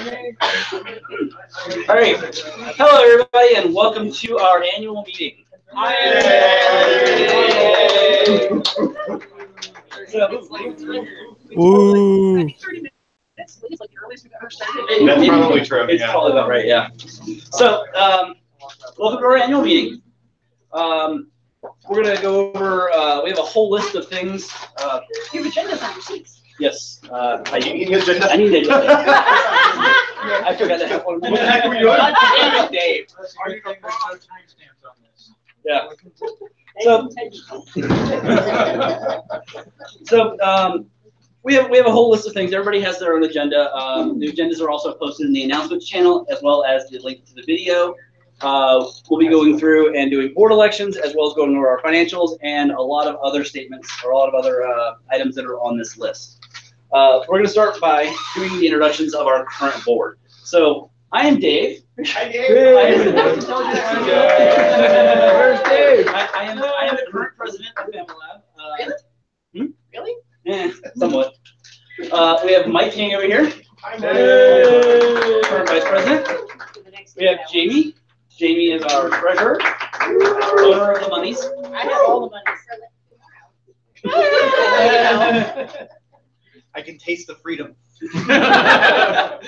All right. Hello, everybody, and welcome to our annual meeting. Ooh. That's like the earliest we've ever started. That's probably true. It's probably about right, yeah. So, welcome to our annual meeting. We're going to go over, we have a whole list of things. Your agenda's on your sheets. Yes. I need an agenda. I need an agenda. I forgot to have one. What the heck were you doing? Dave. Are you going to put no timestamps on this? Yeah. We have a whole list of things. Everybody has their own agenda. The agendas are also posted in the announcements channel, as well as the link to the video. We'll be going through and doing board elections, as well as going over our financials and a lot of other statements or a lot of other items that are on this list. We're going to start by doing the introductions of our current board. So I am Dave. Hi, Dave. Where's Dave? I am the current president of FamiLAB. Really? Yeah, somewhat. We have Mike King over here. Hi, Current vice president. We have Jamie. Jamie is our treasurer, owner of the monies. I have all the money. I can taste the freedom. Matt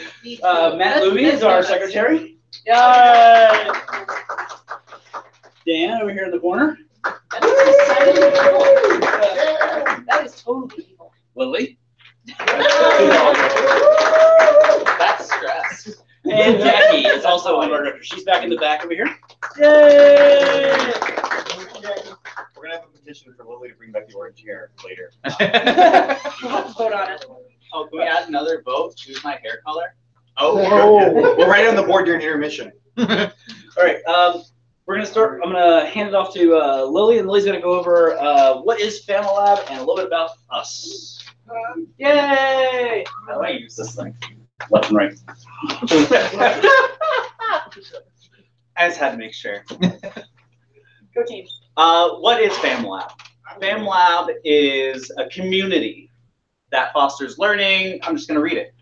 Luby is our secretary. Yeah. Dan over here in the corner. That is totally evil. Lily. That's stress. And Jackie is also one of our directors. She's back in the back over here. Yay! We're gonna have a petition for Lily to bring back the orange hair later. You have to vote on it. Oh, can we add another vote? Choose my hair color? Oh, we'll write it on the board during intermission. All right. We're gonna start. I'm gonna hand it off to Lily, and Lily's gonna go over what is FamiLAB and a little bit about us. Yay! How do I use this thing? Left and right. I just had to make sure. Go team. What is FamiLAB? FamiLAB is a community that fosters learning. I'm just going to read it.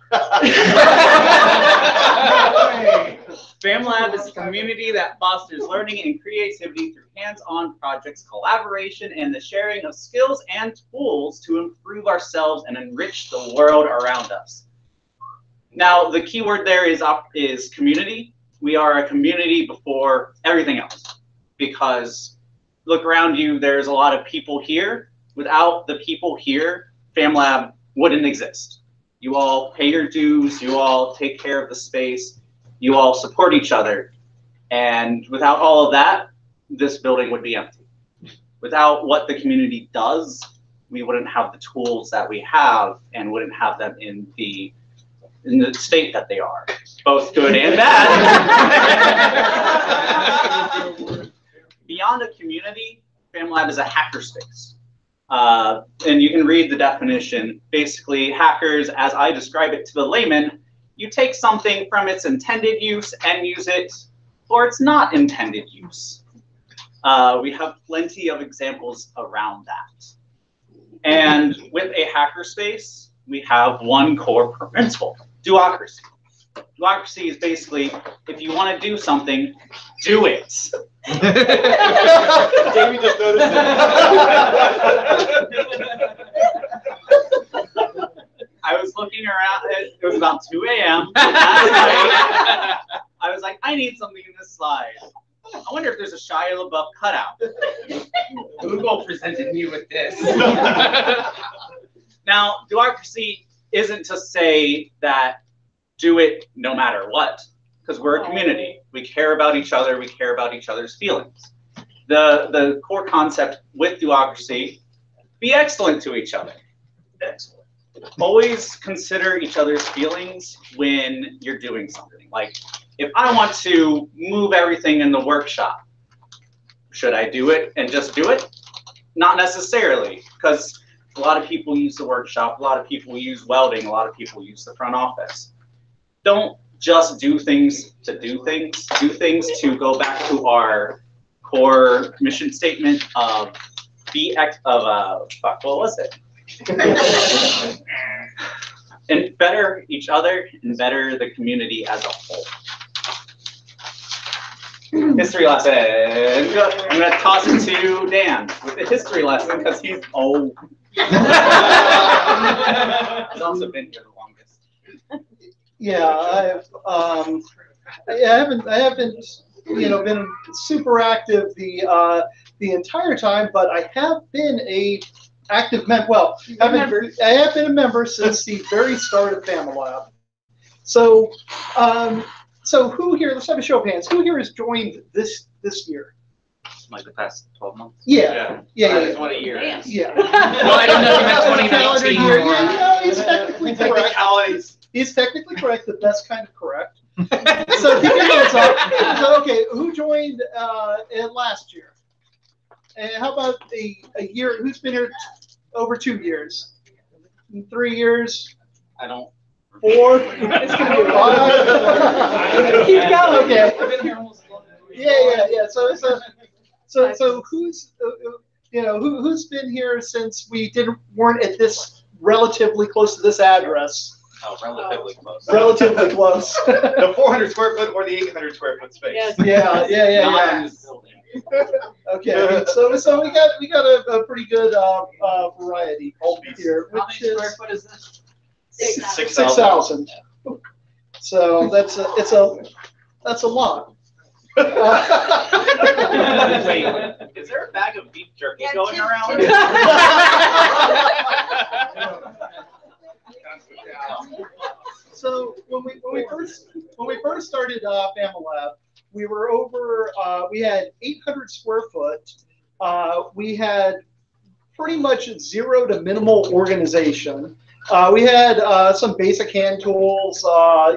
FamiLAB is a community that fosters learning and creativity through hands-on projects, collaboration, and the sharing of skills and tools to improve ourselves and enrich the world around us. Now, the key word there is community. We are a community before everything else, because look around you, there's a lot of people here. Without the people here, FamiLAB wouldn't exist. You all pay your dues, you all take care of the space, you all support each other. And without all of that, this building would be empty. Without what the community does, we wouldn't have the tools that we have and wouldn't have them in the state that they are, both good and bad. Beyond a community, FamiLAB is a hackerspace. And you can read the definition. Basically, hackers, as I describe it to the layman, you take something from its intended use and use it for its not intended use. We have plenty of examples around that. And with a hackerspace, we have one core principle: duocracy. Duocracy is basically, if you want to do something, do it. Jamie just noticed it. I was looking around, it was about 2 a.m. I was like, I need something in this slide. I wonder if there's a Shia LaBeouf cutout. Google presented me with this. Now, duocracy isn't to say that do it no matter what, because we're a community. We care about each other. We care about each other's feelings. The core concept with duocracy, be excellent to each other. Excellent. Always consider each other's feelings when you're doing something. Like, if I want to move everything in the workshop, should I do it and just do it? Not necessarily, because a lot of people use the workshop, a lot of people use welding, a lot of people use the front office. Don't just do things to do things. Do things to go back to our core mission statement of what was it? and better each other and better the community as a whole. History lesson. I'm gonna toss it to Dan with the history lesson because he's old. He's also been here the longest. Yeah, I haven't been super active the entire time, but I have been a active member. Well, I have been a member since the very start of FamiLAB. So, so who here? Let's have a show of hands. Who here has joined this year? Like the past 12 months. Yeah. That's what a year Damn. is. Yeah. Well, I didn't know you had Calendar 2019. year. Yeah, he's technically correct. Technicalities. He's technically correct. The best kind of correct. So keep your hands up. So, okay, who joined last year? And how about a year? Who's been here over 2 years? 3 years? I don't. 4? It's gonna be 5. Keep going. Okay. I've been here almost as long as we- Yeah. So who's who's been here since we weren't at this relatively close to this address? Oh, relatively close. Relatively close. The 400 square foot or the 800 square foot space. Yes. Yeah. Not in this building. Okay, so we got a pretty good variety here, How which many is square foot is this? 6,000. So that's a lot. Wait, is there a bag of beef jerky going around? So when we first started FamiLAB, we were over. We had 800 square foot. We had pretty much zero to minimal organization. We had some basic hand tools.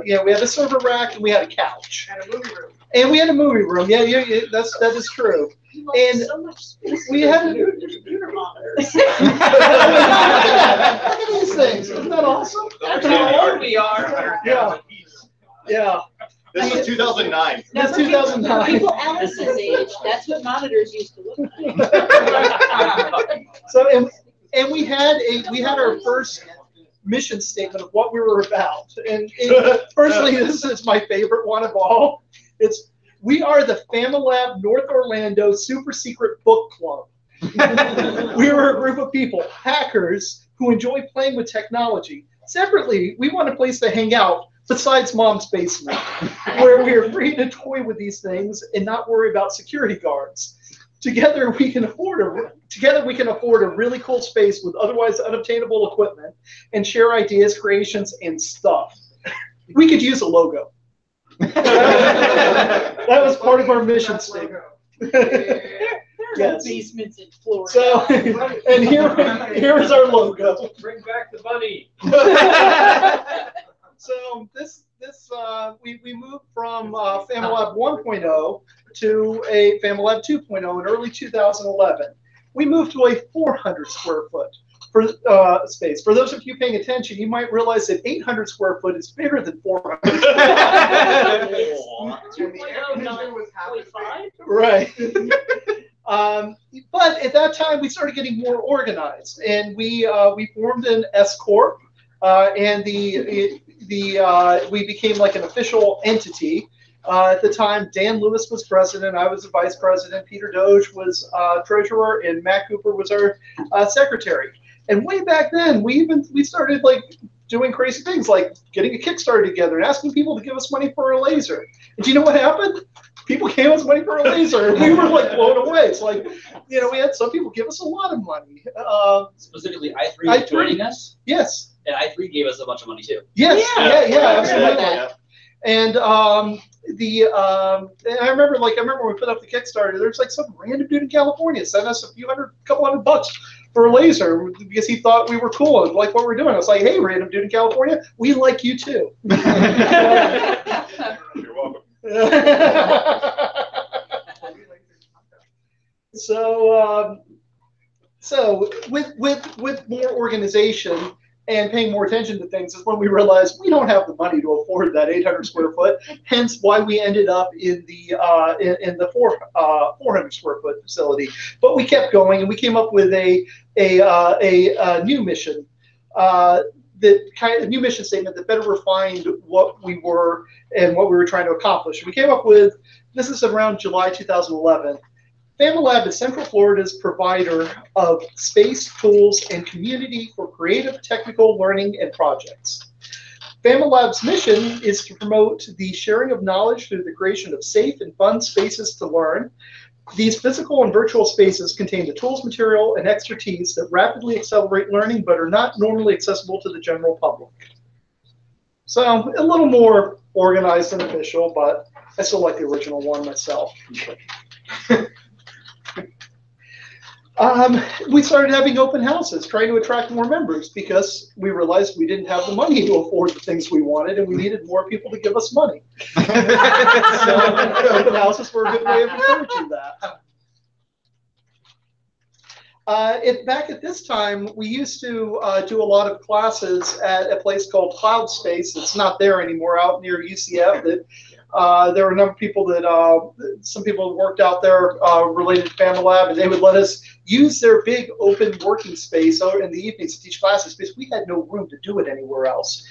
We had a server rack and we had a couch. And a movie room. And we had a movie room. Yeah, that is true. And so much space. we had a computer monitors. Look at these things. Isn't that awesome? That's how old we are. Yeah. This was 2009. That's 2009. People Alice's age, that's what monitors used to look like. So and we had our first mission statement of what we were about. And personally, this is my favorite one of all. We are the FamiLAB North Orlando Super Secret Book Club. We were a group of people, hackers, who enjoy playing with technology. Separately, we want a place to hang out besides Mom's basement, where we are free to toy with these things and not worry about security guards. Together we can afford a really cool space with otherwise unobtainable equipment and share ideas, creations, and stuff. We could use a logo. That was part of our mission statement. Yes. Basements in Florida. So, and here is our logo. Bring back the bunny. So we moved from FamiLAB 1.0 to a FamiLAB 2.0 in early 2011. We moved to a 400 square foot space. For those of you paying attention, you might realize that 800 square foot is bigger than 400. Right. But at that time, we started getting more organized, and we formed an S Corp, and we became like an official entity. At the time, Dan Lewis was president, I was the vice president, Peter Doge was treasurer, and Matt Cooper was our secretary. And way back then, we started like doing crazy things like getting a Kickstarter together and asking people to give us money for a laser. And do you know what happened? People gave us money for a laser, and we were like blown away. It's like, we had some people give us a lot of money. Specifically, I3 was joining us, Yes. and I3 gave us a bunch of money too. Yes. Yeah, absolutely. Yeah. And I remember when we put up the Kickstarter, there's like some random dude in California sent us a couple hundred bucks for a laser because he thought we were cool and like what we're doing. I was like, hey, random dude in California, we like you too. You're welcome. So with more organization and paying more attention to things is when we realized we don't have the money to afford that 800 square foot. Hence why we ended up in the 400 square foot facility. But we kept going, and we came up with a new mission. a new mission statement that better refined what we were and what we were trying to accomplish. We came up with, this is around July 2011, FamiLAB is Central Florida's provider of space, tools, and community for creative technical learning and projects. FamiLAB's mission is to promote the sharing of knowledge through the creation of safe and fun spaces to learn. These physical and virtual spaces contain the tools, material, and expertise that rapidly accelerate learning but are not normally accessible to the general public. So a little more organized and official, but I still like the original one myself. We started having open houses, trying to attract more members because we realized we didn't have the money to afford the things we wanted, and we needed more people to give us money. So open houses were a good way of encouraging that. Back at this time, we used to do a lot of classes at a place called Cloud Space. It's not there anymore, out near UCF. There were a number of people that, some people worked out there related to FamiLAB, and they would let us use their big open working space in the evenings to teach classes because we had no room to do it anywhere else.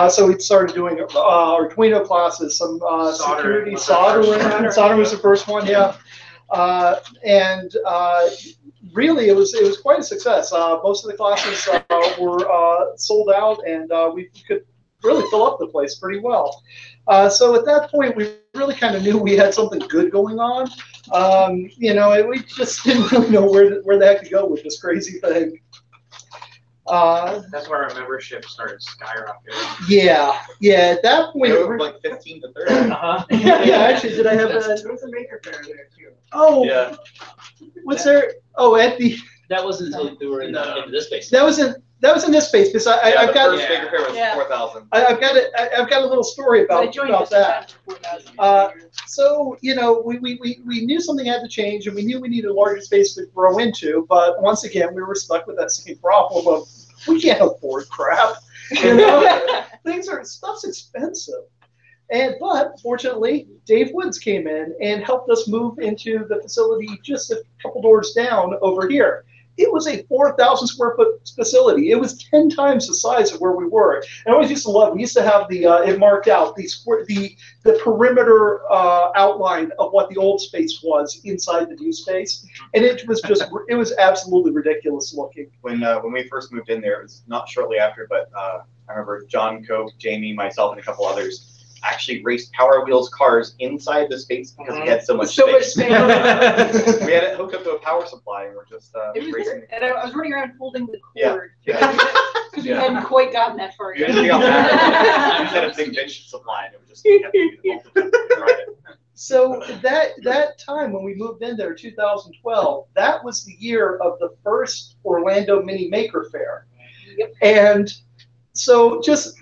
So we started doing Arduino classes, some security, soldering. Soldering was the first one, yeah. Really, it was quite a success. Most of the classes were sold out, and we could really fill up the place pretty well. So at that point, we really kind of knew we had something good going on. We just didn't really know where the heck to go with this crazy thing. That's where our membership started skyrocketing. Yeah. At that point, We were like 15 to 30. Yeah, actually, did I have that? There was a maker fair there too. Oh, Yeah. what's there? Oh, at the. That wasn't until we were into this space. That was in this space because I've got. The first maker fair was 4,000. I've got a little story about that. So we knew something had to change, and we knew we needed a larger space to grow into. But once again, we were stuck with that same problem of we can't afford crap. Stuff's expensive. But fortunately, Dave Woods came in and helped us move into the facility just a couple doors down over here. It was a 4,000 square foot facility. It was 10 times the size of where we were. And I always used to love, we used to have it marked out, the perimeter outline of what the old space was inside the new space. And it was absolutely ridiculous looking. When we first moved in there, it was not shortly after, but I remember John, Coke, Jamie, myself, and a couple others actually raced Power Wheels cars inside the space because we had so much space. We had it hooked up to a power supply, and we're just racing. And I was running around holding the Yeah. cord because we hadn't quite gotten that far We yet. didn't figure out that. We just had a big bench supply, and it was just we had to be the multiple to ride it. So that time when we moved in there, 2012, that was the year of the first Orlando Mini Maker Fair. Yep. And so just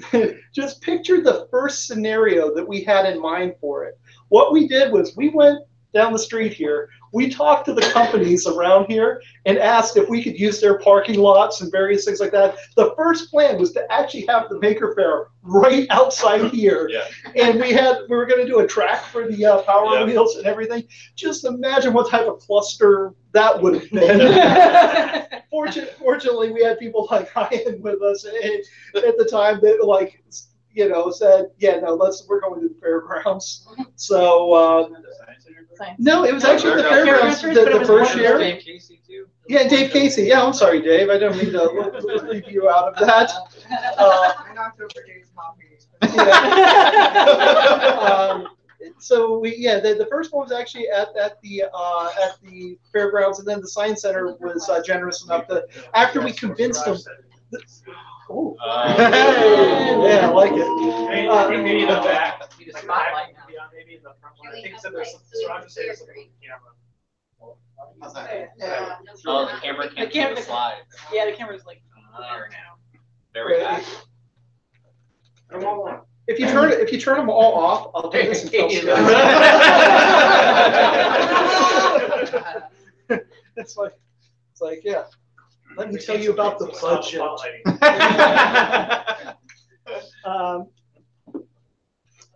picture the first scenario that we had in mind for it. What we did was we went down the street here. We talked to the companies around here and asked if we could use their parking lots and various things like that. The first plan was to actually have the Maker Fair right outside here. Yeah. And we were going to do a track for the Power Wheels and everything. Just imagine what type of cluster that would have been. Fortunately, we had people like Ryan with us at the time that said, yeah, no, we're going to the fairgrounds. So no, it was actually the fairgrounds the first year. Dave Casey too. Yeah, Dave Casey. Yeah, I'm sorry, Dave. I don't mean to leave you out of that. I knocked over Dave's coffee. So the first one was actually at the fairgrounds, and then the science center was generous enough to, after we convinced them. Oh, yeah, I like it. Maybe in the back. Maybe in the front one. I think so. There's a camera. Oh, the camera can't do the slide. Yeah, the camera's like there now. Very back. I don't want one. If you turn them all off, I'll do this until It's like, yeah. Let me tell you about the budget.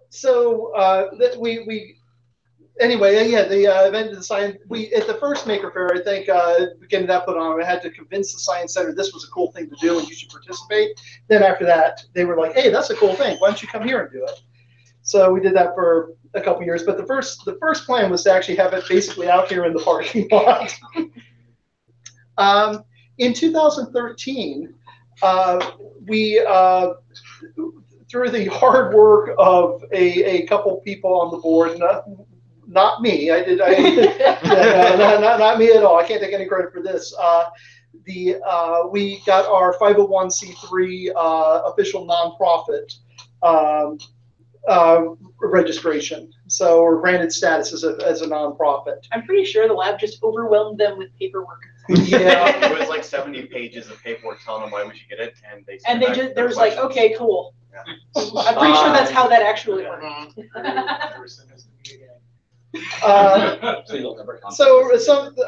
So that we anyway, yeah, the event of the science. We at the first Maker Faire, I think, getting that put on, I had to convince the Science Center this was a cool thing to do and you should participate. Then after that, they were like, "Hey, that's a cool thing. Why don't you come here and do it?" So we did that for a couple years. But the first plan was to actually have it basically out here in the parking lot. In 2013, we through the hard work of a couple people on the board. Not me. Not me at all. I can't take any credit for this. We got our 501c3 official nonprofit registration. So we're granted status as a nonprofit. I'm pretty sure the lab just overwhelmed them with paperwork. Yeah. It was like 70 pages of paperwork telling them why we should get it, and they There was like, okay, cool. Yeah. I'm pretty sure that's how that actually worked. So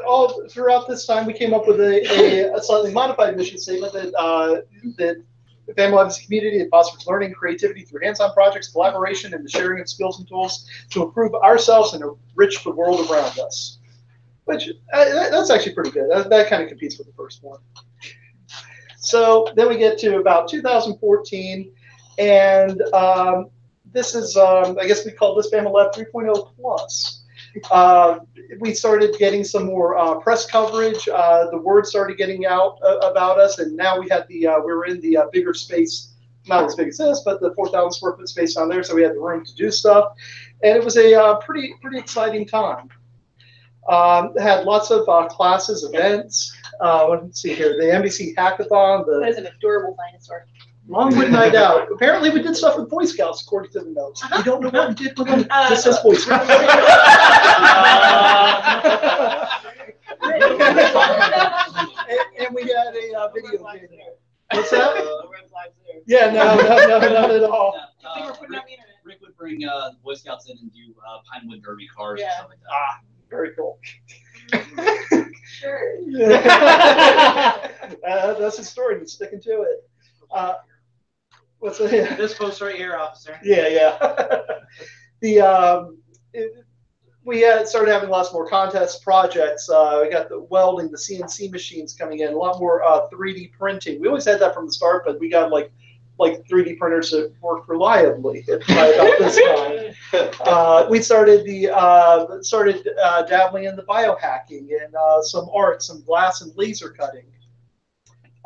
all throughout this time, we came up with a slightly modified mission statement that FamiLAB is a community that fosters learning, creativity through hands-on projects, collaboration, and the sharing of skills and tools to improve ourselves and enrich the world around us. Which that's actually pretty good. That kind of competes with the first one. So then we get to about 2014, and this is, I guess we call this FamiLAB 3.0 Plus. We started getting some more press coverage. The word started getting out about us, and now we had we were in the bigger space, not as big as this, but the 4,000 square foot space down there, so we had the room to do stuff, and it was a pretty exciting time. Had lots of classes, events. Let's see here, the NBC Hackathon. That is an adorable dinosaur. Longwood Night Out. Apparently, we did stuff with Boy Scouts, according to the notes. We don't know what we did with them. This says Boy Scouts. and we had a video game. What's that? Yeah, no, not at all. Rick would bring the Boy Scouts in and do Pinewood Derby cars and stuff like that. Ah, very cool. Sure. That's his story. He's sticking to it. What's that? This post right here, officer. Yeah. We had started having lots more contests, projects. We got the welding, the CNC machines coming in, a lot more 3D printing. We always had that from the start, but we got like 3D printers that worked reliably by about this time. We started dabbling in the biohacking and some art, some glass and laser cutting.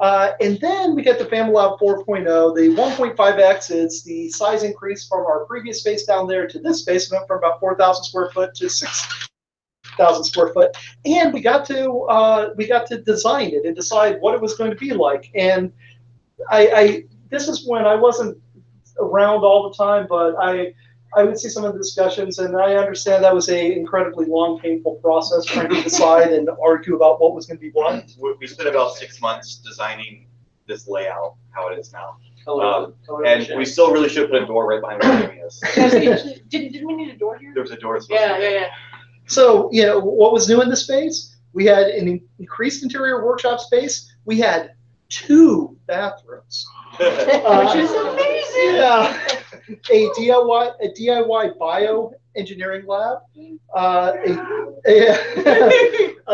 And then we get the FamiLAB 4.0. The 1.5x is the size increase from our previous space down there to this space. Went from about 4,000 square foot to 6,000 square foot, and we got to design it and decide what it was going to be like. And this is when I wasn't around all the time, but I would see some of the discussions, and I understand that was a incredibly long, painful process trying to decide and argue about what was going to be what. We spent about 6 months designing this layout, how it is now. And we still really should put a door right behind where Jamie is. Didn't we need a door here? There was a door. Yeah. So, what was new in the space? We had an increased interior workshop space. We had 2 bathrooms. Which is amazing. Yeah. A DIY bioengineering lab,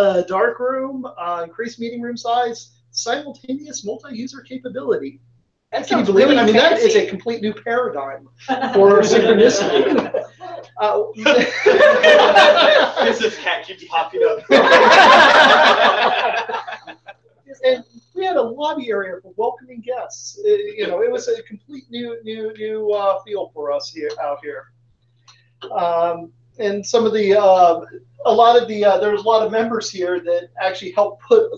a dark room, increased meeting room size, simultaneous multi-user capability. Can you believe it? I mean, that is a complete new paradigm for synchronicity. This cat keeps popping up. And we had a lobby area for welcoming guests. It was a complete new feel for us out here. And some of there's a lot of members here that actually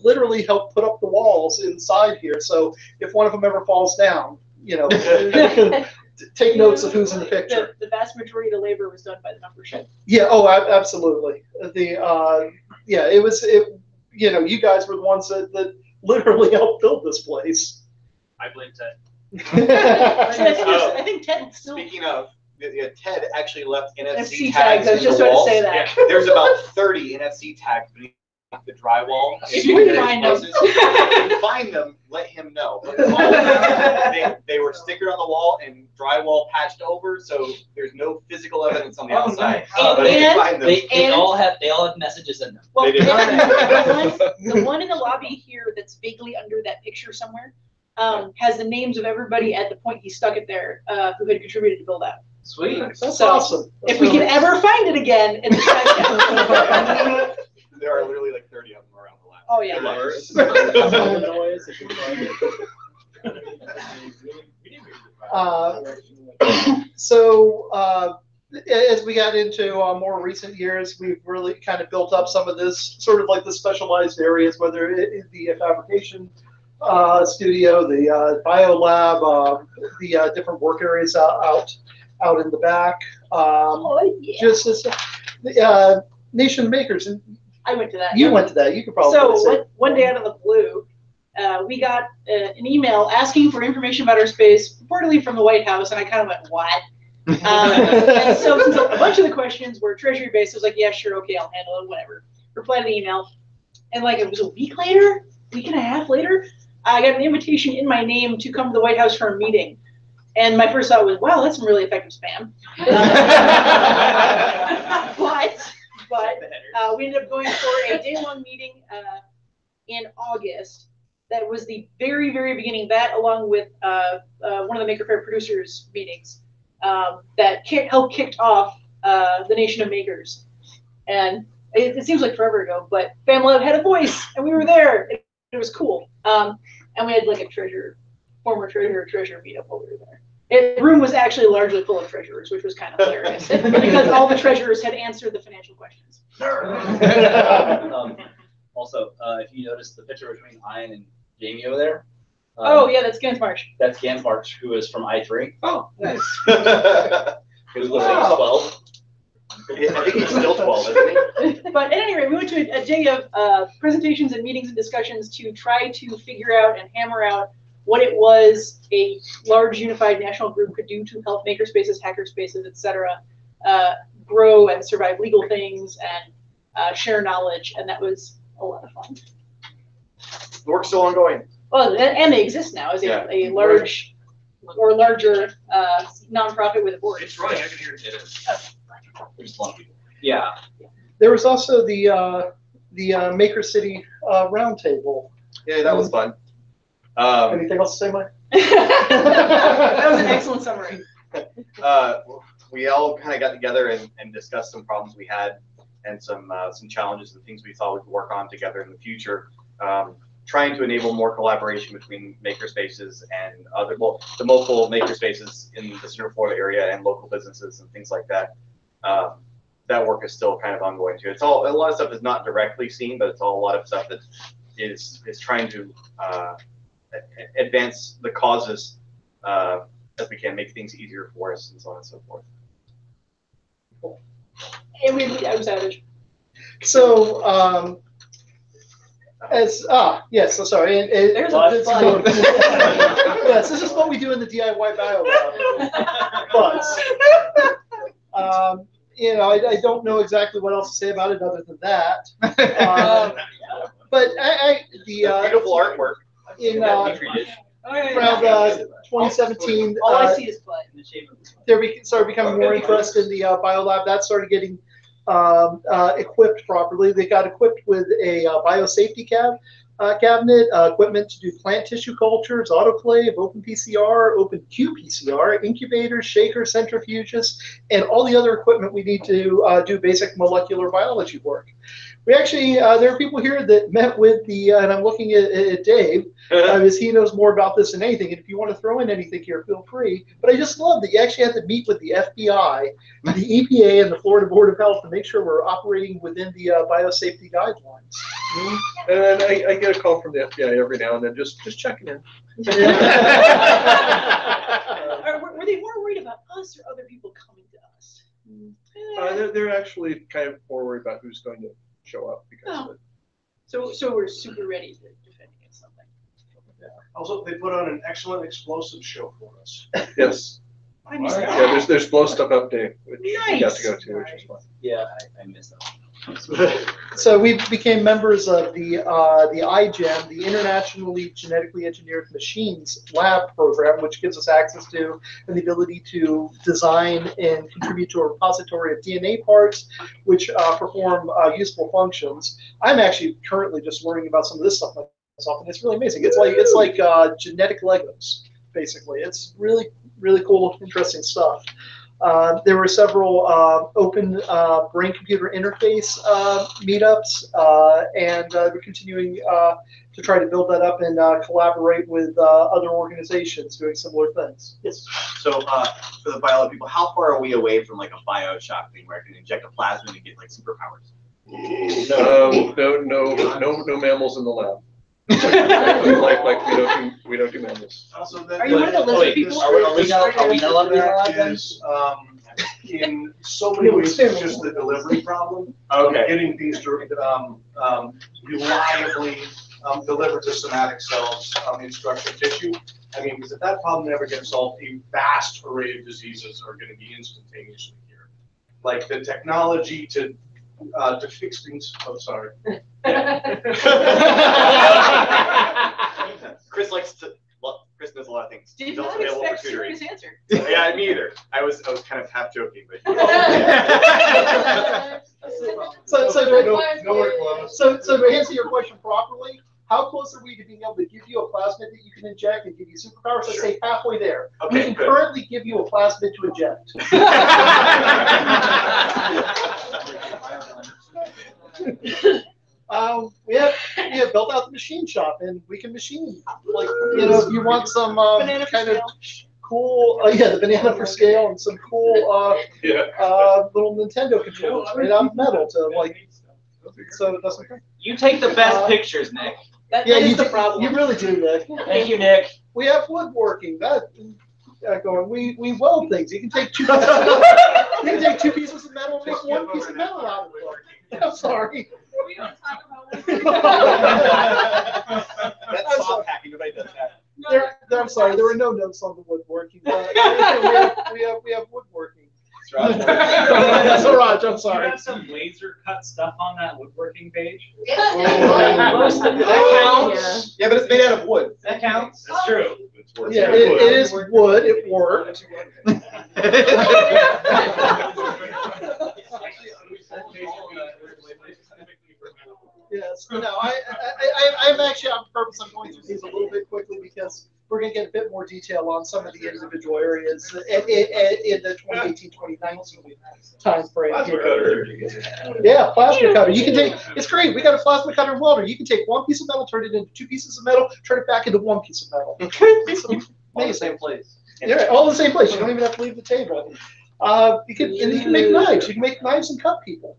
literally help put up the walls inside here. So if one of them ever falls down, take notes of who's in the picture. The vast majority of the labor was done by the membership. Yeah. Oh, absolutely. You guys were the ones that literally helped build this place. I blame Ted. I think Ted still. Speaking of, Ted actually left NFC tags. I was just about to say that. Yeah, there's about 30 NFC tags beneath the drywall. If you can find them. If you find them, let him know. But they were stickered on the wall and drywall patched over, so there's no physical evidence on the outside. But if you find them, They all have messages in them. Well, They do. the one in the lobby here that's vaguely under that picture somewhere has the names of everybody at the point he stuck it there who had contributed to build out. Sweet. That's So, awesome. If we can ever find it again in the sky. there are literally like 30 of them around the lab. Oh, yeah. So as we got into more recent years, we've really kind of built up some of this sort of like the specialized areas, whether it is the fabrication studio, the BioLab, the different work areas out in the back. Just as the Nation of Makers, and I went to that. you went to that. You could probably say. One day out of the blue, we got an email asking for information about our space, reportedly from the White House, and I kind of went, what? And so since a bunch of the questions were Treasury-based, I was like, yeah, sure, okay, I'll handle it, whatever. Reply to the email. And like it was a week and a half later, I got an invitation in my name to come to the White House for a meeting. And my first thought was, wow, that's some really effective spam. But we ended up going for a day-long meeting in August. That was the very, very beginning. That, along with one of the Maker Faire producers meetings, that helped kicked off the Nation of Makers. And it seems like forever ago, but FamiLAB had a voice, and we were there. It was cool. And we had like a former treasurer meetup while we were there. The room was actually largely full of treasurers, which was kind of hilarious because all the treasurers had answered the financial questions. Also, if you notice the picture between Ian and Jamie over there. Oh yeah, that's Gans March. That's Gans March, who is from I3. Oh, nice. Who's wow. 12. I think he's still 12, isn't he? But at any rate, we went to a day of presentations and meetings and discussions to try to figure out and hammer out what it was a large unified national group could do to help makerspaces, hackerspaces, etc., grow and survive legal things and share knowledge, and that was a lot of fun. The work's still ongoing. Well, and they exist now as a large or larger nonprofit with a board. It's running. I can hear it. There's a lot of people. Yeah. There was also the Maker City Roundtable. Yeah, that was fun. Anything else to say, Mike? That was an excellent summary. We all kind of got together and discussed some problems we had and some challenges and things we thought we could work on together in the future. Trying to enable more collaboration between makerspaces and the multiple makerspaces in the Central Florida area and local businesses and things like that. That work is still kind of ongoing too. A lot of stuff is not directly seen, but it's all a lot of stuff that is trying to advance the causes as we can, make things easier for us and so on and so forth. Cool. And I was savage. So yes, so sorry. There's a yes, this is what we do in the DIY BioLab. But I don't know exactly what else to say about it other than that. But the beautiful artwork in around 2017. All I see is butt. There started becoming more interest in the BioLab. That started getting equipped properly. They got equipped with a biosafety cabinet, equipment to do plant tissue cultures, autoclave, open PCR, open qPCR, incubators, shakers, centrifuges, and all the other equipment we need to do basic molecular biology work. We actually, there are people here that met with and I'm looking at Dave, because he knows more about this than anything, and if you want to throw in anything here, feel free. But I just love that you actually had to meet with the FBI, the EPA, and the Florida Board of Health to make sure we're operating within the biosafety guidelines. Mm-hmm. And I get a call from the FBI every now and then, just checking in. Were they more worried about us or other people coming to us? They're actually kind of more worried about who's going to show up because of it. So we're super ready to defend against something. Yeah. Also, they put on an excellent explosive show for us. Yes. I missed that. Yeah, there's blow stuff up day, which we got to go to, which is fun. Yeah, I missed that. So we became members of the IGEM, the Internationally Genetically Engineered Machines Lab program, which gives us access to and the ability to design and contribute to a repository of DNA parts, which perform useful functions. I'm actually currently just learning about some of this stuff myself, and it's really amazing. It's like genetic Legos, basically. It's really, really cool, interesting stuff. There were several open brain-computer interface meetups, and we're continuing to try to build that up and collaborate with other organizations doing similar things. Yes. So for the BioLab people, how far are we away from like a Bioshock thing where I can inject a plasmid and get like superpowers? No mammals in the lab. like we don't do mammals. Also, Are you one of the lizard people? Are we allowed to be allowed then? is in so many ways it's just the delivery problem. Okay. Getting these reliably delivered to somatic cells in structured tissue. I mean, because if that problem never gets solved, a vast array of diseases are going to be instantaneously cured. Like the technology to fix things. Oh, sorry. Chris likes to. Well, Chris knows a lot of things. Did He's not also available for expect tutoring. serious answer. Yeah, me either. I was kind of half joking, but. So to answer your question properly, how close are we to being able to give you a plasmid that you can inject and give you superpowers? Let's say halfway there. Okay, we can good. currently give you a plasmid to inject. We have built out the machine shop, and we can machine. Like, if you want some kind of cool, the banana for scale, and some cool little Nintendo controllers made out of metal to so it doesn't hurt. You take the best pictures, Nick. That Yeah, is you the do, problem. you really do, Nick. Thank you, Nick. We have woodworking. We weld things. You can take two. You can take two pieces of metal and make one piece of metal out of it. I'm sorry. We don't talk about That's soft hacking. Nobody does that. I'm sorry. There were no notes on the woodworking. We have woodworking. That's Raj, I'm You sorry. have some laser cut stuff on that woodworking page. That counts. Yeah, but it's made out of wood. That counts. That's true. Yeah, it is wood. It worked. Yes. No, I'm actually on purpose. I'm going through these a little bit quickly because we're going to get a bit more detail on some of the individual areas in the 2018-2019 time frame. Yeah, plasma cutter. You can take. It's great. We got a plasma cutter and welder. You can take one piece of metal, turn it into two pieces of metal, turn it back into one piece of metal. All in the same place. Yeah, all in the same place. You don't even have to leave the table. You can make knives. You can make knives and cut people.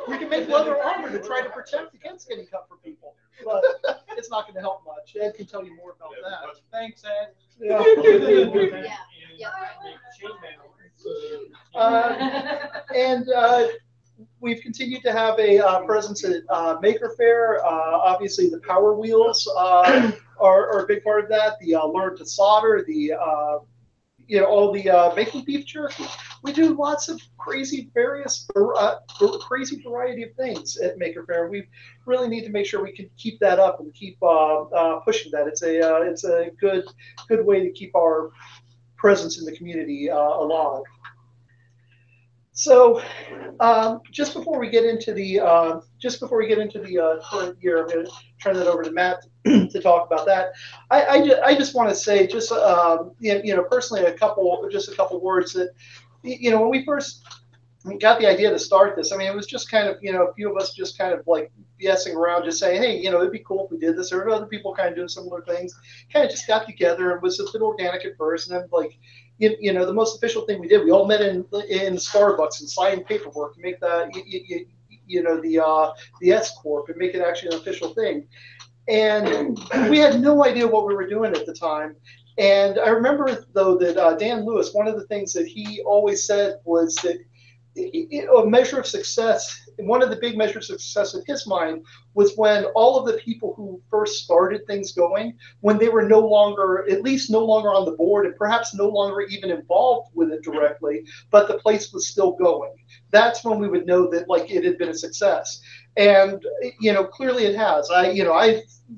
We can make leather armor to try to protect against getting cut for people, but it's not going to help much. Ed can tell you more about that. Thanks, Ed. Yeah. We've continued to have a presence at Maker Faire. Obviously, the Power Wheels are a big part of that. The Learn to Solder, the all the making beef jerky. We do lots of crazy crazy variety of things at Maker Faire. We really need to make sure we can keep that up and keep pushing that. It's a good way to keep our presence in the community alive. So, just before we get into the current year, I'm going to turn that over to Matt to talk about that. I just want to say personally a couple words that when we first got the idea to start this, I mean, it was just kind of a few of us just kind of like BSing around, just saying, hey, it'd be cool if we did this. There were other people kind of doing similar things. Kind of just got together and was a bit organic at first, and then like. The most official thing we did, we all met in Starbucks and signed paperwork to make that, the S Corp and make it actually an official thing. And we had no idea what we were doing at the time. And I remember, though, that Dan Lewis, one of the things that he always said was that a measure of success, one of the big measures of success in his mind was when all of the people who first started things going, when they were no longer, at least no longer on the board and perhaps no longer even involved with it directly, but the place was still going. That's when we would know that like it had been a success. And, you know, clearly it has. I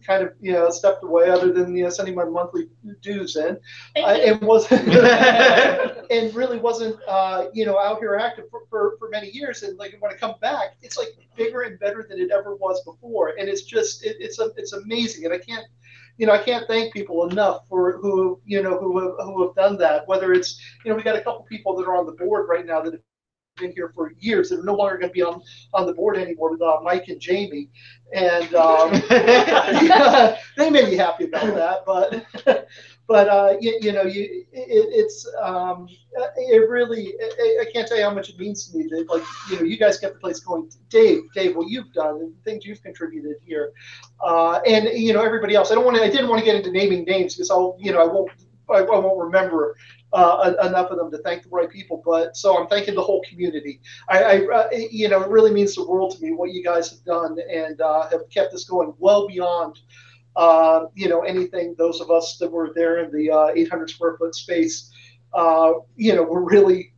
kind of, you know, stepped away other than, you know, sending my monthly dues in. And wasn't, and really wasn't, you know, out here active for many years. And like when I come back, it's like bigger and better than it ever was before. And it's just, it's amazing. And I can't, you know, I can't thank people enough for who have done that. Whether it's, you know, we got a couple people that are on the board right now that have been here for years that are no longer going to be on the board anymore with Mike and Jamie, and yeah, they may be happy about that, but you know, it really, I can't tell you how much it means to me that, like, you know, you guys kept the place going. Dave, what you've done and the things you've contributed here, and you know, everybody else. I didn't want to get into naming names because I won't remember enough of them to thank the right people, but so I'm thanking the whole community. You know, it really means the world to me what you guys have done and have kept this going well beyond, you know, anything those of us that were there in the 800 square foot space, you know, were really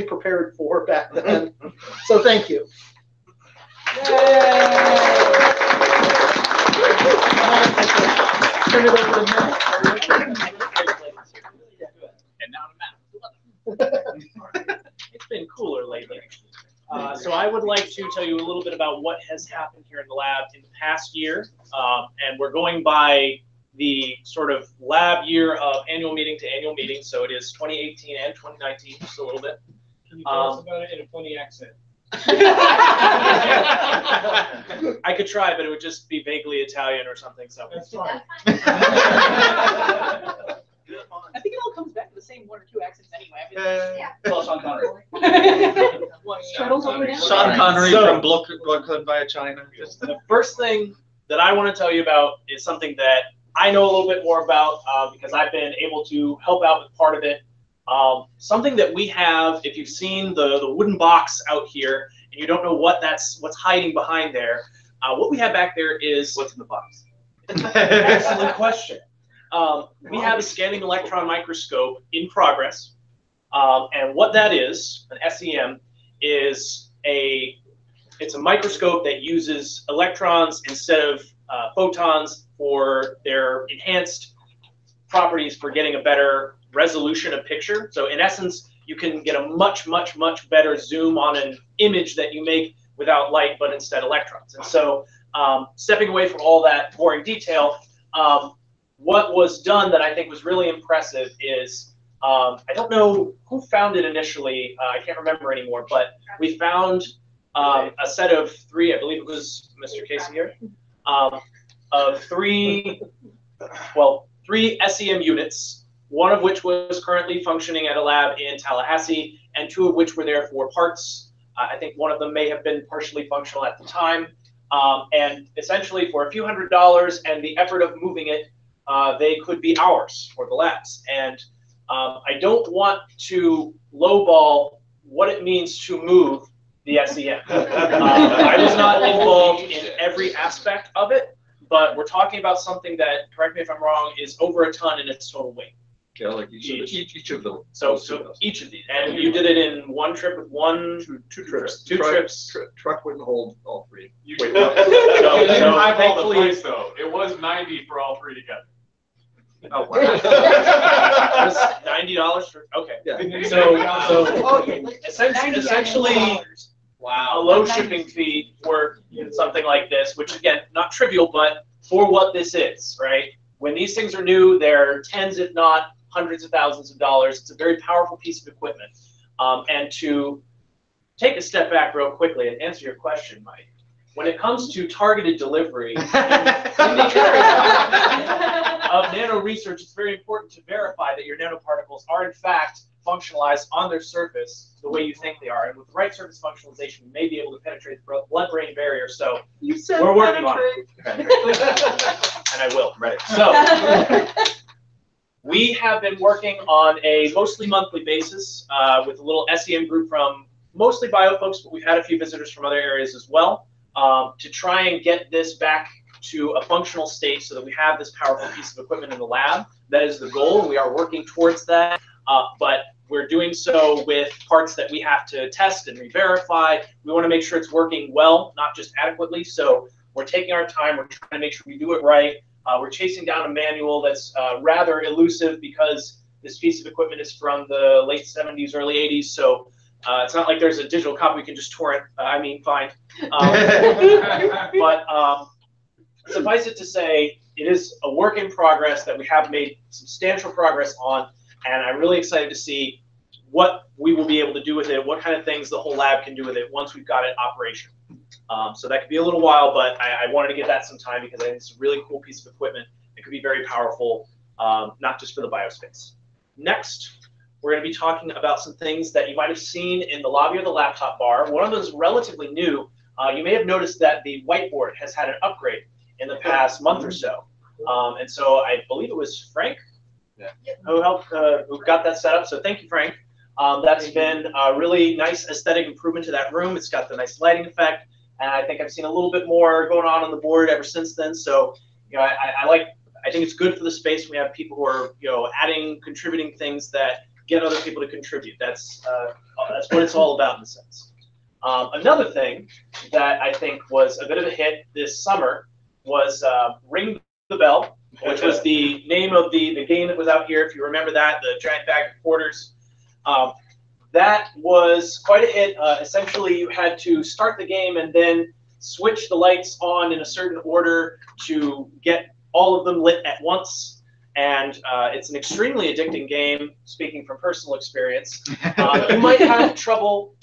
prepared for back then. So thank you. Turn it over to Matt. It's been cooler lately. So I would like to tell you a little bit about what has happened here in the lab in the past year. And we're going by the sort of lab year of annual meeting to annual meeting. So it is 2018 and 2019, just a little bit. Can you tell us about it in a funny accent? I could try, but it would just be vaguely Italian or something. So That's fine. I think it all comes back to the same one or two accents anyway. I mean, Yeah. Well, Sean Connery. Sean Connery from Brooklyn via China. The first thing that I want to tell you about is something that I know a little bit more about because I've been able to help out with part of it. Something that we have, if you've seen the wooden box out here and you don't know what's hiding behind there, what we have back there is What's in the box? excellent question. We have a scanning electron microscope in progress, and what that is, an SEM, is it's a microscope that uses electrons instead of photons for their enhanced properties for getting a better resolution of picture. So in essence, you can get a much, much, much better zoom on an image that you make without light, but instead electrons. And so stepping away from all that boring detail, what was done that I think was really impressive is, I don't know who found it initially, I can't remember anymore, but we found a set of three, I believe it was Mr. Casey here, of three SEM units, one of which was currently functioning at a lab in Tallahassee, and two of which were there for parts. I think one of them may have been partially functional at the time. And essentially for a few $100s and the effort of moving it, they could be ours for the labs. And I don't want to lowball what it means to move the SEM. I was not involved in every aspect of it, but we're talking about something that, correct me if I'm wrong, is over a ton in its total weight. Yeah, like each of them. So each of these, and you did it in one trip with two trips. Two trips. Truck wouldn't hold all three. You Wait, didn't eyeball the thankfully, price though. It was 90 for all three together. Oh wow. It was $90 for, okay. Yeah. So essentially, wow, a low shipping fee for something like this, which again, not trivial, but for what this is, right? When these things are new, they're tens, if not hundreds of thousands of dollars. It's a very powerful piece of equipment. And to take a step back real quickly and answer your question, Mike, when it comes to targeted delivery in the area of nano research, it's very important to verify that your nanoparticles are in fact functionalized on their surface the way you think they are. And with the right surface functionalization, we may be able to penetrate the blood-brain barrier. So we're working on it. And I will. Ready. So we have been working on a mostly monthly basis with a little SEM group from mostly bio folks, but we've had a few visitors from other areas as well, to try and get this back to a functional state so that we have this powerful piece of equipment in the lab. That is the goal, and we are working towards that. But we're doing so with parts that we have to test and re-verify. We want to make sure it's working well, not just adequately. So we're taking our time. We're trying to make sure we do it right. We're chasing down a manual that's rather elusive because this piece of equipment is from the late 70s, early 80s. So it's not like there's a digital copy we can just torrent, find. But suffice it to say, it is a work in progress that we have made substantial progress on. And I'm really excited to see what we will be able to do with it, what kind of things the whole lab can do with it once we've got it operational. So that could be a little while, but I wanted to give that some time because I think it's a really cool piece of equipment. It could be very powerful, not just for the biospace. Next, we're going to be talking about some things that you might have seen in the lobby of the laptop bar. One of them is relatively new. You may have noticed that the whiteboard has had an upgrade in the past month or so. And so I believe it was Frank who helped, who got that set up. So thank you, Frank. That's been a really nice aesthetic improvement to that room. It's got the nice lighting effect, and I think I've seen a little bit more going on the board ever since then. So, I think it's good for the space. We have people who are, adding, contributing things that get other people to contribute. That's what it's all about in a sense. Another thing that I think was a bit of a hit this summer was Ring the Bell, which was the name of the game that was out here. If you remember that, the giant bag of quarters. That was quite a hit. Essentially, you had to start the game and then switch the lights on in a certain order to get all of them lit at once. And it's an extremely addicting game, speaking from personal experience. You might have trouble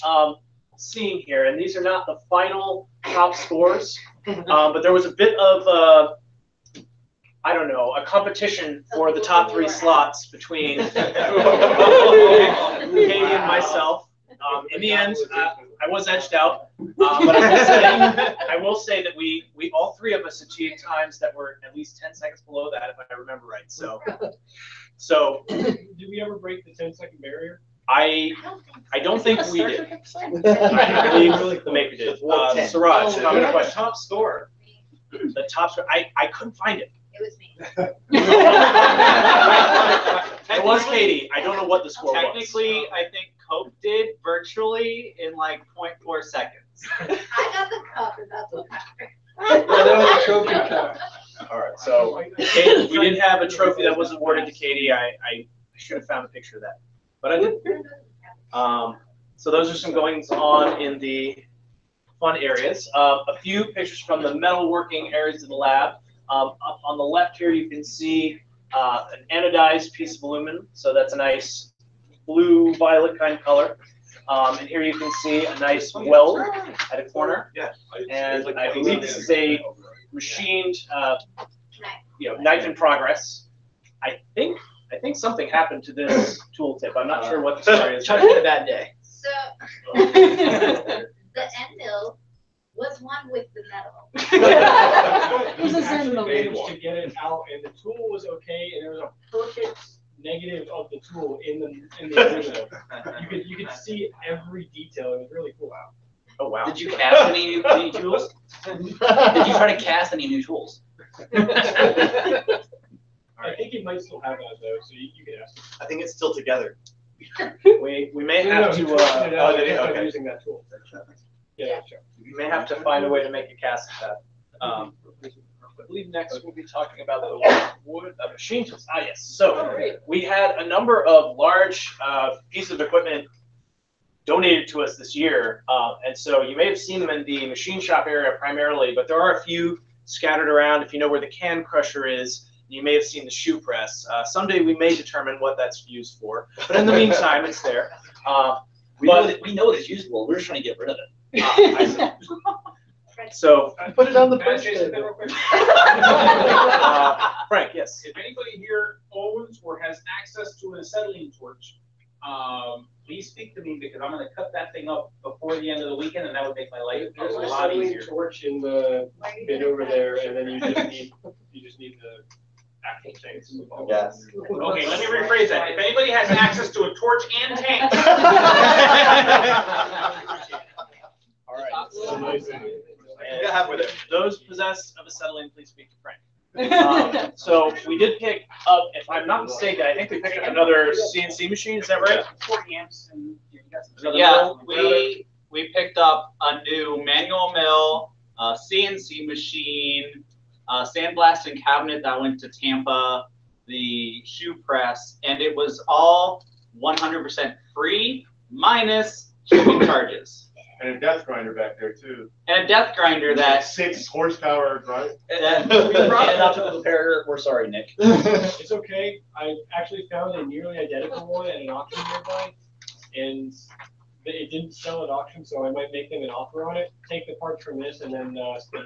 seeing here, and these are not the final top scores, but there was a bit of a competition for the top 3 slots between Katie and myself. In the end, I was edged out, but I will say that we all 3 of us achieved times that were at least 10 seconds below that, if I remember right. So did we ever break the 10-second barrier? I don't think we did. I believe the maker did. Siraj, comment question. Top score. The top score. I couldn't find it. It was me. It was Katie. I don't know what the score was. Technically, I think Cope did virtually in like 0.4 seconds. I got the cup, and that's what matters. That was a trophy cup. All right, so Katie, we did have a trophy that was awarded to Katie. I should have found a picture of that, but I didn't. So those are some goings on in the fun areas. A few pictures from the metalworking areas of the lab. Up on the left here, you can see an anodized piece of aluminum. So that's a nice blue-violet kind of color. And here you can see a nice weld at a corner. Yeah. And I believe this is a machined, knife in progress. I think something happened to this tooltip. I'm not sure what the story is. Chuck had a bad day. So the end mill was one with the metal. It was a Zen We moment. managed to get it out, and the tool was okay, and there was a perfect negative of the tool in the original. You could see every detail. It was really cool. Wow. Oh wow! Did you cast any tools? Did you try to cast any new tools? I think he might still have that though, so you can ask him. I think it's still together. We may have he to. twisted it out and okay. using that tool. Yeah, sure. We may have to find a way to make a cast of that. I believe next we'll be talking about the wood machine tools. Ah, yes. So we had a number of large pieces of equipment donated to us this year, and so you may have seen them in the machine shop area primarily, but there are a few scattered around. If you know where the can crusher is, you may have seen the shoe press. Someday we may determine what that's used for, but in the meantime, it's there. We know it's usable. We're just trying to get rid of it. So I put it on the Can I first say something real quick? Frank, yes. If anybody here owns or has access to an acetylene torch, please speak to me because I'm going to cut that thing up before the end of the weekend, and that would make my life a lot easier. Torch in the bin over there, and then you just need the actual tanks. Yes. Okay, let me rephrase that. If anybody has access to a torch and tank, those possessed of acetylene, please speak to Frank. So we did pick up, if I'm not mistaken, I think we picked up another CNC machine. Is that right? 40 amps and you got some Yeah, we picked up a new manual mill, CNC machine, sandblasting cabinet that went to Tampa, the shoe press, and it was all 100% free minus shipping charges. And a death grinder back there too. And a death grinder that 6 horsepower drive. And an optical comparator. We're sorry, Nick. It's okay. I actually found a nearly identical one at an auction nearby, and it didn't sell at auction, so I might make them an offer on it. Take the parts from this, and then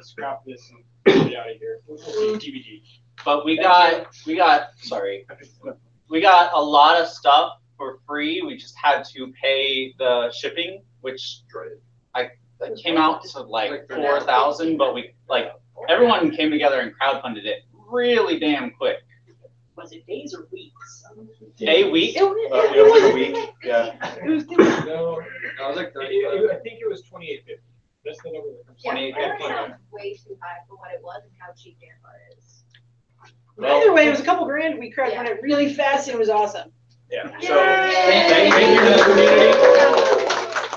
scrap this and get it out of here. DVD. But we got a lot of stuff for free. We just had to pay the shipping, which that came out to like 4,000. But everyone came together and crowdfunded it really damn quick. Was it days or weeks? A week? A week. Yeah. No, I was like I think it was 28.50. That's the number that comes. Yeah, 28.50. sounds way too high for what it was and how cheap Danbar is. Either way, it was a couple grand. We crowdfunded it really fast and it was awesome. Yeah. Yay! So thank you to the community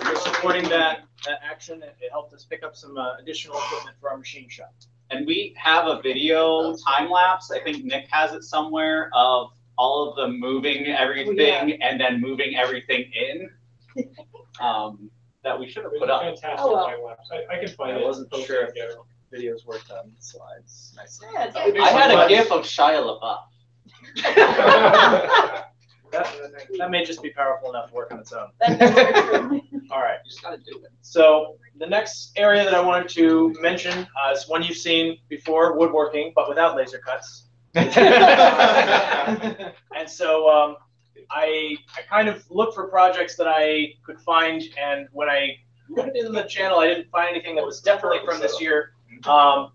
for supporting that action. It helped us pick up some additional equipment for our machine shop. And we have a video time lapse. I think Nick has it somewhere of all of them moving everything and then moving everything in. That we should have put up. Fantastic time lapse. I can find it. I wasn't sure if videos worked on slides. Yeah, it's I had a gif of Shia LaBeouf. That may just be powerful enough to work on its own. All right. You just gotta do it. So the next area that I wanted to mention is one you've seen before, woodworking, but without laser cuts. And so I kind of looked for projects that I could find, and when I looked in the channel, I didn't find anything that was definitely from this year that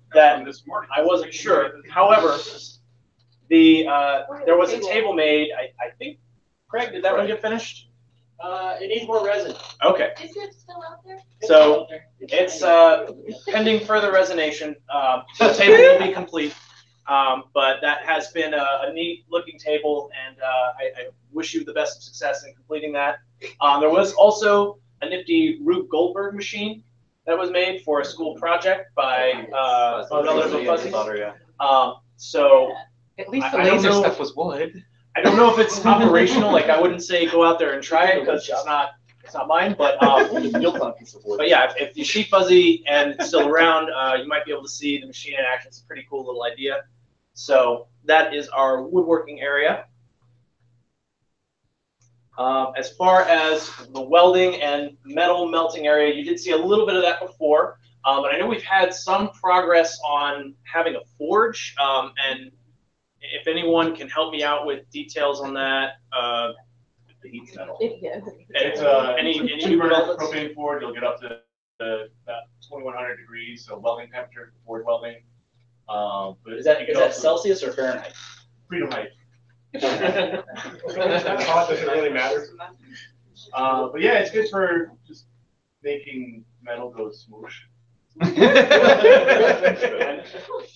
I wasn't sure. However, there was a table made, I think, Craig, did that one get finished? It needs more resin. Okay. Is it still out there? So it's pending further resination. The table will be complete, but that has been a neat looking table, and I wish you the best of success in completing that. There was also a nifty Rube Goldberg machine that was made for a school project by Brothers of Fuzzy. So at least the laser stuff was wood. I don't know if it's operational. Like I wouldn't say go out there and try it because it's not mine. But yeah, if you sheet fuzzy and it's still around, you might be able to see the machine in action. It's a pretty cool little idea. So that is our woodworking area. As far as the welding and metal melting area, you did see a little bit of that before. But I know we've had some progress on having a forge, and if anyone can help me out with details on that, The heat metal. Yeah. It's any two burner developments? propane forge. You'll get up to about 2,100 degrees, so welding temperature for forge welding. But Is that you can also- Celsius or Fahrenheit? freedom height? That hot doesn't really matter. But yeah, it's good for just making metal go smoosh. And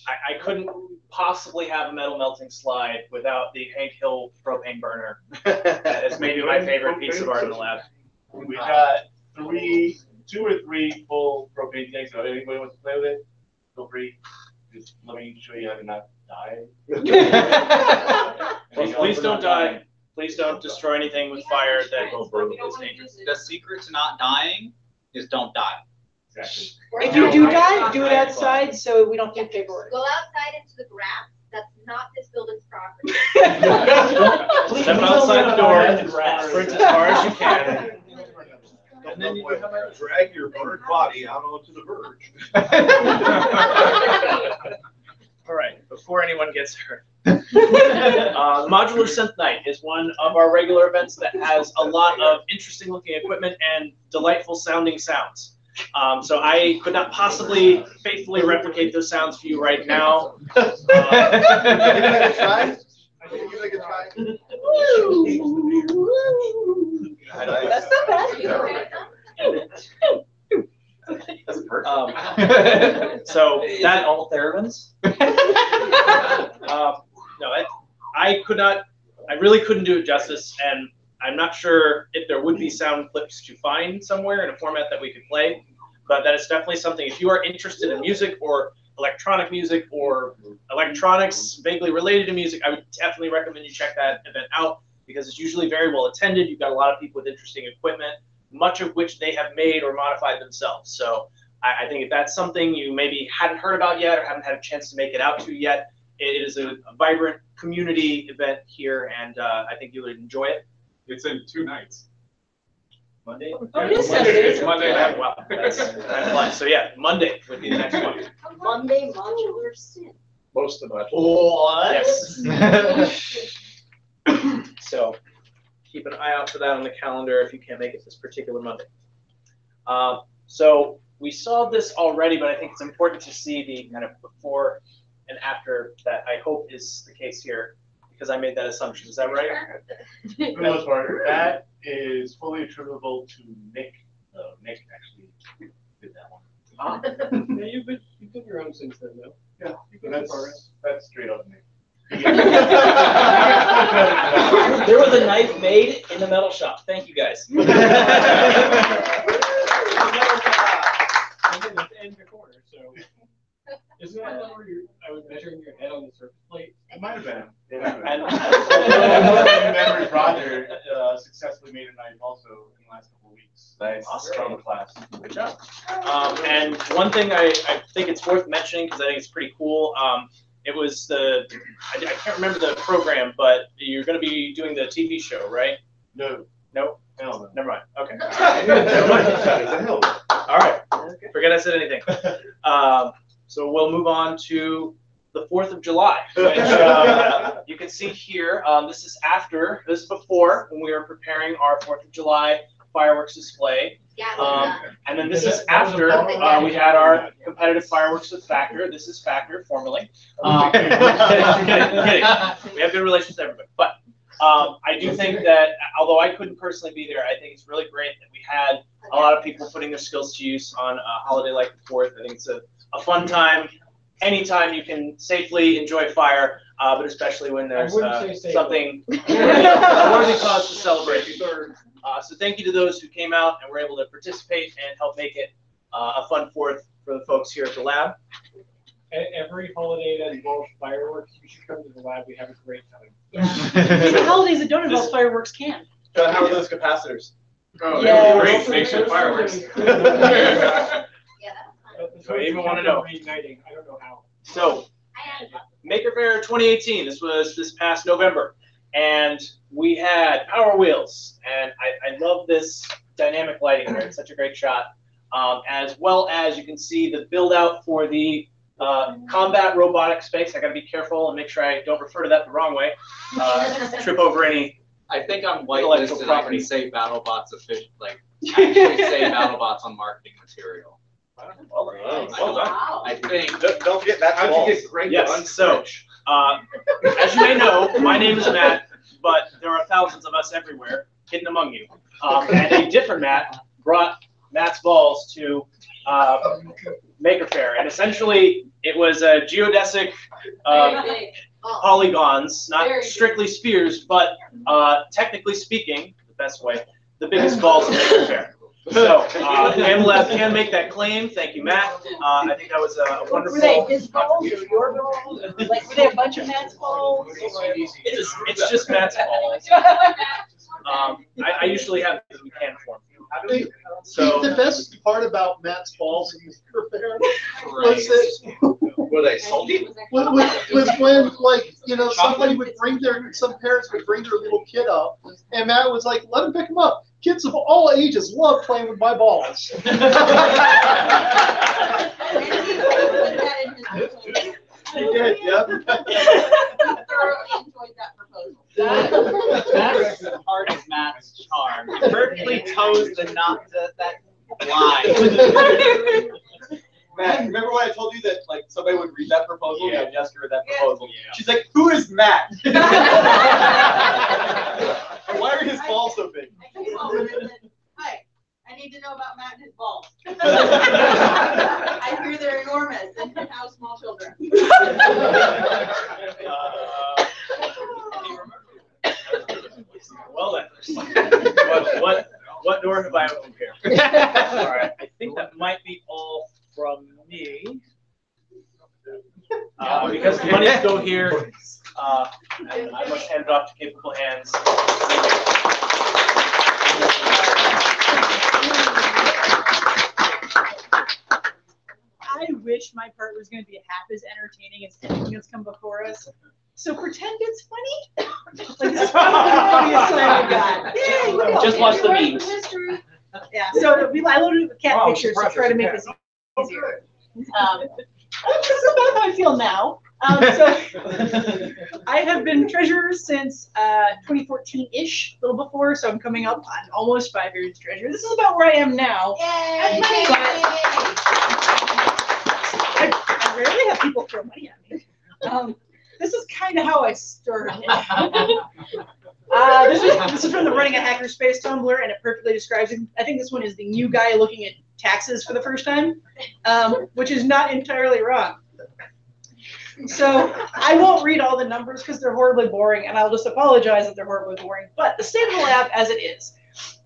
I couldn't possibly have a metal melting slide without the Hank Hill propane burner. It's maybe my favorite piece of art in the lab. We've got 2 or 3 full propane tanks. So if anybody wants to play with it, feel free. Just let me show you how to not die. Please don't die. Please don't destroy anything with fire that is dangerous. The secret to not dying is don't die. Exactly. If you do die, do it outside so we don't do paperwork. Go outside into the grass. That's not this building's property. Step outside the door and sprint as far as you can. And then you drag your burnt body out onto the verge. All right, before anyone gets hurt. The Modular Synth Night is one of our regular events that has a lot of interesting looking equipment and delightful sounding sounds. So I could not possibly faithfully replicate those sounds for you right now. That's not bad. So that all therapins. No, I really couldn't do it justice, and I'm not sure if there would be sound clips to find somewhere in a format that we could play, but that is definitely something. If you are interested in music or electronic music or electronics vaguely related to music, I would definitely recommend you check that event out because it's usually very well attended. You've got a lot of people with interesting equipment, much of which they have made or modified themselves. So I think if that's something you maybe hadn't heard about yet or haven't had a chance to make it out to yet, it is a vibrant community event here, and I think you would enjoy it. It's in 2 nights. Monday? Oh, it is Saturday. It's Monday night. Wow, that's fun. So yeah, Monday would be the next one. Monday modular synth. Most of it. Yes. So keep an eye out for that on the calendar if you can't make it this particular Monday. So we saw this already, but I think it's important to see the kind of before and after that I hope is the case here because I made that assumption. Is that right? For the most part, that is fully attributable to Nick. Nick actually did that one. Yeah, you've been your own since then, though. Yeah, that's straight up Nick. There was a knife made in the metal shop. Thank you guys. In your corner, so isn't that where I was measuring your head on the surface plate? It might have been. And Memory Roger successfully made a knife also in the last couple of weeks. Nice. Awesome. From the class. Good job. And one thing I think it's worth mentioning because I think it's pretty cool. It was I can't remember the program, but you're going to be doing the TV show, right? No. No? Hell no. Never mind. Okay. Hell no. All right. Forget I said anything. So we'll move on to the 4th of July, which you can see here. This is before when we were preparing our 4th of July fireworks display. And then this is after we had our competitive fireworks with Factor. This is Factor, formerly. Kidding. We have good relations with everybody. But I do think that, although I couldn't personally be there, I think it's really great that we had a lot of people putting their skills to use on a holiday like the 4th. I think it's a fun time. Anytime you can safely enjoy fire, but especially when there's something a worthy cause to celebrate. So thank you to those who came out and were able to participate and help make it a fun 4th for the folks here at the lab. Every holiday that involves fireworks, you should come to the lab. We have a great time. Even holidays that don't involve fireworks can. John, how are those capacitors? Oh, Yeah. great. Make some fireworks. So I even want to know. Reigniting. I don't know how. So, Maker Faire 2018. This was this past November, and we had Power Wheels, and I love this dynamic lighting here. It's such a great shot. As well as you can see the build out for the combat robotic space. I got to be careful and make sure I don't refer to that the wrong way. Trip over any. I think I'm Intellectual whitelisted. I property. can say BattleBots actually say BattleBots on marketing material. I think. Don't forget that. How'd you get great? Yes. So, as you may know, my name is Matt, but there are thousands of us everywhere, hidden among you. And a different Matt brought Matt's balls to Maker Faire, and essentially it was a geodesic polygons, not strictly spheres, but technically speaking, the best way, the biggest balls in Maker Faire. So, FamiLAB can make that claim. Thank you, Matt. I think that was a wonderful. Were they his balls or your balls? Like, were they a bunch of Matt's balls? It's just Matt's balls. I usually have these in can form. So the best part about Matt's balls in Maker Faire was that Were they salty? was when, like, you know, somebody would some parents would bring their little kid up, and Matt was like, let him pick them up. Kids of all ages love playing with my balls. He did, yep. Thoroughly enjoyed that proposal. That's part of Matt's charm. He perfectly toes that line. Matt, remember when I told you that like somebody would read that proposal and Jessica read that Yeah. proposal? Yeah. She's like, "Who is Matt? And why are his balls so big?" Hi, I need to know about Matt and his balls. I hear What door have I opened here? All right, I think that might be all from me. Because the monies go here, and I must hand it off to capable hands. I wish my part was going to be half as entertaining as anything that's come before us. So pretend it's funny. Like, this is probably the funniest slide I've got. Yeah, Just watch the memes. Yeah, so I loaded the cat pictures to try to make this easier. This is about how I feel now. So I have been treasurer since 2014-ish, a little before, so I'm coming up on almost 5 years treasurer. This is about where I am now. Yay! I rarely have people throw money at me. This is kind of how I started. This is from the Running a Hackerspace Tumblr, and it perfectly describes it. I think this one is the new guy looking at taxes for the first time, which is not entirely wrong. So I won't read all the numbers because they're horribly boring, and I'll just apologize that they're horribly boring. But the state of the lab as it is.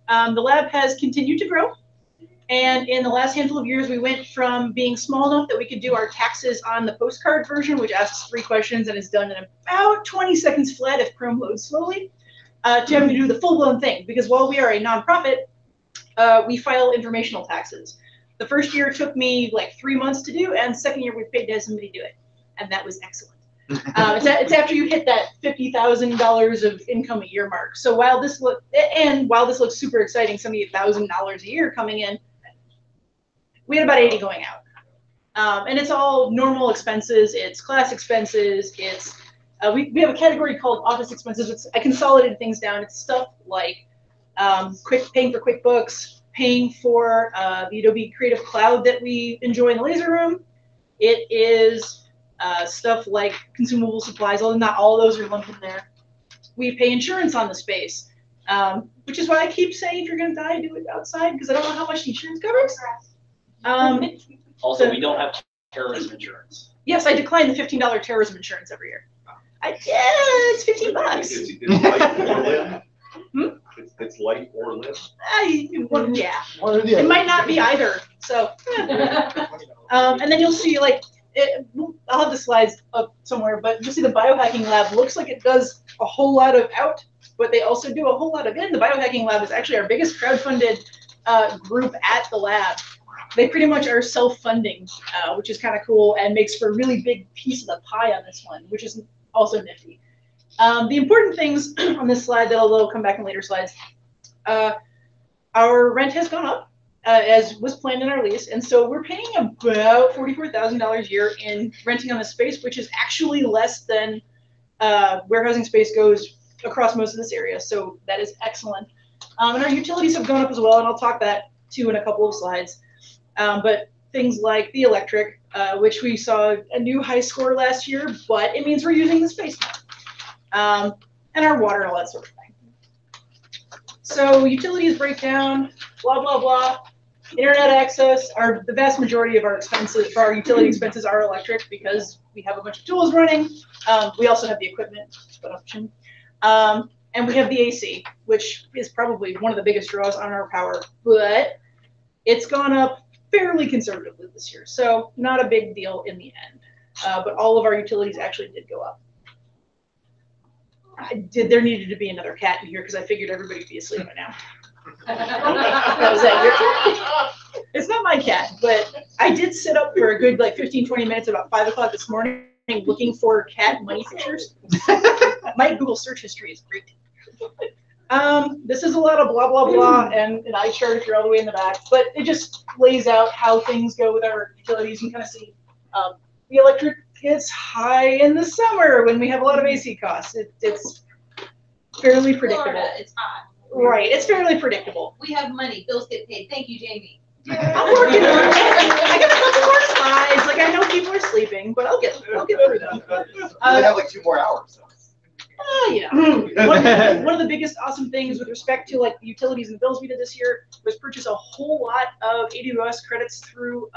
The lab has continued to grow. And in the last handful of years, we went from being small enough that we could do our taxes on the postcard version, which asks 3 questions and is done in about 20 seconds flat if Chrome loads slowly, to having to do the full-blown thing. Because while we are a nonprofit, we file informational taxes. The first year took me like 3 months to do, and second year we paid to have somebody do it. And that was excellent. It's after you hit that $50,000 of income a year mark. So while this looks super exciting, $78,000 a year coming in, we had about 80 going out. And it's all normal expenses. It's class expenses. It's we have a category called office expenses. I consolidated things down. It's stuff like paying for QuickBooks, paying for the Adobe Creative Cloud that we enjoy in the laser room. It is stuff like consumable supplies, although not all of those are lumped in there. We pay insurance on the space, which is why I keep saying if you're going to die, do it outside, because I don't know how much the insurance covers. Also, we don't have terrorism insurance. Yes, I decline the $15 terrorism insurance every year. It's $15. It's light or limb. It's light or limb. Yeah. It might not be either. So, and then you'll see I'll have the slides up somewhere, but you'll see the biohacking lab looks like it does a whole lot of out, but they also do a whole lot of in. The biohacking lab is actually our biggest crowdfunded group at the lab. They pretty much are self-funding, which is kind of cool and makes for a really big piece of the pie on this one, which is also nifty. The important things on this slide that'll come back in later slides. Our rent has gone up, as was planned in our lease, and so we're paying about $44,000 a year in renting on the space, which is actually less than warehousing space goes across most of this area, so that is excellent. And our utilities have gone up as well, and I'll talk that too in a couple of slides. But things like the electric, which we saw a new high score last year, but it means we're using the space more. And our water and all that sort of thing. So utilities breakdown, blah, blah, blah. Internet access, the vast majority of our expenses, for our utility expenses are electric because we have a bunch of tools running. We also have the equipment, and we have the AC, which is probably one of the biggest draws on our power, but it's gone up fairly conservatively this year, so not a big deal in the end. But all of our utilities actually did go up. There needed to be another cat in here because I figured everybody would be asleep by now. Was that your cat? It's not my cat, but I did sit up for a good 15-20 minutes about 5 o'clock this morning looking for cat money pictures. My Google search history is great. This is a lot of blah, blah, blah, and an eye chart if you're all the way in the back, but it just lays out how things go with our utilities. You can kind of see the electric gets high in the summer when we have a lot of AC costs. It's fairly predictable. Florida, it's hot. Right, it's fairly predictable. We have money, bills get paid. Thank you, Jamie. I'm working on it. I got a couple more slides. I know people are sleeping, but I'll get through them. I have 2 more hours. One of the biggest awesome things with respect to the utilities and the bills we did this year was purchase a whole lot of AWS credits through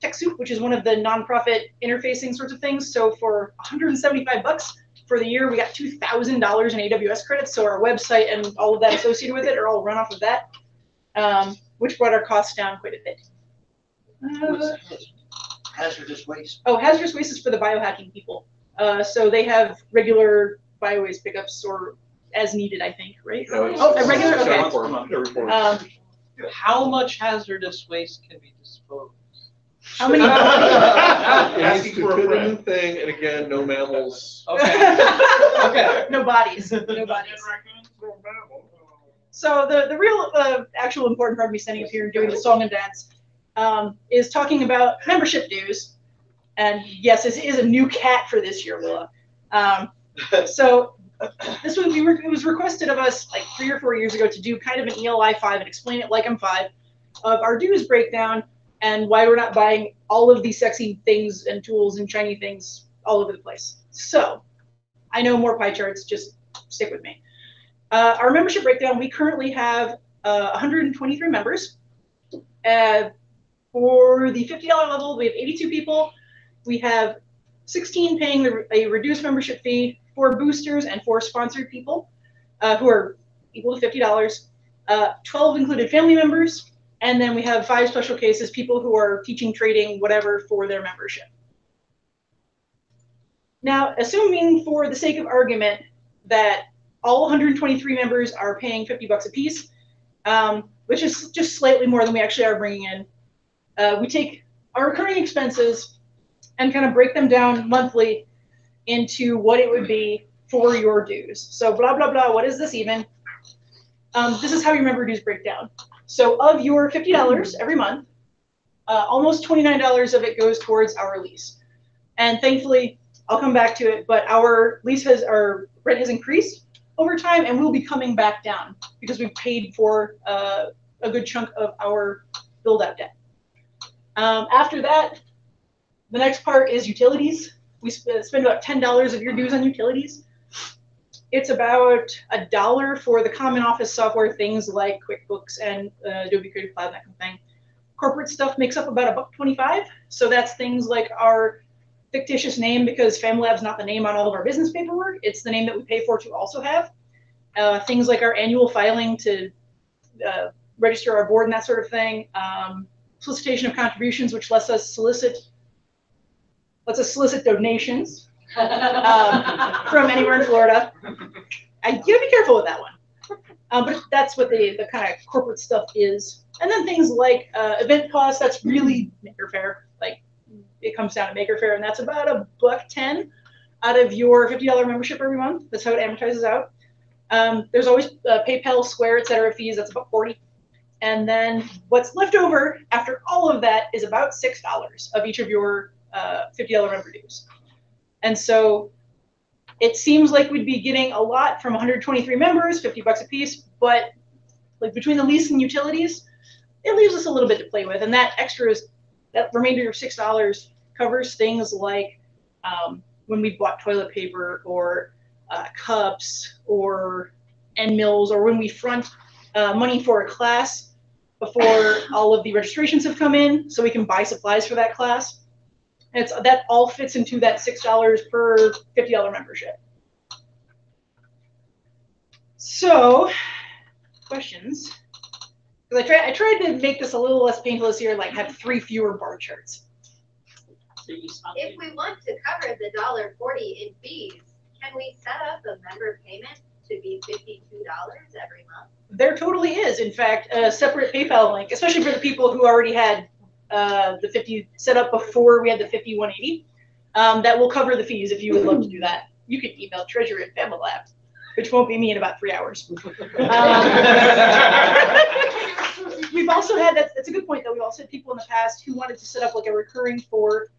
TechSoup, which is one of the nonprofit interfacing sorts of things. So for $175 for the year, we got $2,000 in AWS credits. So our website and all of that associated with it are all run off of that. which brought our costs down quite a bit. Hazardous waste. Oh, hazardous waste is for the biohacking people. So they have regular bio-waste pickups or as needed, I think, right? No, A regular, okay. How much hazardous waste can be disposed? How many? It needs to fit in the thing, and again, no mammals. Okay. Okay. No bodies. No bodies. So the real actual important part of me standing up here and doing the song and dance is talking about membership dues. And yes, this is a new cat for this year, Willa. So this was it was requested of us like 3 or 4 years ago to do kind of an ELI 5 and explain it like I'm 5 of our dues breakdown and why we're not buying all of these sexy things and tools and shiny things all over the place. So I know more pie charts, just stick with me. Our membership breakdown, we currently have 123 members. For the $50 level, we have 82 people. We have 16 paying a reduced membership fee, 4 boosters, and 4 sponsored people who are equal to $50. 12 included family members, and then we have 5 special cases, people who are teaching, trading, whatever, for their membership. Now, assuming for the sake of argument that all 123 members are paying $50 a piece, which is just slightly more than we actually are bringing in, we take our recurring expenses and kind of break them down monthly into what it would be for your dues. So blah, blah, blah, what is this even? This is how your member dues break down. So of your $50 every month, almost $29 of it goes towards our lease. And thankfully, I'll come back to it, but our our rent has increased over time and we'll be coming back down because we've paid for a good chunk of our build-out debt. After that, the next part is utilities. We spend about $10 of your dues on utilities. It's about $1 for the common office software, things like QuickBooks and Adobe Creative Cloud, that kind of thing. Corporate stuff makes up about $1.25. So that's things like our fictitious name, because FamiLAB's not the name on all of our business paperwork. It's the name that we pay for to also have. Things like our annual filing to register our board and that sort of thing. Solicitation of contributions, which lets us solicit donations from anywhere in Florida. I gotta be careful with that one. But that's what the kind of corporate stuff is. And then things like event costs, that's really Maker Faire. Like it comes down to Maker Faire, and that's about $1.10 out of your $50 membership every month. That's how it amortizes out. There's always PayPal, Square, etc. fees. That's about $40. And then what's left over after all of that is about $6 of each of your $50 member dues. And so it seems like we'd be getting a lot from 123 members, $50 a piece, but like between the lease and utilities, it leaves us a little bit to play with. And that remainder of $6 covers things like when we bought toilet paper or cups or end mills, or when we front money for a class before all of the registrations have come in, so we can buy supplies for that class. And that all fits into that $6 per $50 membership. So, questions? Because I tried to make this a little less painful this year, like have 3 fewer bar charts. If we want to cover the $1.40 in fees, can we set up a member payment to be $52 every month? There totally is, in fact, a separate PayPal link, especially for the people who already had the 50 set up before we had the 5180. That will cover the fees if you would love to do that. You can email treasury at FamiLAB, which won't be me in about 3 hours. We've also had, that's a good point though, we've also had people in the past who wanted to set up like a recurring for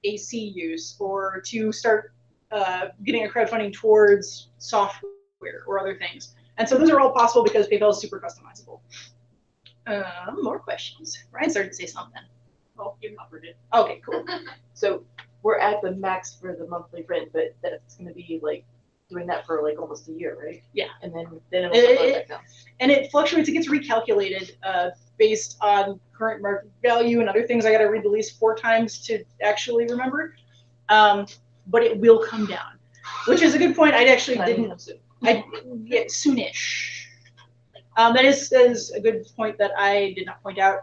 AC use or to start getting a crowdfunding towards software or other things. And so those are all possible because PayPal is super customizable. More questions. Ryan started to say something. Oh, you covered it. Okay, cool. So we're at the max for the monthly rent, but that's going to be like doing that for like almost a year, right? Yeah. And then it'll go back down. And it fluctuates. It gets recalculated based on current market value and other things. I got to read the lease 4 times to actually remember. But it will come down, which is a good point. I actually didn't. Soonish. That is a good point that I did not point out.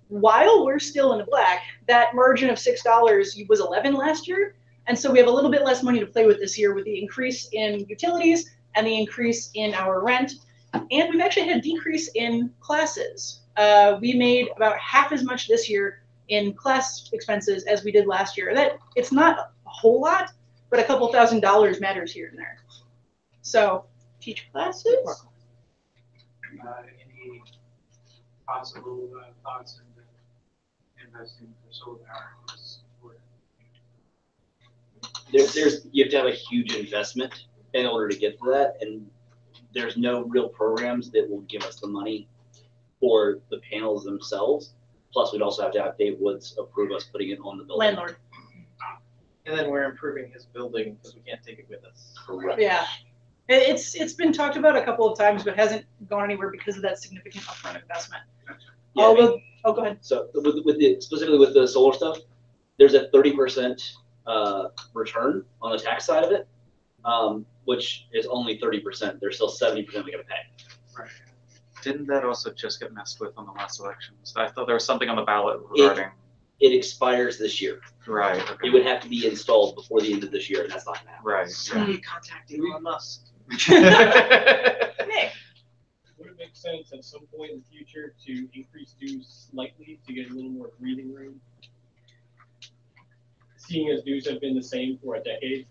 While we're still in the black, that margin of $6 was 11 last year, and so we have a little bit less money to play with this year with the increase in utilities and the increase in our rent, and we've actually had a decrease in classes. We made about half as much this year in class expenses as we did last year. That it's not a whole lot, but a couple $1,000s matters here and there. So teach classes. Any possible thoughts in investing for solar power? You have to have a huge investment in order to get to that, and there's no real programs that will give us the money for the panels themselves. Plus, we'd also have to have Dave Woods approve us putting it on the building. Landlord. And then we're improving his building because we can't take it with us. Correct. Yeah. It's been talked about a couple of times, but hasn't gone anywhere because of that significant upfront investment. Yeah, Although, oh, go ahead. So specifically with the solar stuff, there's a 30% return on the tax side of it, which is only 30%. There's still 70% we got to pay. Right. Didn't that also just get messed with on the last elections? I thought there was something on the ballot regarding. It expires this year. Right. Okay. It would have to be installed before the end of this year, and that's not gonna happen. Right. Somebody contacting Elon Musk. Nick. Would it make sense at some point in the future to increase dues slightly to get a little more breathing room? Seeing as dues have been the same for a decade.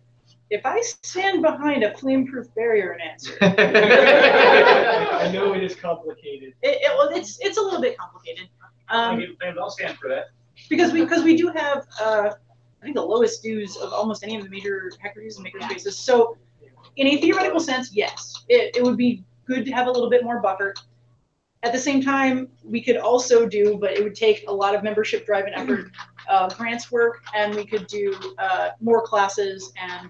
If I stand behind a flame-proof barrier and answer, I know it is complicated. Well, it's a little bit complicated. I'll stand for that. Because we do have I think the lowest dues of almost any of the major hackeries and makerspaces. So in a theoretical sense, yes, it would be good to have a little bit more buffer. At the same time, we could also do, but it would take a lot of membership drive and effort, grants work, and we could do more classes and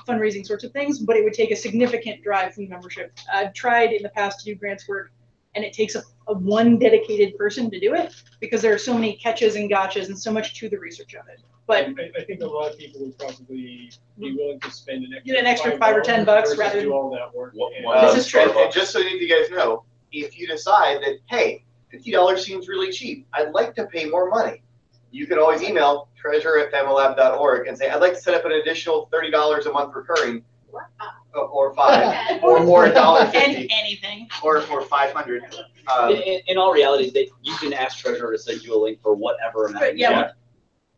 fundraising sorts of things, but it would take a significant drive from the membership. I've tried in the past to do grants work, and it takes a one dedicated person to do it because there are so many catches and gotchas and so much to the research of it. But I think a lot of people would probably be willing to spend an extra $5 or $10 rather than do all that work. This is true. And just so you guys know, if you decide that, hey, $50 seems really cheap, I'd like to pay more money, you can always email treasurer@familab.org and say, I'd like to set up an additional $30 a month recurring, or $5, or more $1.50, anything, or $500. In all reality, you can ask Treasurer to send you a link for whatever amount. But yeah,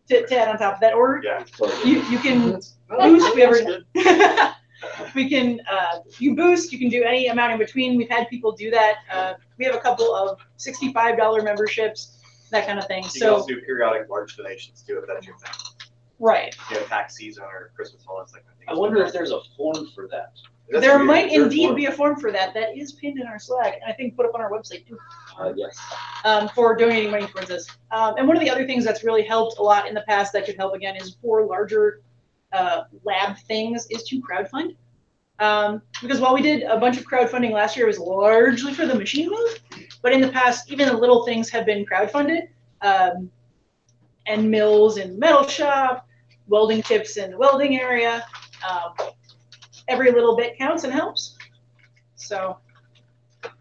to add on top of that, or yeah, you can boost. We can you boost. You can do any amount in between. We've had people do that. We have a couple of $65 memberships, that kind of thing. You can also do periodic large donations too, if that's your thing. Right. You know, tax season or Christmas holidays, that kind of thing. I wonder if there's a form for that. There might indeed be a form for that. That is pinned in our Slack, and I think put up on our website too. Yes. For donating money towards this. And one of the other things that's really helped a lot in the past that could help again is for larger lab things is to crowdfund. Because while we did a bunch of crowdfunding last year, it was largely for the machine move. But in the past, even the little things have been crowdfunded. And mills in the metal shop, welding tips in the welding area. Every little bit counts and helps. So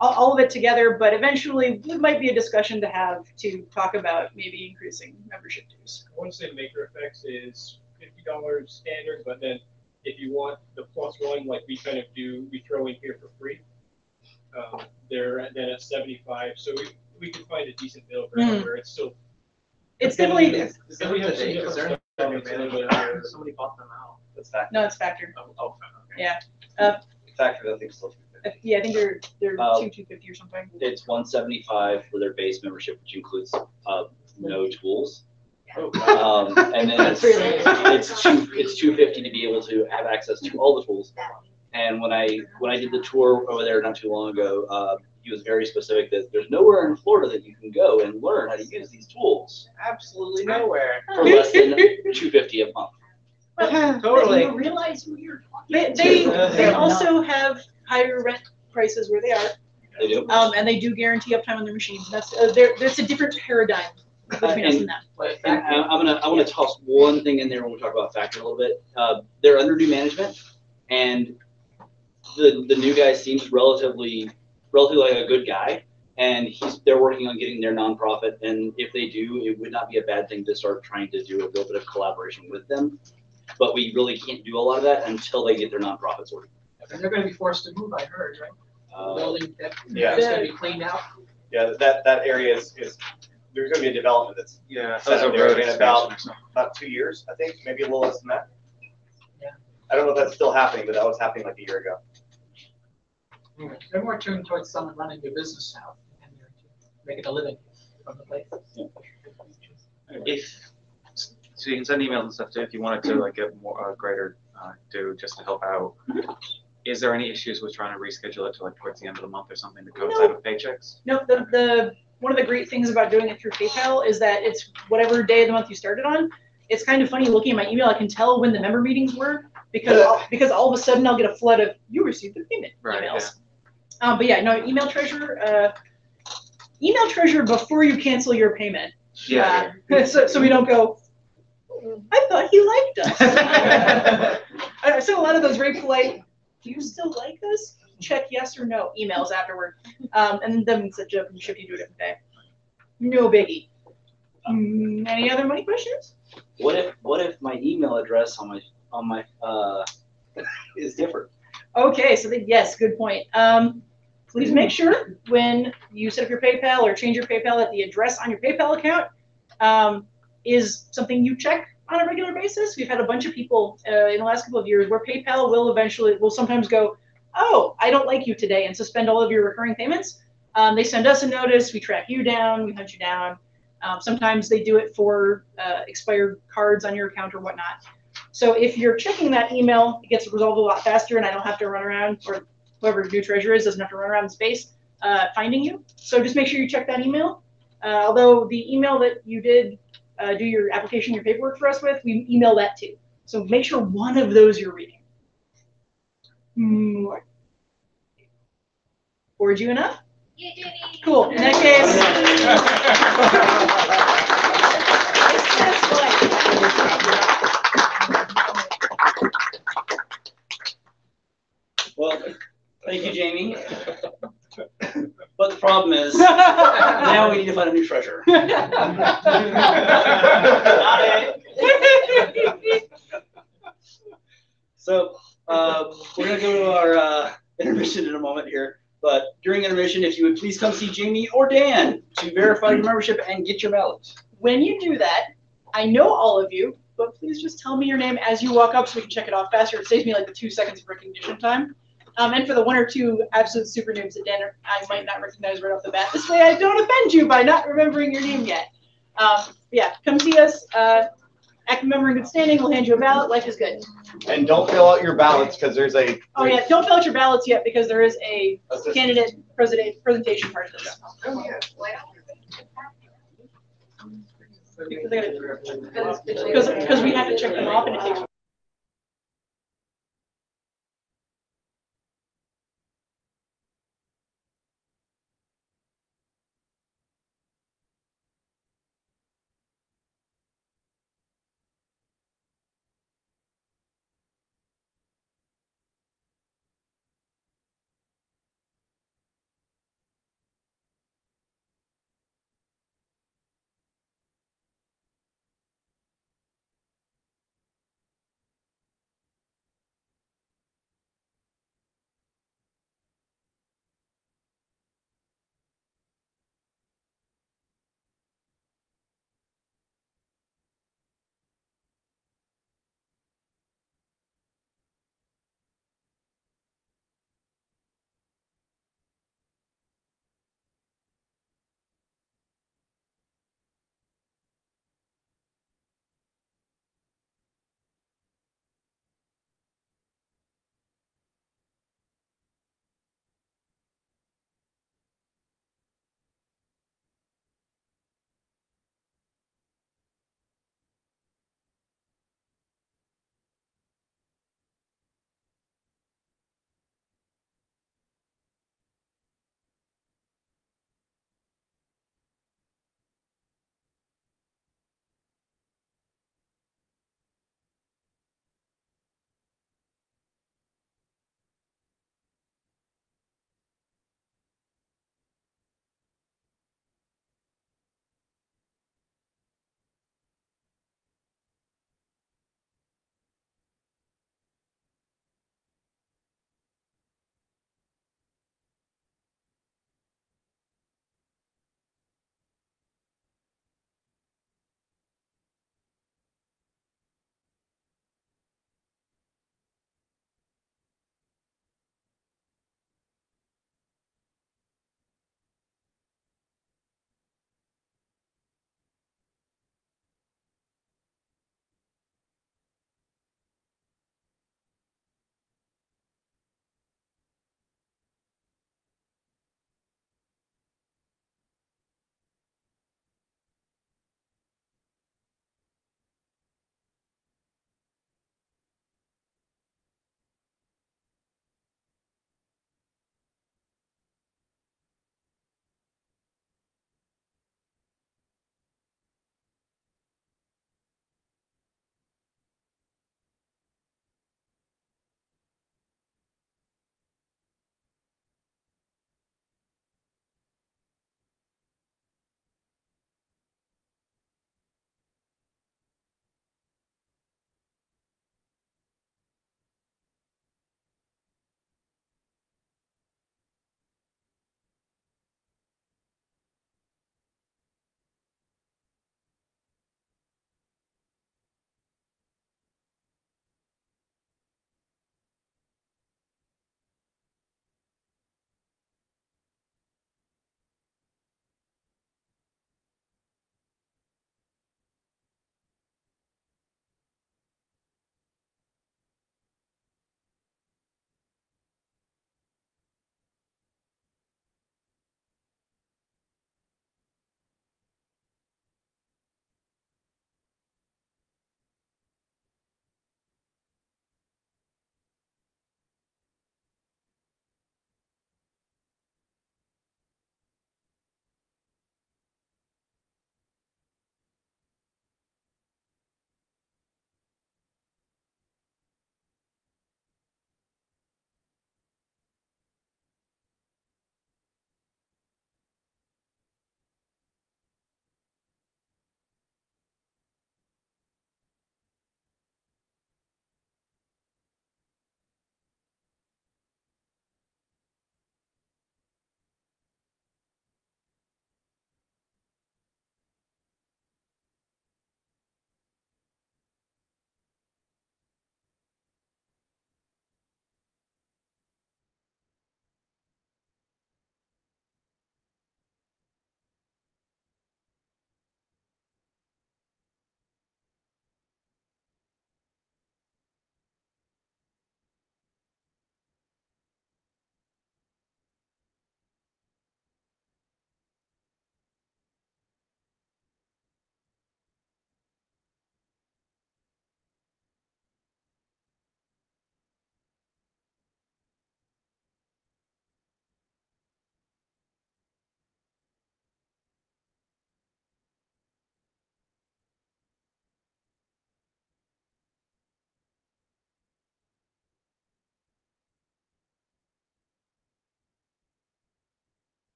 all of it together, but eventually it might be a discussion to have to talk about maybe increasing membership dues. I want to say Maker Effects is $50 standard, but then if you want the plus one, like we kind of do, we throw in here for free. They're then at 75, so we could find a decent deal for where it's still. It's definitely. Somebody bought them out. That's factor. No, it's factor. Oh, okay. Yeah. Factor, I think still. Yeah, I think they're $250 or something. It's $175 for their base membership, which includes no tools. And then it's $250 to be able to have access to all the tools. And when I did the tour over there not too long ago, he was very specific that there's nowhere in Florida that you can go and learn how to use these tools Absolutely nowhere. for less than $250 a month. Well, Totally. But you realize who you're talking to. They also have higher rent prices where they are. They do. And they do guarantee uptime on their machines. That's there's a different paradigm between us and them. I want to toss one thing in there when we talk about factor a little bit. They're under new management, and the new guy seems relatively like a good guy, and they're working on getting their nonprofit. And if they do, it would not be a bad thing to start trying to do a little bit of collaboration with them. But we really can't do a lot of that until they get their nonprofits working. And they're going to be forced to move, I heard, right? Building that yeah. is going to be cleaned out. Yeah, that area is there's going to be a development that's set up there in about 2 years, I think, maybe a little less than that. Yeah. I don't know if that's still happening, but that was happening like a year ago. They're more tuned towards someone running their business now and they're making a living from the place. If so, you can send emails and stuff too if you wanted to like get more greater do just to help out. Is there any issues with trying to reschedule it to like towards the end of the month or something to coincide with paychecks? No, the one of the great things about doing it through PayPal is that it's whatever day of the month you started on. It's kind of funny looking at my email. I can tell when the member meetings were because all of a sudden I'll get a flood of you received a payment emails. Yeah. But yeah, no, email treasurer before you cancel your payment. Yeah. So we don't go. I thought he liked us. I sent a lot of those very polite. Do you still like us? Check yes or no emails afterward, and then it's a joke and ship you to a different day. No biggie. Any other money questions? What if my email address on my is different? Okay, so then yes, good point. Please make sure when you set up your PayPal or change your PayPal that the address on your PayPal account is something you check on a regular basis. We've had a bunch of people in the last couple of years where PayPal will sometimes go, oh, I don't like you today, and suspend all of your recurring payments. They send us a notice, we track you down, we hunt you down. Sometimes they do it for expired cards on your account or whatnot. So if you're checking that email, it gets resolved a lot faster, and I don't have to run around, or whoever new treasurer is doesn't have to run around the space finding you. So just make sure you check that email. Although the email that you did do your application, your paperwork for us with, we email that too. So make sure one of those you're reading. More. Bored you enough? Yeah, Jenny. Cool. In that case. Well, thank you, Jamie. But the problem is, now we need to find a new treasurer. So we're going to go to our intermission in a moment here. But during intermission, if you would please come see Jamie or Dan to verify your membership and get your ballots. When you do that, I know all of you, but please just tell me your name as you walk up so we can check it off faster. It saves me like the 2 seconds of recognition time. And for the 1 or 2 absolute super noobs that Dan I might not recognize right off the bat, this way I don't offend you by not remembering your name yet. Yeah, come see us. Active member in good standing. We'll hand you a ballot. Life is good. And don't fill out your ballots because there's a. Oh yeah, don't fill out your ballots yet because there is a candidate presentation part of this. Oh, yeah. Because we have to check them off and it takes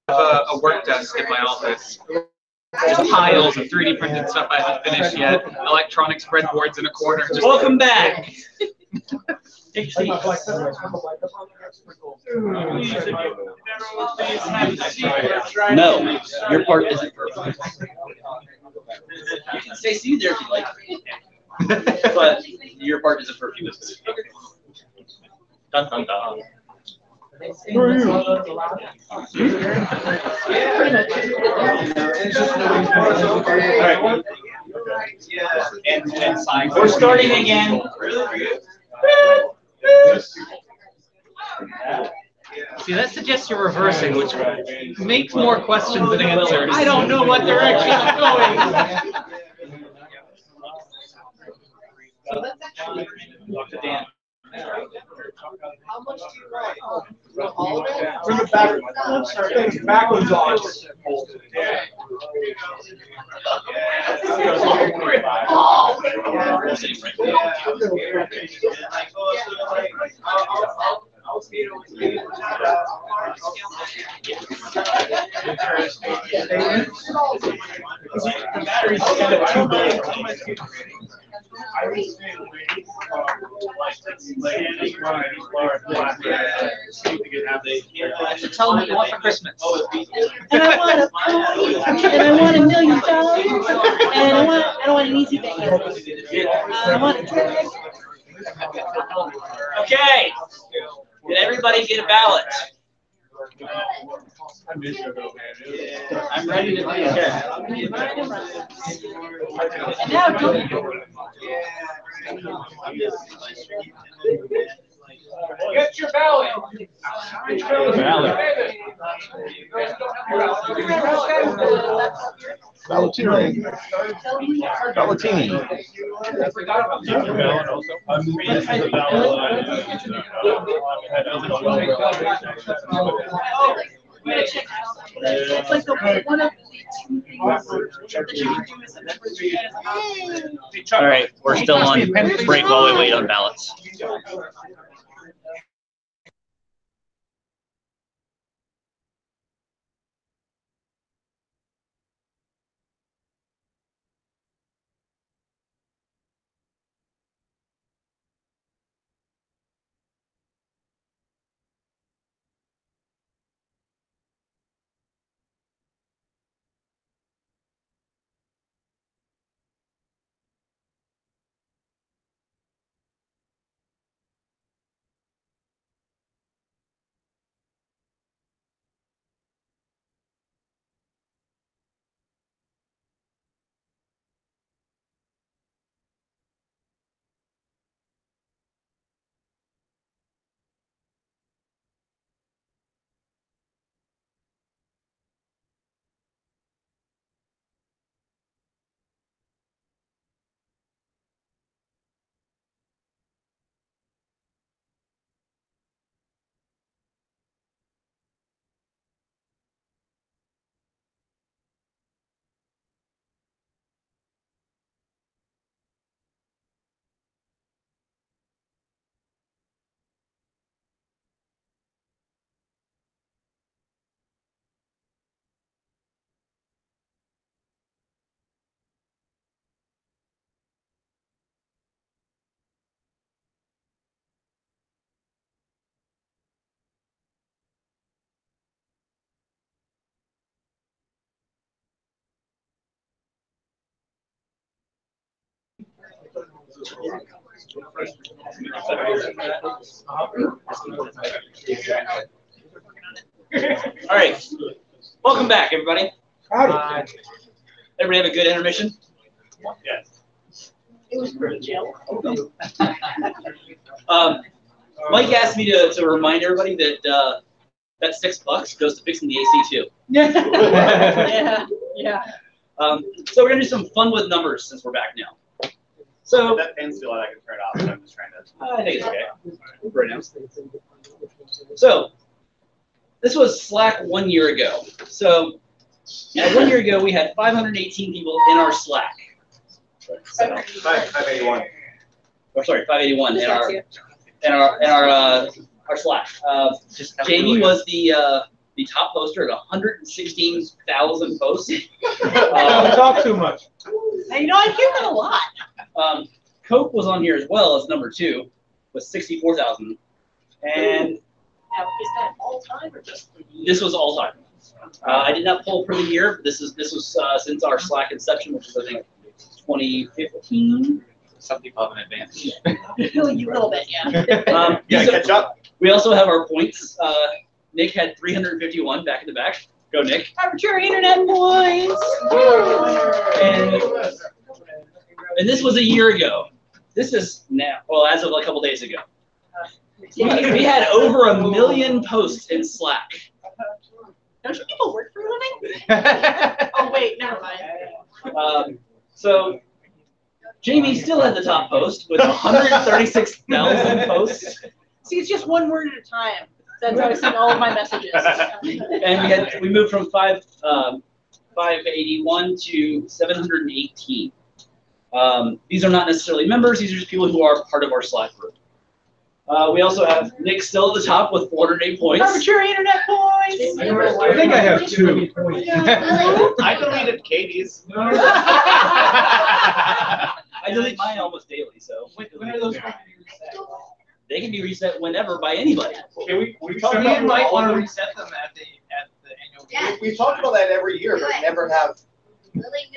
have a work desk in my office. Just piles of 3D printed stuff I haven't finished yet. Electronics breadboards in a corner. Just Welcome back. Take your seats. No, your part isn't perfect. You can stay seated there if you like, but your part isn't perfect. Dun dun dun. Who are you? We're starting again. See, that suggests you're reversing, which makes more questions than answers. I don't know what direction I'm going. So that's actually. Dan. How much do you want? All of it? Turn the backwards on. The battery's kind of too big. I would stay away from Tell them what you want for Christmas. And I want $1 million, and I don't want an easy vacation. I want a trip. Okay. Did everybody get a ballot? I'm ready to do it. And now, Get your ballot. Ballottini. Ballottini. it's like the one of All right, we're still on break while we wait on ballots. All right, welcome back, everybody. Everybody have a good intermission? Yes. It was pretty chill. Mike asked me to remind everybody that that $6 goes to fixing the AC too. Yeah. Yeah. So we're gonna do some fun with numbers since we're back now. So that pen's still I can turn off. So I'm just trying to. I think it's okay right now. So this was Slack 1 year ago. So 1 year ago we had 518 people in our Slack. So, 581. Oh, sorry, 581 in our Slack. Jamie was the the top poster at 116,000 posts. Don't talk too much. And you know, I hear that a lot. Coke was on here as well as number 2 with 64,000. And Now, is that all time or just for you? this was all time. I did not pull per the year. This was since our Slack inception, which is I think 2015. Some people have an advantage. You a little bit, yeah. Yeah, catch up. We also have our points. Nick had 351 back in the back. Go, Nick. Arbitrary internet points. And this was a year ago. This is now, well, as of a couple days ago. We had over 1 million posts in Slack. Don't you people work for a living? Oh wait, never mind. So Jamie still had the top post with 136,000 posts. See, it's just one word at a time. That's how I send all of my messages. And we moved from 581 to 718. These are not necessarily members. These are just people who are part of our Slack group. We also have Nick still at the top with 408 points. Arbitrary internet points. I think I have 2. I deleted Katie's. I delete mine almost daily, so. When are those going to be reset? They can be reset whenever by anybody. Can we talked me about and Mike want to all- reset them at the annual Yeah. meeting. We talked about that every year, but never have.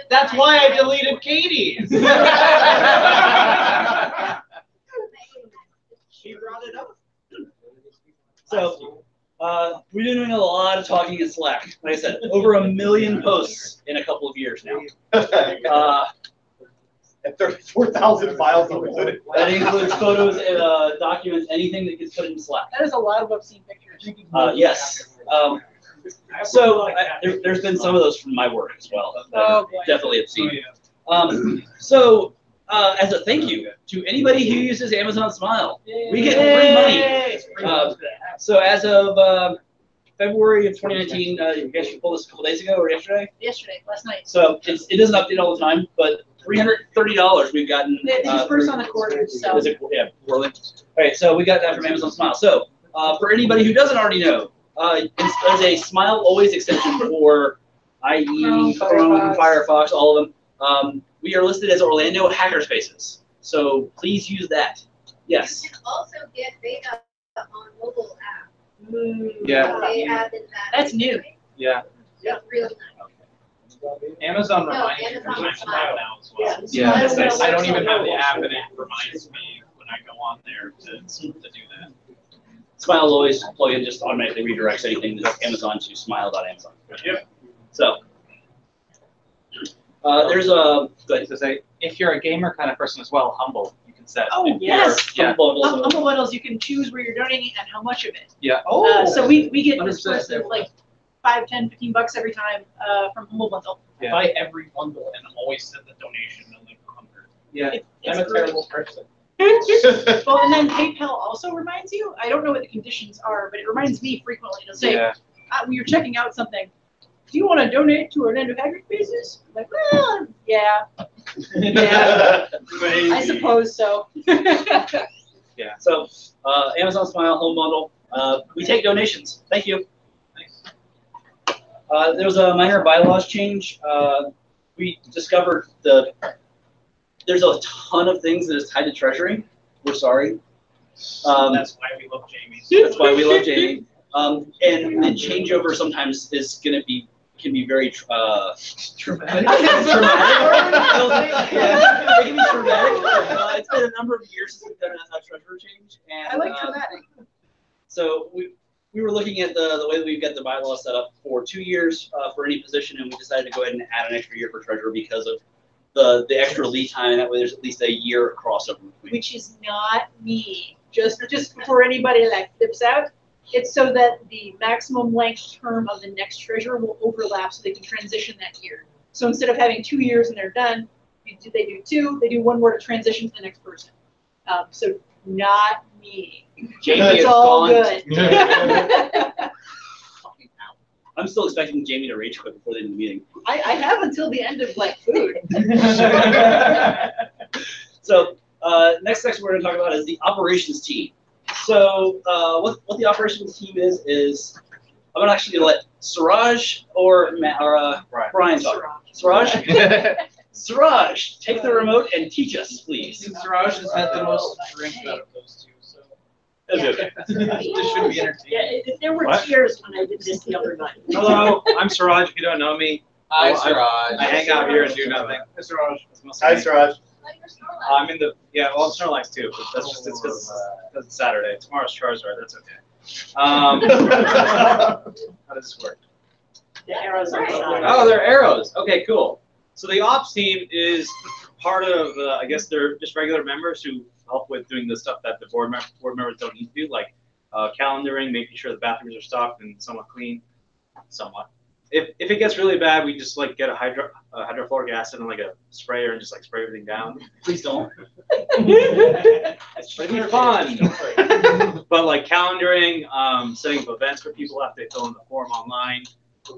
That's why I deleted Katie's. She brought it up. So, we're doing a lot of talking in Slack. Like I said, over 1 million posts in a couple of years now. And 34,000 files included. That includes photos, documents, anything that gets put in Slack. That is a lot of obscene pictures. Yes. So there's been some of those from my work as well. That are definitely obscene. So as a thank you to anybody who uses Amazon Smile, we get free money. So as of February of 2019, you guys should pull this a couple days ago or yesterday. Yesterday, last night. So it doesn't update all the time, but $330 we've gotten. It's first on the quarter, so. Is it, yeah, poorly. All right, so we got that from Amazon Smile. So for anybody who doesn't already know, there's a Smile Always extension for IE, Chrome, Firefox, all of them. We are listed as Orlando hackerspaces, so please use that. Yes. You can also get beta on mobile app. Yeah. They added that. That's new. Yeah. It's real nice. Amazon No, reminds me Amazon of my Smile. Smile now as well. Yeah, that's nice. I don't even have the app, and it reminds me when I go on there to do that. Smile Always plugin just automatically redirects anything that's Amazon to smile.amazon. Yep. So there's a good. To say, if you're a gamer kind of person as well, Humble, you can set. Oh, if yes. you're- Yeah. Humble Bundles, you can choose where you're donating and how much of it. Yeah. So we get 100%. dispersed of like $5, $10, $15 every time from Humble Bundle. Yeah. Buy every bundle and always set the donation only for 100. Yeah. It's I'm a great. terrible person. Well, and then PayPal also reminds you. I don't know what the conditions are, but it reminds me frequently. It'll say, Yeah. when you're checking out something, do you want to donate to Orlando Hackerspaces? I'm like, well, yeah. Yeah. I suppose so. Yeah. So Amazon Smile Home Bundle. We take donations. Thank you. There was a minor bylaws change. We discovered there's a ton of things that is tied to Treasury. We're sorry. That's why we love Jamie. That's why we love Jamie. And the changeover sometimes is can be very traumatic. Yeah, it can be traumatic. It's been a number of years since we've done a treasurer change, and I like traumatic. so we were looking at the way that we've got the bylaw set up for 2 years for any position, and we decided to go ahead and add an extra year for treasurer because of the extra lead time, and that way there's at least a year crossover between. Which is not me. Just for anybody that flips out, it's so that the maximum length term of the next treasurer will overlap so they can transition that year. So instead of having 2 years and they're done, they do 2, they do 1 more to transition to the next person. So not me. Jamie It's is all gone. good. I'm still expecting Jamie to rage quit before the end of the meeting. I have until the end of like food. So next section we're going to talk about is the operations team. So what the operations team is I'm gonna actually let Suraj or Brian talk. Suraj, Suraj, take the remote and teach us, please. Suraj has had the most drinks out of those two, so. That's okay. This should be entertaining. Yeah, there were tears when I did this the other night. Hello, I'm Suraj. If you don't know me, Hi, Suraj. I hang out here and do nothing. Hi, Suraj. Hi, Suraj. I'm in the I'm Snorlax too, but that's just because it's Saturday. Tomorrow's Charizard. That's okay. How does this work? The arrows on the side. Oh, they're arrows. Okay, cool. So the ops team is part of, I guess they're just regular members who help with doing the stuff that the board members don't need to do, like calendaring, making sure the bathrooms are stocked and somewhat clean, somewhat. If it gets really bad, we just like get a hydrofluoric acid and like a sprayer and just like spray everything down. Please don't. It'd be fun. But like calendaring, setting up events for people after they fill in the form online,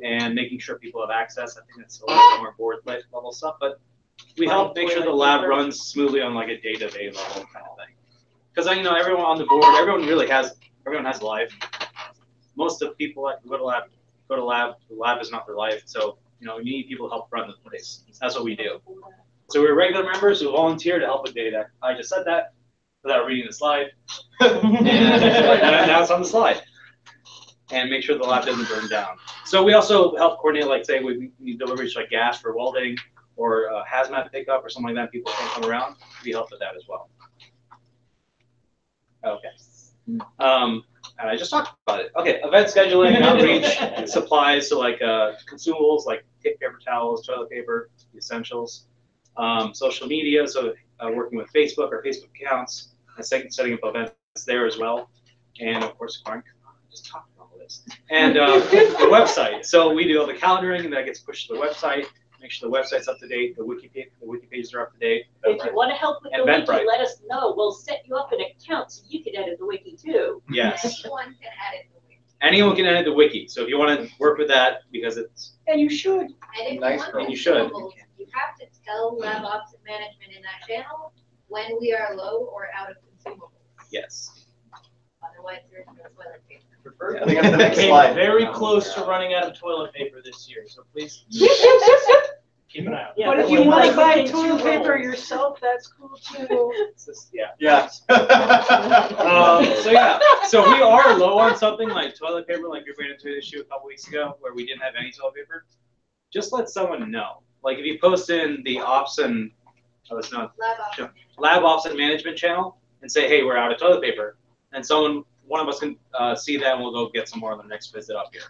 and making sure people have access. I think that's a little more board level stuff, but we help make sure the lab runs smoothly on like a day-to-day level kind of thing. Because everyone on the board, everyone has life. Most of the people that go to lab. The lab is not their life, so you need people to help run the place. That's what we do. So we're regular members who volunteer to help with data. I just said that without reading the slide, and now it's on the slide. And make sure the lab doesn't burn down. So we also help coordinate, like say we need deliveries like gas for welding or hazmat pickup or something like that. People can't come around. We help with that as well. Okay. And I just talked about it. Okay, event scheduling, outreach, supplies, so like consumables like paper towels, toilet paper, the essentials. Social media, so working with Facebook or Facebook accounts, and setting up events there as well. And of course, Frank just talked about all this. And the website. So we do all the calendaring, and that gets pushed to the website. Make sure the website's up to date. The wiki pages are up to date. If you want to help with the wiki, let us know. We'll set you up an account so you can edit the wiki too. Yes. Anyone can edit the wiki. Anyone can edit the wiki. So if you want to work with that, because it's and you should. And if nice, you want and you should. You have to tell lab ops and management in that channel when we are low or out of consumables. Yes. Otherwise, there's no toilet paper. I think that's the next slide. Very close to running out of toilet paper this year, so please keep an eye out. Yeah, but if you want to buy toilet paper yourself, that's cool too. Yeah. So we are low on something like toilet paper, like we ran into an issue a couple weeks ago where we didn't have any toilet paper. Just let someone know. Like if you post in the ops and lab ops and management channel and say, hey, we're out of toilet paper, and one of us can see that and we'll go get some more on the next visit up here.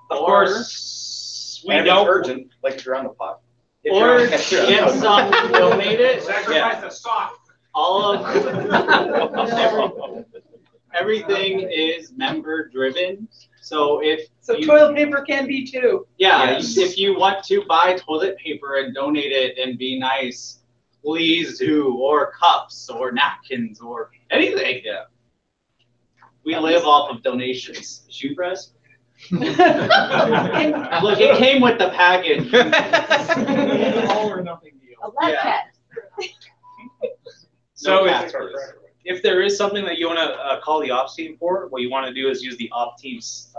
Of course, we don't. Urgent, like if you're on the pot. Or get some, donate it. Sacrifice a sock. All of everything is member driven. So toilet paper can be too. Yeah, yes. If you want to buy toilet paper and donate it and be nice, please do. Or cups or napkins or anything. Yeah. We live off of donations. Shoe press? Look, it came with the package. All or nothing deal. A lab cat. So if there is something that you want to call the ops team for, what you want to do is use the ops team's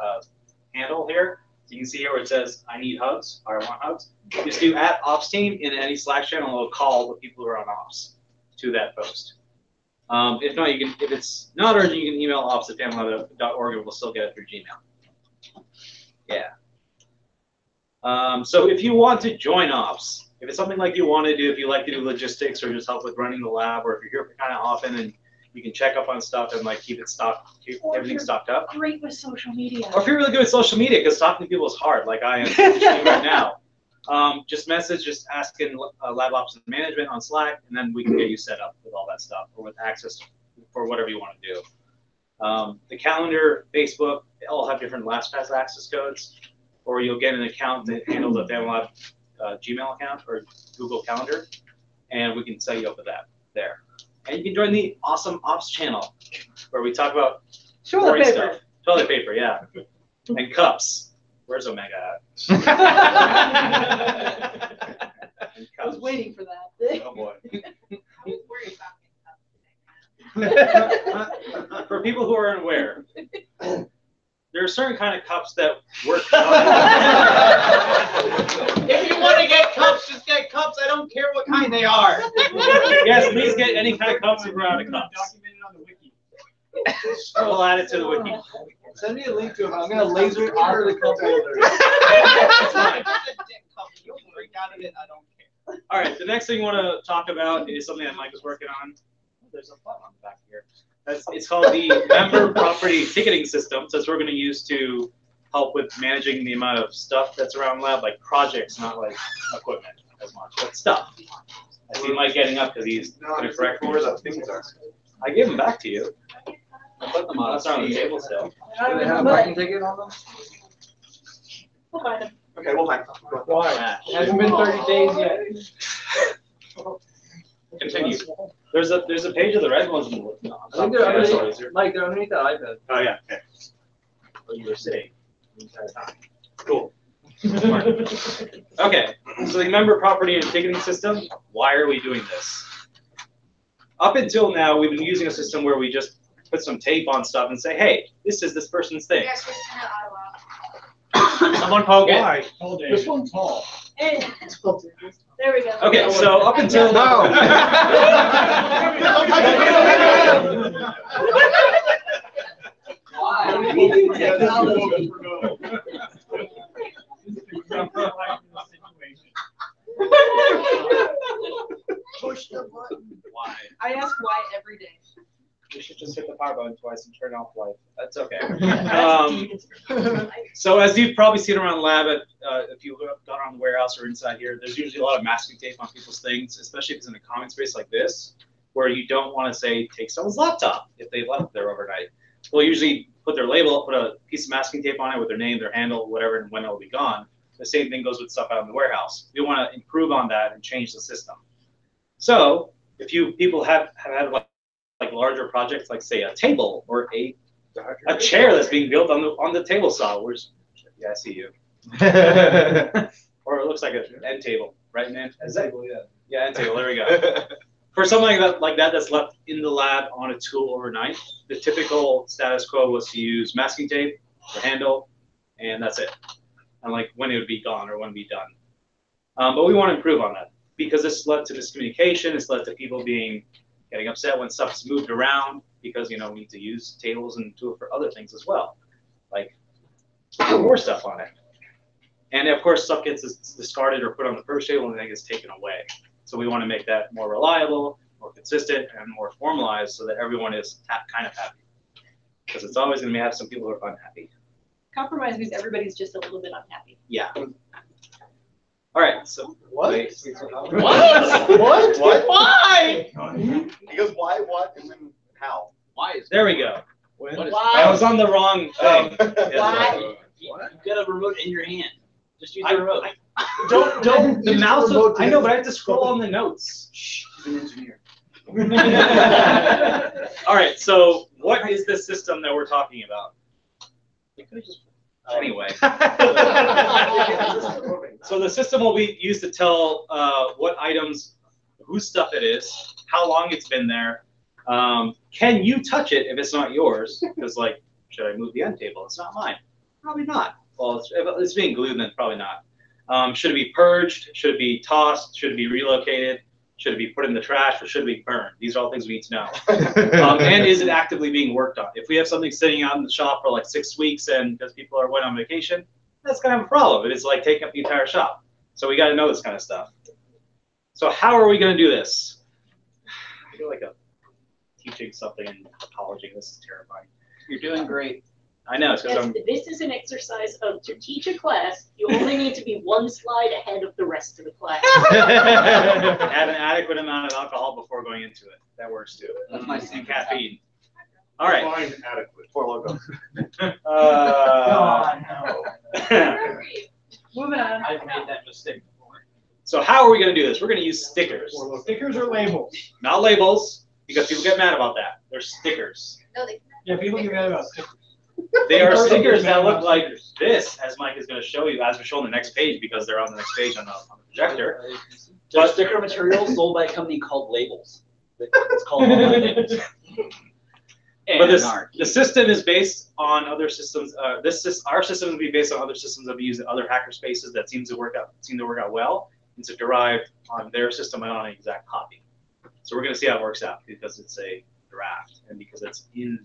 handle here. You can see here where it says, I need hugs, or I want hugs. Just do @ops team in any Slack channel, it'll call the people who are on ops to that post. If not, if it's not urgent, you can email ops@familab.org and we'll still get it through Gmail. Yeah. So if you want to join ops, if it's something like you want to do, if you like to do logistics or just help with running the lab, or if you're here kind of often and you can check up on stuff and like keep it stocked, keep everything stocked up. Great with social media. Or if you're really good with social media, because talking to people is hard, like I am right now. Just asking lab ops and management on Slack, and then we can get you set up with all that stuff, or with access for whatever you want to do. The calendar, Facebook, they all have different LastPass access codes, or you'll get an account that handles the FamiLAB Gmail account or Google Calendar, and we can set you up with that there. And you can join the awesome ops channel, where we talk about toilet paper stuff. Toilet paper, yeah, and cups. Where's Omega at? I was waiting for that. Oh boy. I was worried about For people who are unaware, there's certain kind of cups that work. If you want to get cups, just get cups. I don't care what kind they are. Yes, please get any kind of cups if we're out of cups. Documented on the wiki. We'll add it to the wiki. Send me a link to it. I'm gonna laser it out of the cup holder. You'll break out of it. I don't care. All right, the next thing we want to talk about is something that Mike is working on. There's a button on the back here. It's called the member property ticketing system. So that's what we're going to use to help with managing the amount of stuff that's around lab, like projects, not like equipment as much, but stuff. I see Mike getting up because he's going to correct me. Where the things are. I gave them back to you. I put them on. That's on the table still. Do they have a parking ticket on them? We'll find them. Okay, we'll find. Why? It hasn't been 30 days yet. Continue. There's a page of the red ones. I think they're underneath. Mike, they're underneath the iPad. Oh yeah. Okay. What you were saying. Cool. Okay. So the member property and ticketing system. Why are we doing this? Up until now, we've been using a system where we just put some tape on stuff and say, hey, this is this person's thing. Someone poke it. This one's tall. Hey. There we go. Okay, so up until No. Push the button. Why? I ask why every day. We should just hit the power button twice and turn off light. That's okay. That's So as you've probably seen around lab, if you've gone around the warehouse or inside here, there's usually a lot of masking tape on people's things, especially if it's in a common space like this, where you don't want to say take someone's laptop if they left there overnight. We'll usually put their label, put a piece of masking tape on it with their name, their handle, whatever, and when it'll be gone. The same thing goes with stuff out in the warehouse. We want to improve on that and change the system. So if you people have had like larger projects, like say a table or a chair that's being built on the table saw. Yeah, I see you. Or it looks like an end table, right, man? Is that? Yeah, end table. There we go. For something like that that's left in the lab on a tool overnight, the typical status quo was to use masking tape, the handle, and that's it. And like when it would be gone or when it would be done. But we want to improve on that because this led to miscommunication. It's led to people getting upset when stuff's moved around because we need to use tables and do it for other things as well, like put more stuff on it. And of course, stuff gets discarded or put on the first table and then gets taken away. So we want to make that more reliable, more consistent, and more formalized so that everyone is kind of happy. Because it's always going to have some people who are unhappy. Compromise means everybody's just a little bit unhappy. Yeah. All right. So what? What? Why? He goes, why, what, and then how? Why is There we go. Why? I was on the wrong thing. Why? You got a remote in your hand. Just use the remote. Don't the mouse. I know, but I have to scroll on the notes. Shh, he's an engineer. All right. So what is the system that we're talking about? Anyway. So the system will be used to tell what items, whose stuff it is, how long it's been there. Can you touch it if it's not yours? Because like, should I move the end table? It's not mine. Probably not. Well, if it's being glued, then probably not. Should it be purged? Should it be tossed? Should it be relocated? Should it be put in the trash or should it be burned? These are all things we need to know. And is it actively being worked on? If we have something sitting out in the shop for like 6 weeks and because people are away on vacation, that's kind of a problem. It's like taking up the entire shop. So we got to know this kind of stuff. So how are we going to do this? I feel like I'm teaching something and apologizing. This is terrifying. You're doing great. I know. It's because I'm. This is an exercise of to teach a class, you only need to be one slide ahead of the rest of the class. Add an adequate amount of alcohol before going into it. That works too. That's my same caffeine. All right. Fine, adequate. For logo. Moving on. I've made that mistake before. So how are we going to do this? We're going to use stickers. Stickers or labels? Not labels, because people get mad about that. They're stickers. No, they. Yeah, people get mad about stickers. They are stickers that look like this, as Mike is going to show you, as we show on the next page, because they're on the next page on the projector. There's sticker material sold by a company called Labels. It's called Labels. But the system is based on other systems. Our system will be based on other systems that we use in other hacker spaces that seem to work out well, and it's derived on their system and on an exact copy. So we're going to see how it works out because it's a draft and because it's in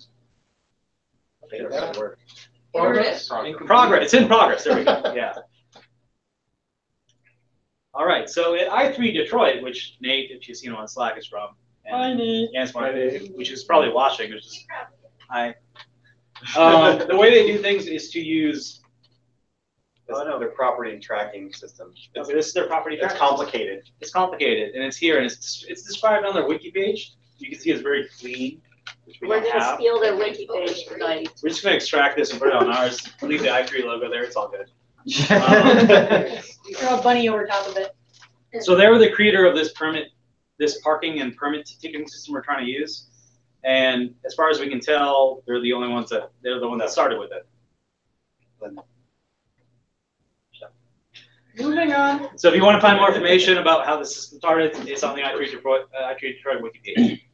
progress. It's in progress. There we go. Yeah. All right. So at I3 Detroit, which Nate, if you've seen him on Slack, is from. Hi, Nate. Which is probably watching. Hi. The way they do things is to use. Their property tracking system. Okay, this is their property tracking. It's complicated. It's complicated, and it's here, and it's described on their wiki page. You can see it's very clean. We're going to steal their wiki page tonight. We're just going to extract this and put it on ours. Leave the I3 logo there. It's all good. Throw a bunny over top of it. So they were the creator of this parking and permit ticketing system we're trying to use. And as far as we can tell, they're the one that started with it. Moving on. So if you want to find more information about how the system started, it's on the I3 Detroit wiki page.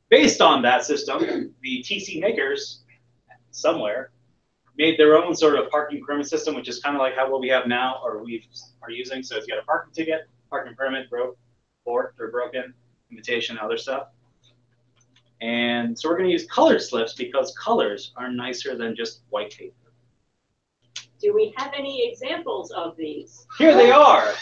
Based on that system, the TC makers somewhere made their own sort of parking permit system, which is kind of like what we have now or we are using. So it's got a parking ticket, parking permit, broken, invitation, other stuff. And so we're going to use colored slips because colors are nicer than just white paper. Do we have any examples of these? Here they are.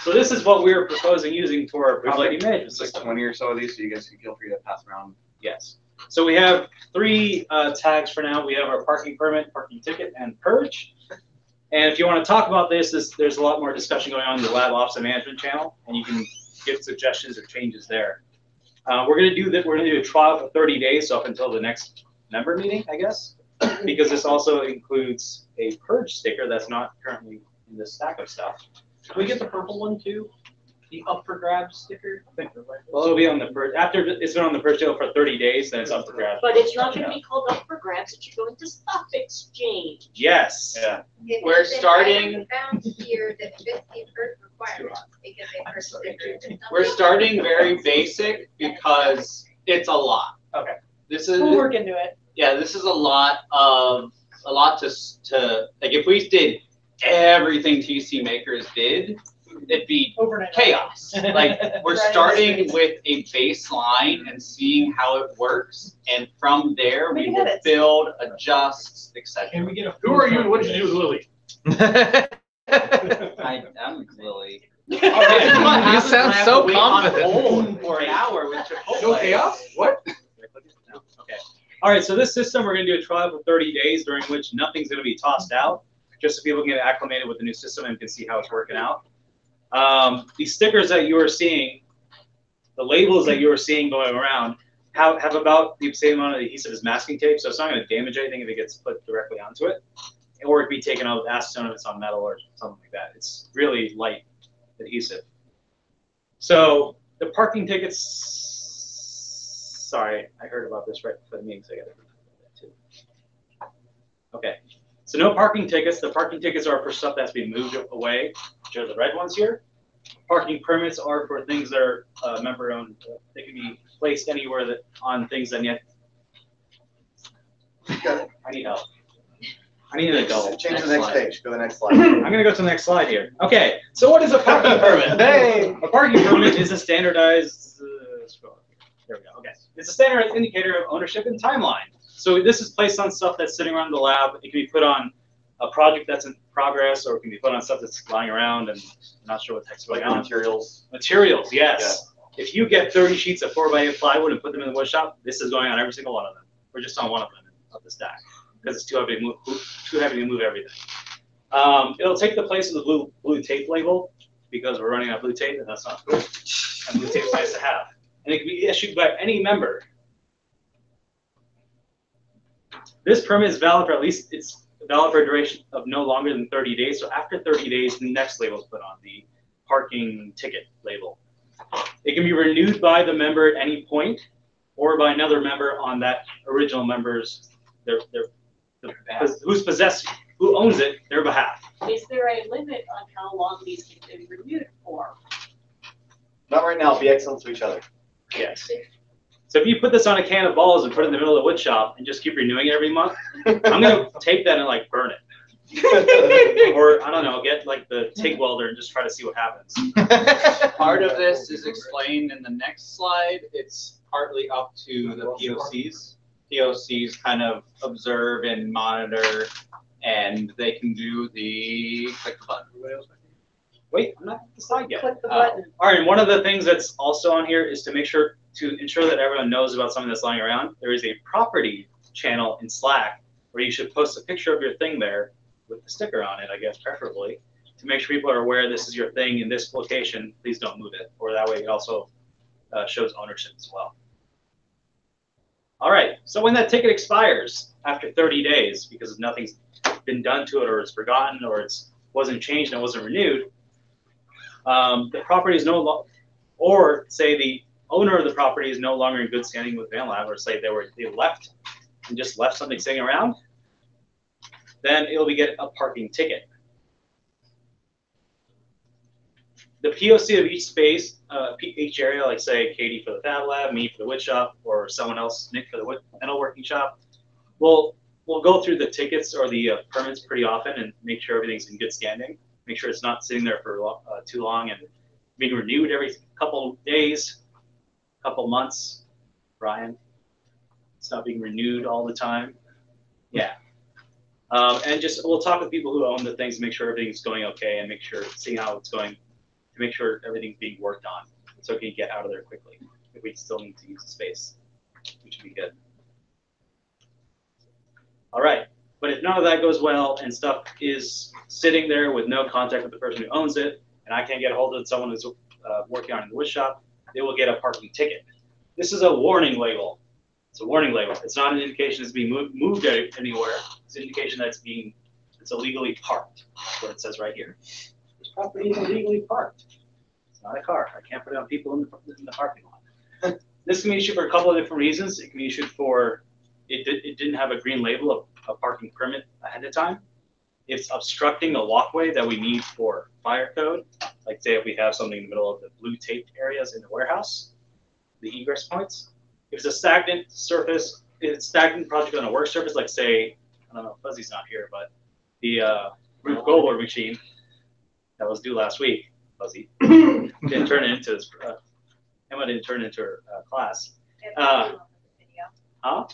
So this is what we're proposing using for our property management There's system. like 20 or so of these, so you guys can feel free to pass around. Yes. So we have 3 tags for now. We have our parking permit, parking ticket, and purge. And if you want to talk about this, there's a lot more discussion going on in the Lab Ops and Management channel, and you can give suggestions or changes there. We're going to do that. We're going to do a trial for 30 days, so up until the next member meeting, I guess, because this also includes a purge sticker that's not currently in this stack of stuff. Can we get the purple one too? The up for grabs sticker? Well, it'll be on the purge. After it's been on the purge deal for 30 days, then it's up for grabs. But it's not going to be called up for grabs. It's going to stock exchange. Yes. Yeah. We're starting. Found here that fits the purge requirements because they purge stickers. We're starting very basic because it's a lot. Okay. This is. We'll work into it. Yeah, this is a lot to like. If we did everything TC makers did, it'd be overnight chaos. Like we're starting with a baseline and seeing how it works, and from there we will build, adjust, etc. Can we get a? Who are you and what did you do with Lily? I'm Lily. You sound so confident. Hold for an hour with Chipotle. No chaos? What? No. Okay. All right. So this system, we're going to do a trial for 30 days, during which nothing's going to be tossed out, just so people can get acclimated with the new system and can see how it's working out. These stickers that you are seeing, the labels that you are seeing going around, have about the same amount of adhesive as masking tape, so it's not going to damage anything if it gets put directly onto it, or it can be taken out with acetone if it's on metal or something like that. It's really light adhesive. So the parking tickets. Sorry, I heard about this right before the meeting, so I got to that too. Okay. So no parking tickets. The parking tickets are for stuff that's being moved away, which are the red ones here. Parking permits are for things that are member-owned. They can be placed anywhere that on things that yet. I need help. I need an adult. Change the next page. Go to the next slide. I'm going to go to the next slide here. Okay. So what is a parking permit? Hey, a parking permit is a standardized. There we go. Okay. It's a standardized indicator of ownership and timeline. So this is placed on stuff that's sitting around the lab. It can be put on a project that's in progress, or it can be put on stuff that's lying around and I'm not sure what text going on. Materials. Materials, yes. Yeah. If you get 30 sheets of 4x8 plywood and put them in the wood shop, this is going on every single one of them. We're just on one of them of the stack because it's too heavy to move everything. It'll take the place of the blue tape label because we're running out of blue tape, and that's not good. And blue tape is nice to have. And it can be issued by any member. This permit is valid for at least it's valid for a duration of no longer than 30 days. So after 30 days, the next label is put on, the parking ticket label. It can be renewed by the member at any point, or by another member on that original member's who owns it, their behalf. Is there a limit on how long these can be renewed for? Not right now. Be excellent to each other. Yes. So if you put this on a can of balls and put it in the middle of the wood shop and just keep renewing it every month, I'm gonna take that and like burn it. Or I don't know, get like the TIG welder and just try to see what happens. Part of this is explained in the next slide. It's partly up to the POCs. POCs kind of observe and monitor, and they can do the click the button. Wait, I'm not at the slide yet. Click the button. All right, and one of the things that's also on here is to ensure that everyone knows about something that's lying around. There is a property channel in Slack where you should post a picture of your thing there with the sticker on it, I guess, preferably, to make sure people are aware this is your thing in this location. Please don't move it, or that way it also shows ownership as well. All right, so when that ticket expires after 30 days, because nothing's been done to it, or it's forgotten, or it wasn't changed and it wasn't renewed, the property is no longer, or say the owner of the property is no longer in good standing with FamiLAB, or say they left and just left something sitting around, then it'll get a parking ticket. The POC of each space, each area, like say Katie for the FamiLAB, me for the wood shop, or someone else, Nick for the metalworking shop, we'll go through the tickets or the permits pretty often and make sure everything's in good standing. Make sure it's not sitting there for too long and being renewed every couple days, couple months. Brian, it's not being renewed all the time. Yeah. And just we'll talk with people who own the things, make sure everything's going okay, and see how it's going, to make sure everything's being worked on, so we can get out of there quickly if we still need to use the space, which would be good. All right, but if none of that goes well and stuff is sitting there with no contact with the person who owns it, and I can't get a hold of someone who's working on it in the wood shop, they will get a parking ticket. This is a warning label. It's a warning label. It's not an indication it's being moved anywhere. It's an indication that it's illegally parked. That's what it says right here. This property is illegally parked. It's not a car. I can't put it on people in the parking lot. This can be issued for a couple of different reasons. It can be issued for it didn't have a green label of a parking permit ahead of time. It's obstructing the walkway that we need for fire code. Like say if we have something in the middle of the blue taped areas in the warehouse, the egress points. If it's a stagnant surface, if it's stagnant project on a work surface, like say, I don't know, Fuzzy's not here, but the roof goldboard machine that was due last week, Fuzzy, didn't turn it into his, Emma didn't turn it into her class. Huh?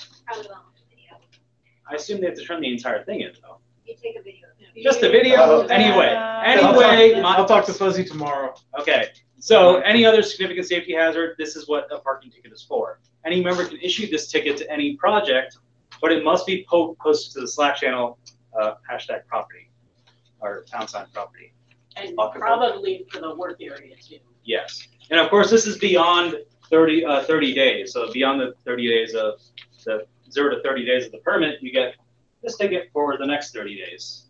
I assume they have to turn the entire thing in, though. You take a video. Just a video? Anyway, I'll talk to Fuzzy tomorrow. Okay. So any other significant safety hazard, this is what a parking ticket is for. Any member can issue this ticket to any project, but it must be posted to the Slack channel, hashtag property, or # property. And probably for the work area too. Yes. And of course, this is beyond 30 days. So beyond the 30 days of the 0 to 30 days of the permit, you get this ticket for the next 30 days.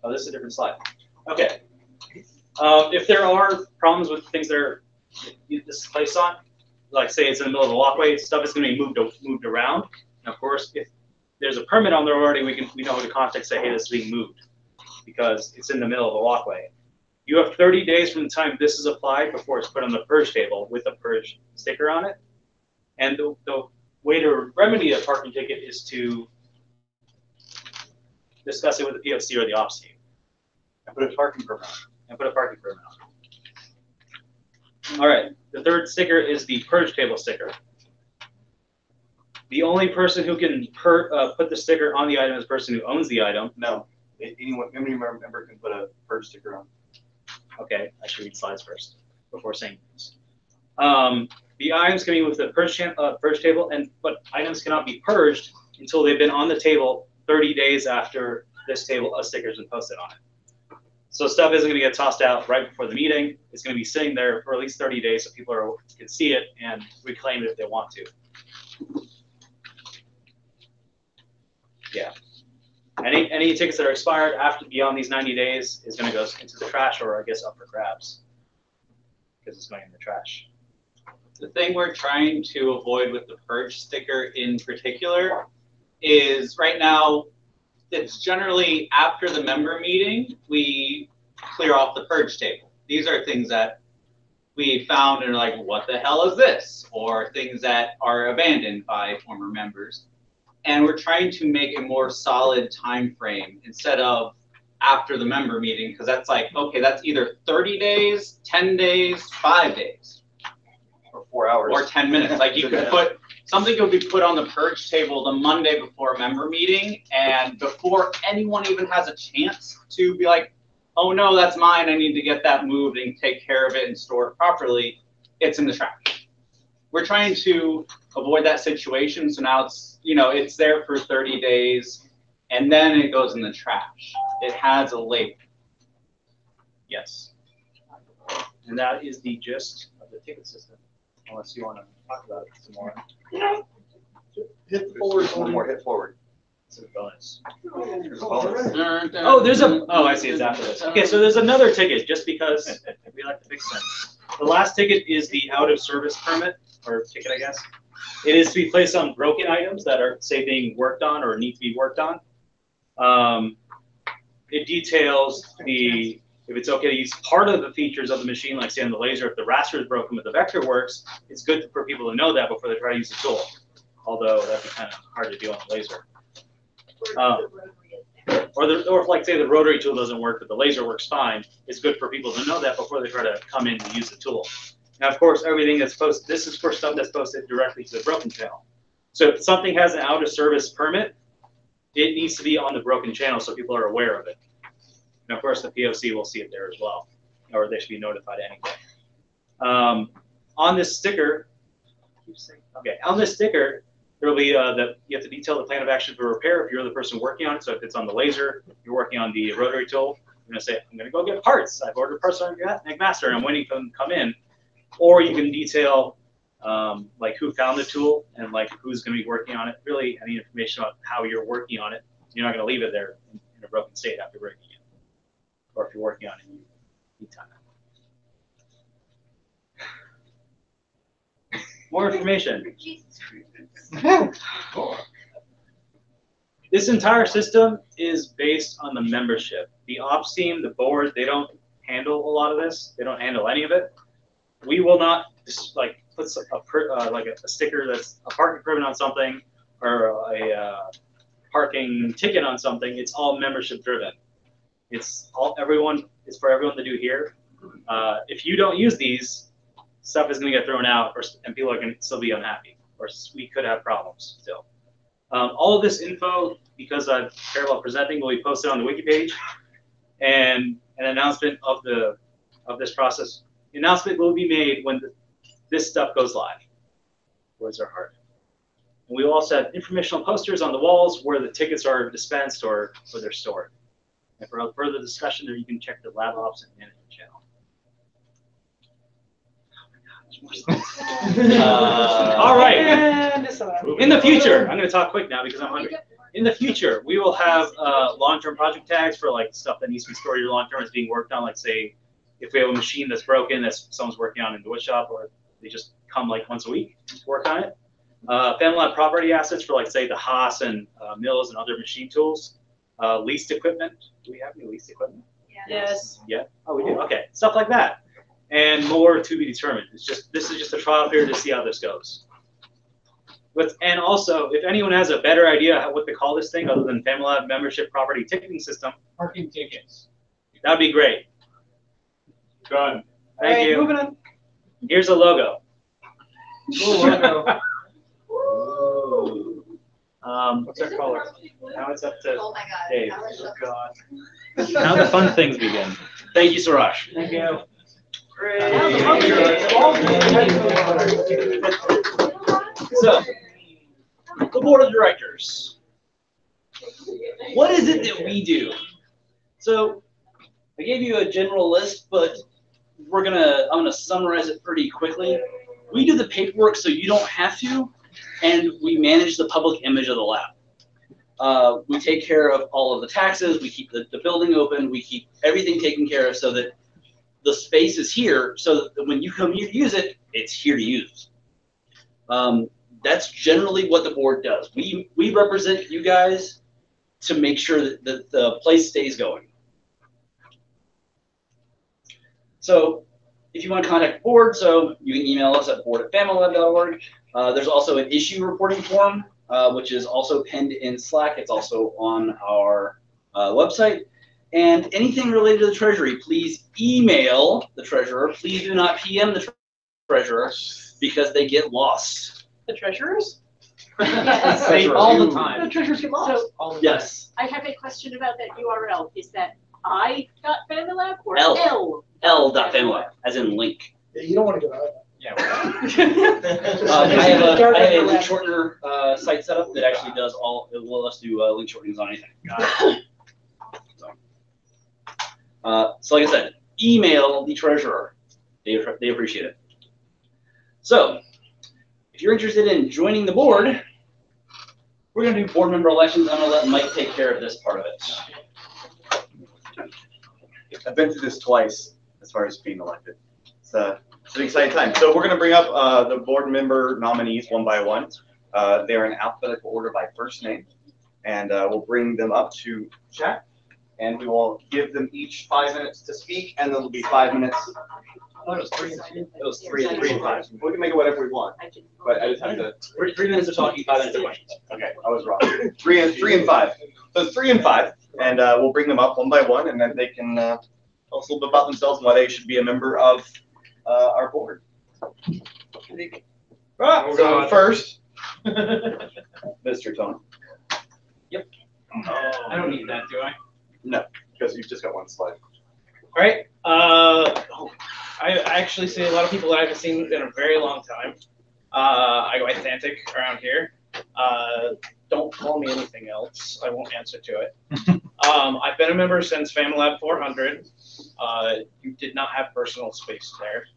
Oh, this is a different slide. Okay. If there are problems with things that are this is placed on, like say it's in the middle of the walkway, stuff is going to be moved around. And of course, if there's a permit on there already, we know who to contact. Say, hey, this is being moved because it's in the middle of the walkway. You have 30 days from the time this is applied before it's put on the purge table with a purge sticker on it. And the way to remedy a parking ticket is to discuss it with the POC or the ops team. And put a parking permit on. All right, the third sticker is the purge table sticker. The only person who can put the sticker on the item is the person who owns the item. No, any member can put a purge sticker on. Okay, I should read slides first before saying this. The items can be with the purge table, but items cannot be purged until they've been on the table 30 days after this table, a sticker's been posted on it. So stuff isn't going to get tossed out right before the meeting. It's going to be sitting there for at least 30 days so people can see it and reclaim it if they want to. Yeah. Any tickets that are expired after beyond these 90 days is going to go into the trash, or I guess up for grabs because it's going in the trash. The thing we're trying to avoid with the purge sticker in particular is right now it's generally after the member meeting we clear off the purge table. These are things that we found and are like, what the hell is this? Or things that are abandoned by former members. And we're trying to make a more solid time frame instead of after the member meeting, because that's like, okay, that's either 30 days, 10 days, 5 days. Or 4 hours. Or 10 minutes. Like you could put, something could be put on the purge table the Monday before a member meeting, and before anyone even has a chance to be like, oh no, that's mine, I need to get that moved and take care of it and store it properly, it's in the trash. We're trying to avoid that situation, so now it's, you know, it's there for 30 days, and then it goes in the trash. It has a label. Yes. And that is the gist of the ticket system, unless you want to talk about it some more. Hit forward. One more hit forward. It's a bonus. Bonus. Oh, there's a, oh, I see, it's after this. Okay, so there's another ticket, just because we like to fix things. The last ticket is the out of service permit, or ticket, I guess. It is to be placed on broken items that are, say, being worked on or need to be worked on. It details the, if it's okay to use part of the features of the machine, like say on the laser, if the raster is broken but the vector works, it's good for people to know that before they try to use the tool. Although that'd be kind of hard to do on the laser. Or if, like, say, the rotary tool doesn't work, but the laser works fine, it's good for people to know that before they try to come in and use the tool. Now, of course, everything that's posted, this is for stuff that's posted directly to the broken channel. So if something has an out of service permit, it needs to be on the broken channel so people are aware of it. And of course, the POC will see it there as well, or they should be notified anyway. On this sticker, okay, on this sticker, there will be you have to detail the plan of action for repair if you're the person working on it. So if it's on the laser, you're working on the rotary tool, you're going to say, I'm going to go get parts. I've ordered parts on McMaster and I'm waiting for them to come in. Or you can detail like who found the tool and like who's going to be working on it. Really, any information about how you're working on it. You're not going to leave it there in a broken state after breaking it. Or if you're working on it, you need time. More information. This entire system is based on the membership. The ops team, the board, they don't handle a lot of this. They don't handle any of it. We will not just like put a sticker that's a parking permit on something or a parking ticket on something. It's all membership driven. It's all it's for everyone to do here. If you don't use these, stuff is going to get thrown out, and people are going to still be unhappy, or we could have problems still. All of this info, because I care about presenting, will be posted on the wiki page, and an announcement of this process. The announcement will be made when this stuff goes live. Words are hard. And we will also have informational posters on the walls where the tickets are dispensed or where they're stored. And for further discussion, there you can check the lab ops and management channel. All right. In the future, I'm going to talk quick now because I'm hungry. In the future, we will have long-term project tags for like stuff that needs to be stored here long-term is being worked on. Like say, if we have a machine that's broken that someone's working on in the wood shop, or they just come like once a week to work on it. FamiLAB property assets for like say the Haas and mills and other machine tools. Leased equipment. Do we have any leased equipment? Yes. Yeah. Oh, we do. Okay. Stuff like that. And more to be determined. This is just a trial period to see how this goes. And also, if anyone has a better idea what to call this thing other than FamiLAB membership property ticketing system, parking tickets. That'd be great. Done. Thank you. Moving on. Here's a logo. Logo. What's our color? Now it's up to Oh my God. Dave. Oh God. Now the fun things begin. Thank you, Suraj. Thank you. So, the board of directors. What is it that we do? So, I gave you a general list, but I'm gonna summarize it pretty quickly. We do the paperwork so you don't have to, and we manage the public image of the lab. We take care of all of the taxes. We keep the building open. We keep everything taken care of so that the space is here, so that when you come here to use it, it's here to use. That's generally what the board does. We represent you guys to make sure that the place stays going. So if you want to contact the board, so you can email us at board@familab.org. There's also an issue reporting form, which is also pinned in Slack. It's also on our website. And anything related to the Treasury, please email the treasurer. Please do not PM the treasurer because they get lost. The treasurers? Yes. They all the time. The treasurers get lost. So, All the Yes. I have a question about that URL. Is that I.FamiLab or L. L? L.FamiLab, as in link. Yeah, you don't want to go out. Yeah. I have a link shortener site set up that actually does all. It will let us do link shortenings on anything. So like I said, email the treasurer. They appreciate it. So if you're interested in joining the board, we're going to do board member elections. I'm going to let Mike take care of this part of it. I've been through this twice as far as being elected. It's an exciting time. So we're going to bring up the board member nominees one by one. They're in alphabetical order by first name. And we'll bring them up to chat. And we will give them each 5 minutes to speak. And then it'll be 5 minutes. Oh, it was 3 and 2. It was 3 and 5. We can make it whatever we want. But I just have to. 3 minutes of talking, 5 minutes of questions. Okay, I was wrong. 3 and 5. So it's 3 and 5. And we'll bring them up one by one. And then they can tell us a little bit about themselves and why they should be a member of our board. So first, Mr. Tony. Yep. I don't need that, do I? No, because you've just got one slide. All right. I actually see a lot of people that I haven't seen in a very long time. I go Atlantic around here. Don't call me anything else. I won't answer to it. I've been a member since FamiLAB 400. You did not have personal space there.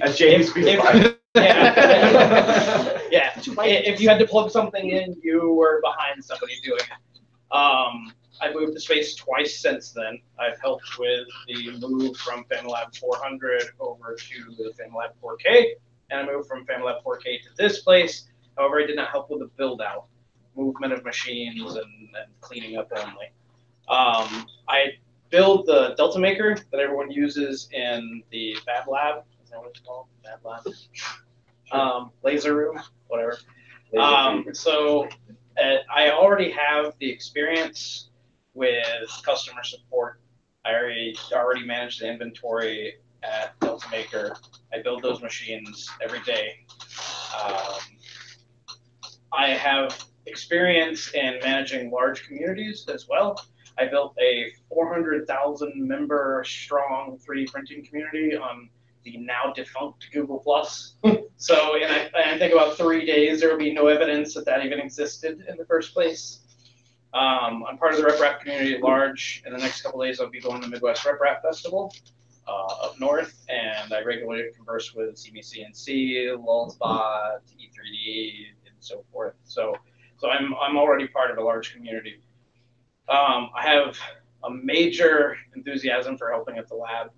As James yeah. Yeah. If you had to plug something in, you were behind somebody doing it. I've moved the space twice since then. I've helped with the move from FamiLAB 400 over to the FamiLAB 4K, and I moved from FamiLAB 4K to this place. However, I did not help with the build out, movement of machines, and cleaning up only. I build the Delta Maker that everyone uses in the FabLab. Is that what it's called? FabLab? Laser room, whatever. So I already have the experience with customer support. I already manage the inventory at Delta Maker. I build those machines every day. I have experience in managing large communities as well. I built a 400,000 member strong 3D printing community on the now defunct Google+. So I think about 3 days, there will be no evidence that that even existed in the first place. I'm part of the RepRap community at large. In the next couple of days, I'll be going to the Midwest RepRap Festival up north, and I regularly converse with CBCNC, Lulzbot, E3D, and so forth. So I'm already part of a large community. I have a major enthusiasm for helping at the lab.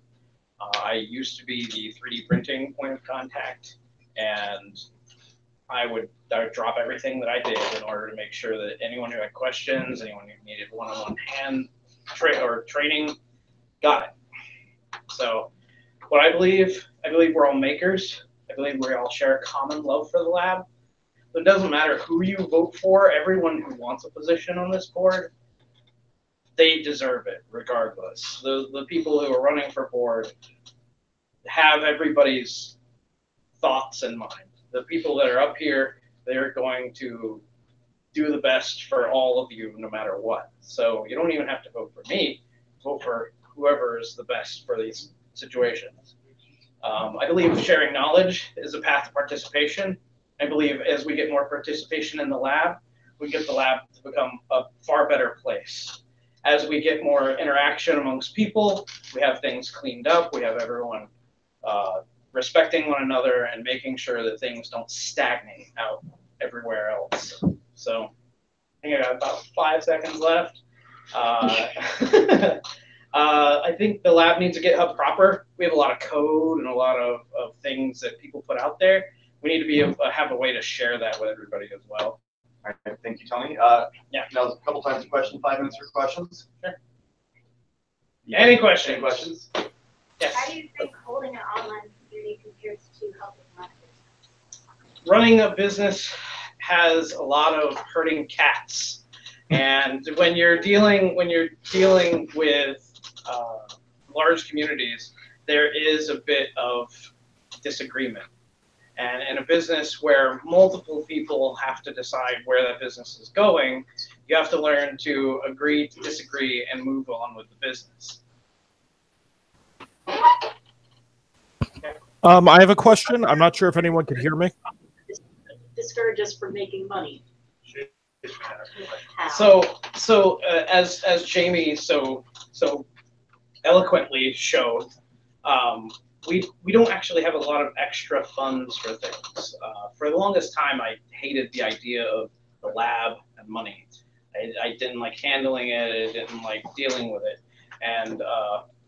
I used to be the 3D printing point of contact, and I would drop everything that I did in order to make sure that anyone who had questions, anyone who needed one-on-one hand training, got it. So what I believe we're all makers. I believe we all share a common love for the lab. So it doesn't matter who you vote for. Everyone who wants a position on this board, they deserve it regardless. The people who are running for board have everybody's thoughts in mind. The people that are up here, they're going to do the best for all of you no matter what. So you don't even have to vote for me. Vote for whoever is the best for these situations. I believe sharing knowledge is a path to participation. I believe as we get more participation in the lab, we get the lab to become a far better place. As we get more interaction amongst people, we have things cleaned up, we have everyone respecting one another and making sure that things don't stagnate out everywhere else. So I think I got about 5 seconds left. I think the lab needs a GitHub proper. We have a lot of code and a lot of things that people put out there. We need to be able to have a way to share that with everybody as well. All right, thank you, Tony. Yeah, that was a couple times a question, 5 minutes for questions. Sure. Any questions? Any questions? Yes. How do you think holding an online community compares to helping run a business? Running a business has a lot of herding cats, and when you're dealing with large communities, there is a bit of disagreement. And in a business where multiple people have to decide where that business is going, you have to learn to agree to disagree and move on with the business. I have a question. I'm not sure if anyone can hear me. Discourage us from making money. So as Jamie so eloquently showed, we don't actually have a lot of extra funds for things. For the longest time, I hated the idea of the lab and money. I didn't like handling it. I didn't like dealing with it. And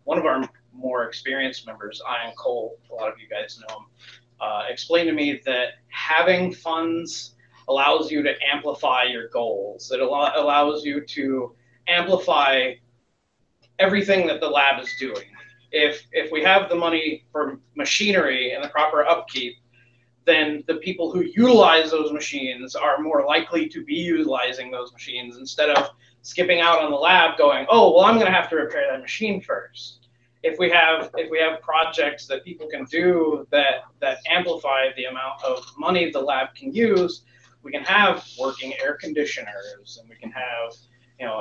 one of our more experienced members, Ian Cole, a lot of you guys know him, explained to me that having funds allows you to amplify your goals. It allows you to amplify everything that the lab is doing. If we have the money for machinery and the proper upkeep, then the people who utilize those machines are more likely to be utilizing those machines instead of skipping out on the lab going, oh, well, I'm going to have to repair that machine first. If we have projects that people can do that amplify the amount of money the lab can use, we can have working air conditioners, and we can have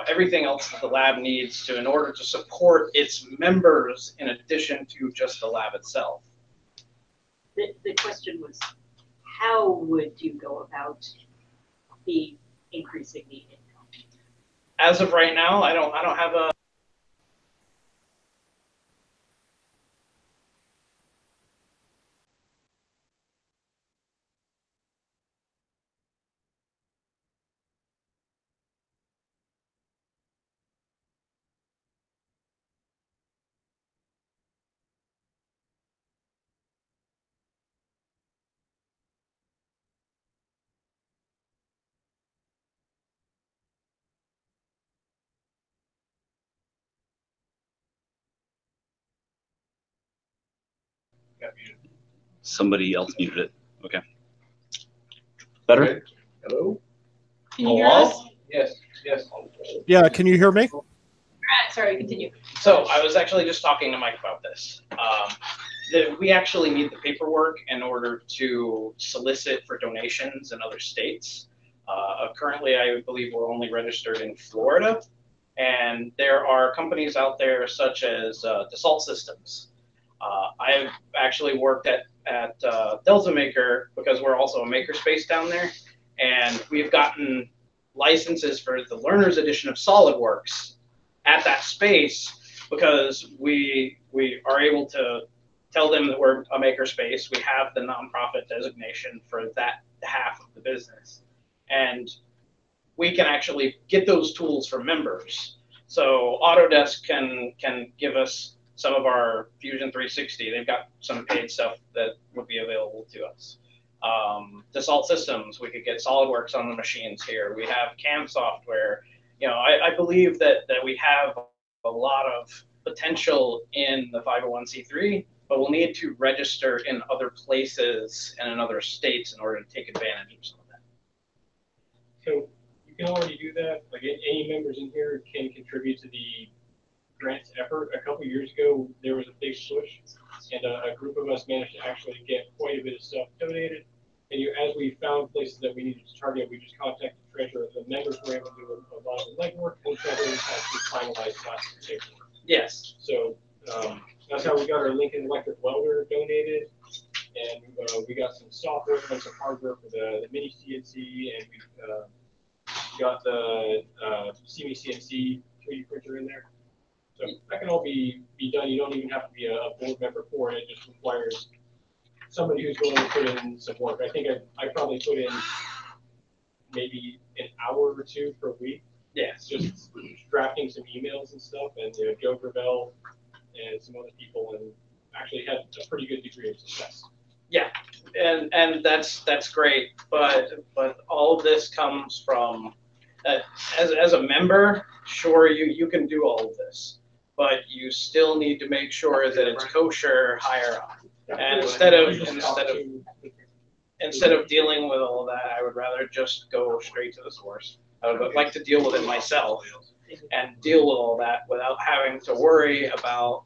everything else that the lab needs in order to support its members in addition to just the lab itself. The question was, how would you go about increasing the income? As of right now, I don't have a Somebody else muted it. Okay. Better? Okay. Hello? Can you hear us? Yes, yes. Yeah, can you hear me? Sorry, continue. So I was actually just talking to Mike about this. That we actually need the paperwork in order to solicit for donations in other states. Currently, I believe we're only registered in Florida, and there are companies out there such as Dassault Systems. I've actually worked at Delta Maker because we're also a makerspace down there, and we've gotten licenses for the Learner's Edition of SolidWorks at that space because we are able to tell them that we're a makerspace. We have the nonprofit designation for that half of the business, and we can actually get those tools for members. So Autodesk can give us some of our Fusion 360. They've got some paid stuff that would be available to us. Dassault Systems, we could get SolidWorks on the machines here. We have CAM software. I believe that we have a lot of potential in the 501c3, but we'll need to register in other places and in other states in order to take advantage of some of that. So you can already do that. Like any members in here can contribute to the grants effort. A couple of years ago, there was a big push, and a group of us managed to actually get quite a bit of stuff donated. And as we found places that we needed to target, we just contacted the treasurer. The members were able to do a lot of the legwork, and the treasurer had to finalize lots of paperwork. Yes. So that's how we got our Lincoln Electric welder donated, and we got some software and some hardware for the mini CNC, and we got the CME CNC 3D printer in there. So that can all be done. You don't even have to be a board member for it. It just requires somebody who's willing to put in some work. I think I probably put in maybe an hour or two per week. Yes. Just drafting some emails and stuff, and Joe Gravel and some other people, and actually had a pretty good degree of success. Yeah, and that's great, but all of this comes from as a member. Sure, you can do all of this, but you still need to make sure that it's kosher higher up. And instead of dealing with all that, I would rather just go straight to the source. I would like to deal with it myself and deal with all that without having to worry about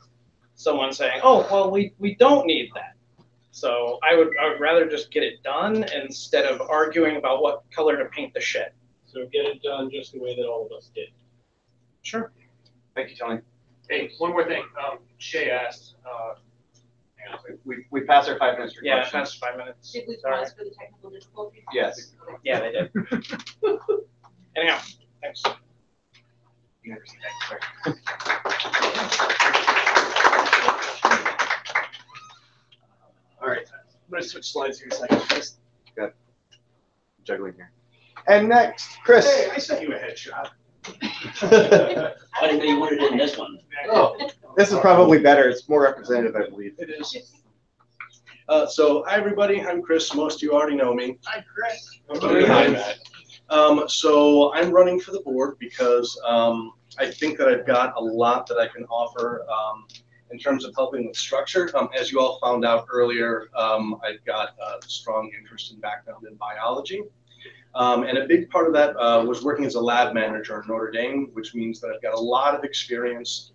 someone saying, "Oh, well, we don't need that." So I would rather just get it done instead of arguing about what color to paint the shed. So get it done just the way that all of us did. Sure. Thank you, Tony. Hey, one more thing. Shay asked. Hang on, we passed our 5 minutes for Yeah, questions. past 5 minutes. Did we Sorry. pause for the technical difficulties? Yes. Yeah, they did. Anyhow, thanks. You never see that, All right, I'm gonna switch slides here a second. Got juggling here. And next, Chris. Hey, I sent you a headshot. I didn't know you wanted it in this one. Oh, This is probably better. It's more representative, I believe. it is. So, hi everybody. I'm Chris. Most of you already know me. Hi, Chris. Hi, Matt. So I'm running for the board because I think that I've got a lot that I can offer in terms of helping with structure. As you all found out earlier, I've got a strong interest and background in biology. And a big part of that was working as a lab manager in Notre Dame, which means that I've got a lot of experience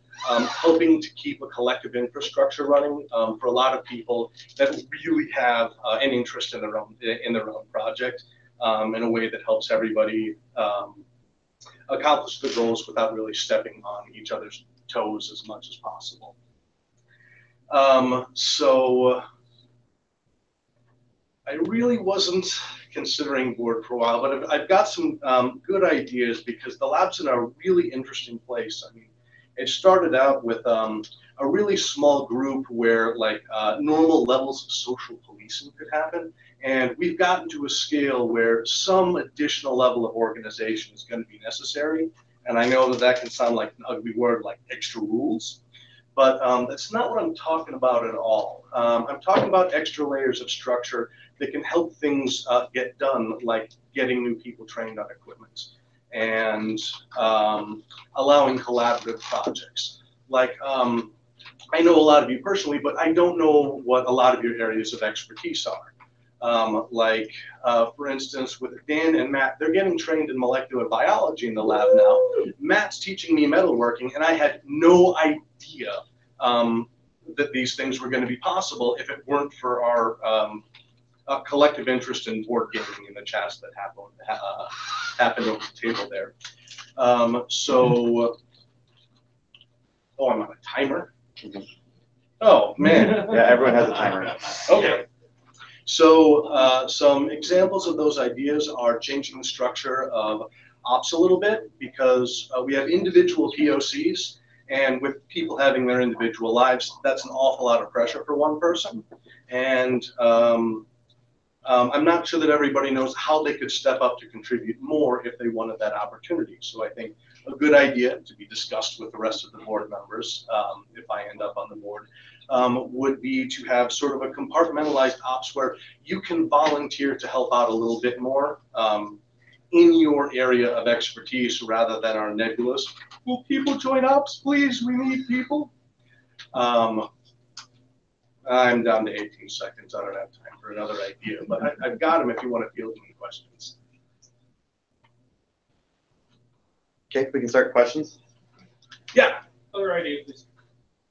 helping to keep a collective infrastructure running for a lot of people that really have an interest in their own project in a way that helps everybody accomplish the goals without really stepping on each other's toes as much as possible. So I really wasn't considering board for a while, but I've got some good ideas because the lab's in a really interesting place. I mean, it started out with a really small group where like normal levels of social policing could happen. And we've gotten to a scale where some additional level of organization is going to be necessary. And I know that that can sound like an ugly word like extra rules, but that's not what I'm talking about at all. I'm talking about extra layers of structure that can help things get done, like getting new people trained on equipment and allowing collaborative projects. Like, I know a lot of you personally, but I don't know what a lot of your areas of expertise are. For instance, with Dan and Matt, they're getting trained in molecular biology in the lab now. Matt's teaching me metalworking, and I had no idea that these things were going to be possible if it weren't for our collective interest in board gaming and the chats that happened over the table there. Oh, I'm on a timer. Oh man. Yeah, everyone has a timer. Okay. So some examples of those ideas are changing the structure of ops a little bit because we have individual POCs, and with people having their individual lives, that's an awful lot of pressure for one person. And I'm not sure that everybody knows how they could step up to contribute more if they wanted that opportunity. So I think a good idea to be discussed with the rest of the board members, if I end up on the board, would be to have sort of a compartmentalized ops where you can volunteer to help out a little bit more in your area of expertise rather than our nebulous, will people join ops, please? We need people. I'm down to 18 seconds. I don't have time for another idea, but I've got them if you want to field any questions. Okay, we can start questions. Yeah. Other idea, please.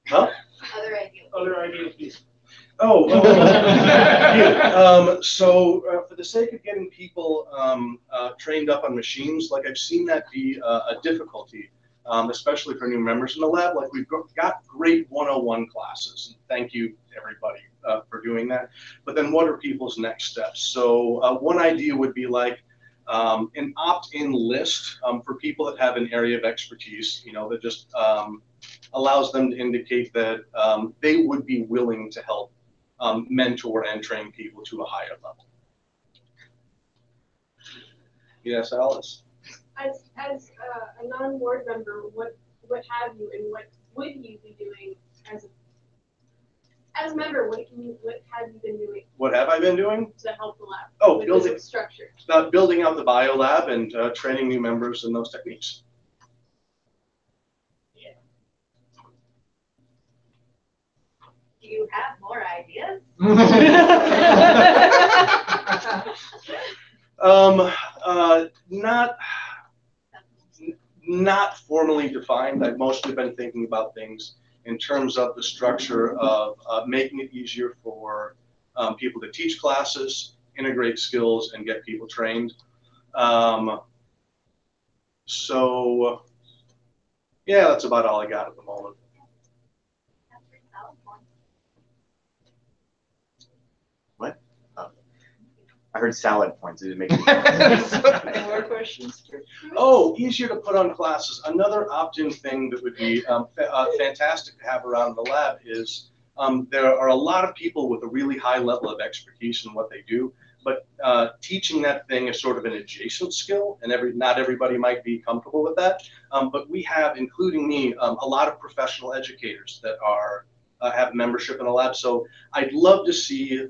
Huh? Other idea. Other idea, please. Oh, so for the sake of getting people trained up on machines, like I've seen that be a difficulty, especially for new members in the lab. Like we've got great 101 classes, and thank you everybody for doing that. But then what are people's next steps? So one idea would be like an opt-in list for people that have an area of expertise, you know, that just allows them to indicate that they would be willing to help mentor and train people to a higher level. Yes, Alice? As a non-board member, what have you and what would you be doing as a member? What have you been doing? What have I been doing? To help the lab. Oh, with building this structure. Building out the biolab and training new members in those techniques. Do you have more ideas? Not formally defined. I've mostly been thinking about things in terms of the structure of making it easier for people to teach classes, integrate skills, and get people trained. So, yeah, that's about all I got at the moment. What? I heard salad points. It make More questions? Oh, easier to put on classes. Another opt-in thing that would be fantastic to have around the lab is there are a lot of people with a really high level of expertise in what they do, but teaching that thing is sort of an adjacent skill, and not everybody might be comfortable with that. But we have, including me, a lot of professional educators that have membership in the lab. So I'd love to see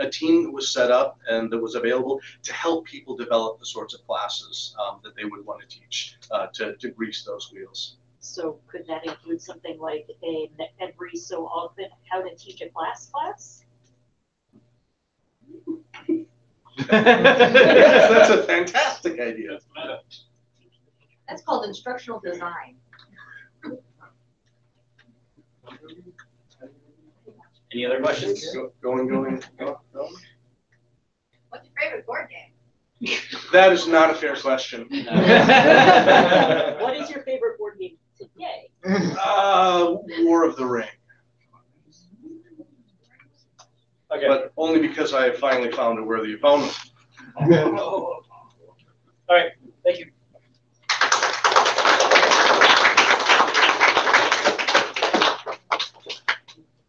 a team that was set up and that was available to help people develop the sorts of classes that they would want to teach to grease those wheels. So could that include something like every so often how to teach a class? Yes, that's a fantastic idea. That's called instructional design. Any other questions? Going. What's your favorite board game? That is not a fair question. What is your favorite board game today? War of the Ring. Okay. But only because I have finally found a worthy opponent. All right. Thank you.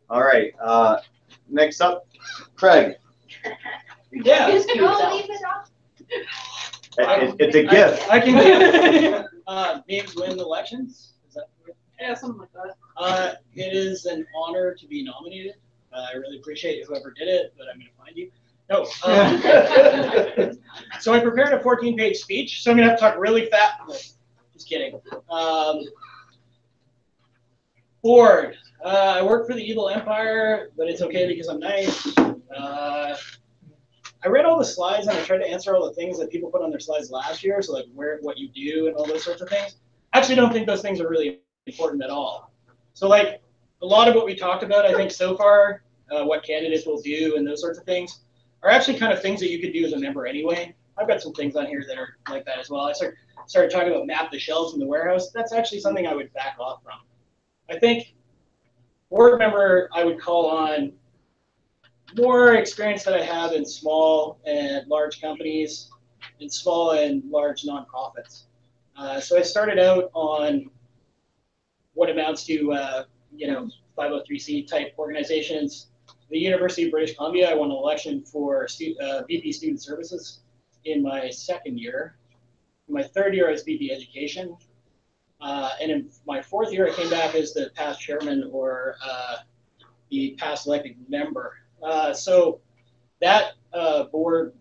All right. Next up, Craig. Yeah. Leave it off. It's a gift. I can give names win elections. Is that Yeah, something like that. it is an honor to be nominated. I really appreciate whoever did it, but I'm going to find you. No. So I prepared a 14-page speech, so I'm going to have to talk really fast. Just kidding. Board. I work for the evil empire, but it's okay because I'm nice. I read all the slides and I tried to answer all the things that people put on their slides last year, so like what you do and all those sorts of things. I actually don't think those things are really important at all. So like a lot of what we talked about, I think so far, what candidates will do and those sorts of things are actually kind of things that you could do as a member anyway. I've got some things on here that are like that as well. I started talking about map the shelves in the warehouse. That's actually something I would back off from. I think board member, I would call on more experience that I have in small and large companies, in small and large nonprofits. So I started out on what amounts to 503c type organizations. The University of British Columbia, I won an election for VP Student Services in my second year. In my third year, I was VP Education. And in my fourth year, I came back as the past chairman or the past elected member. So that board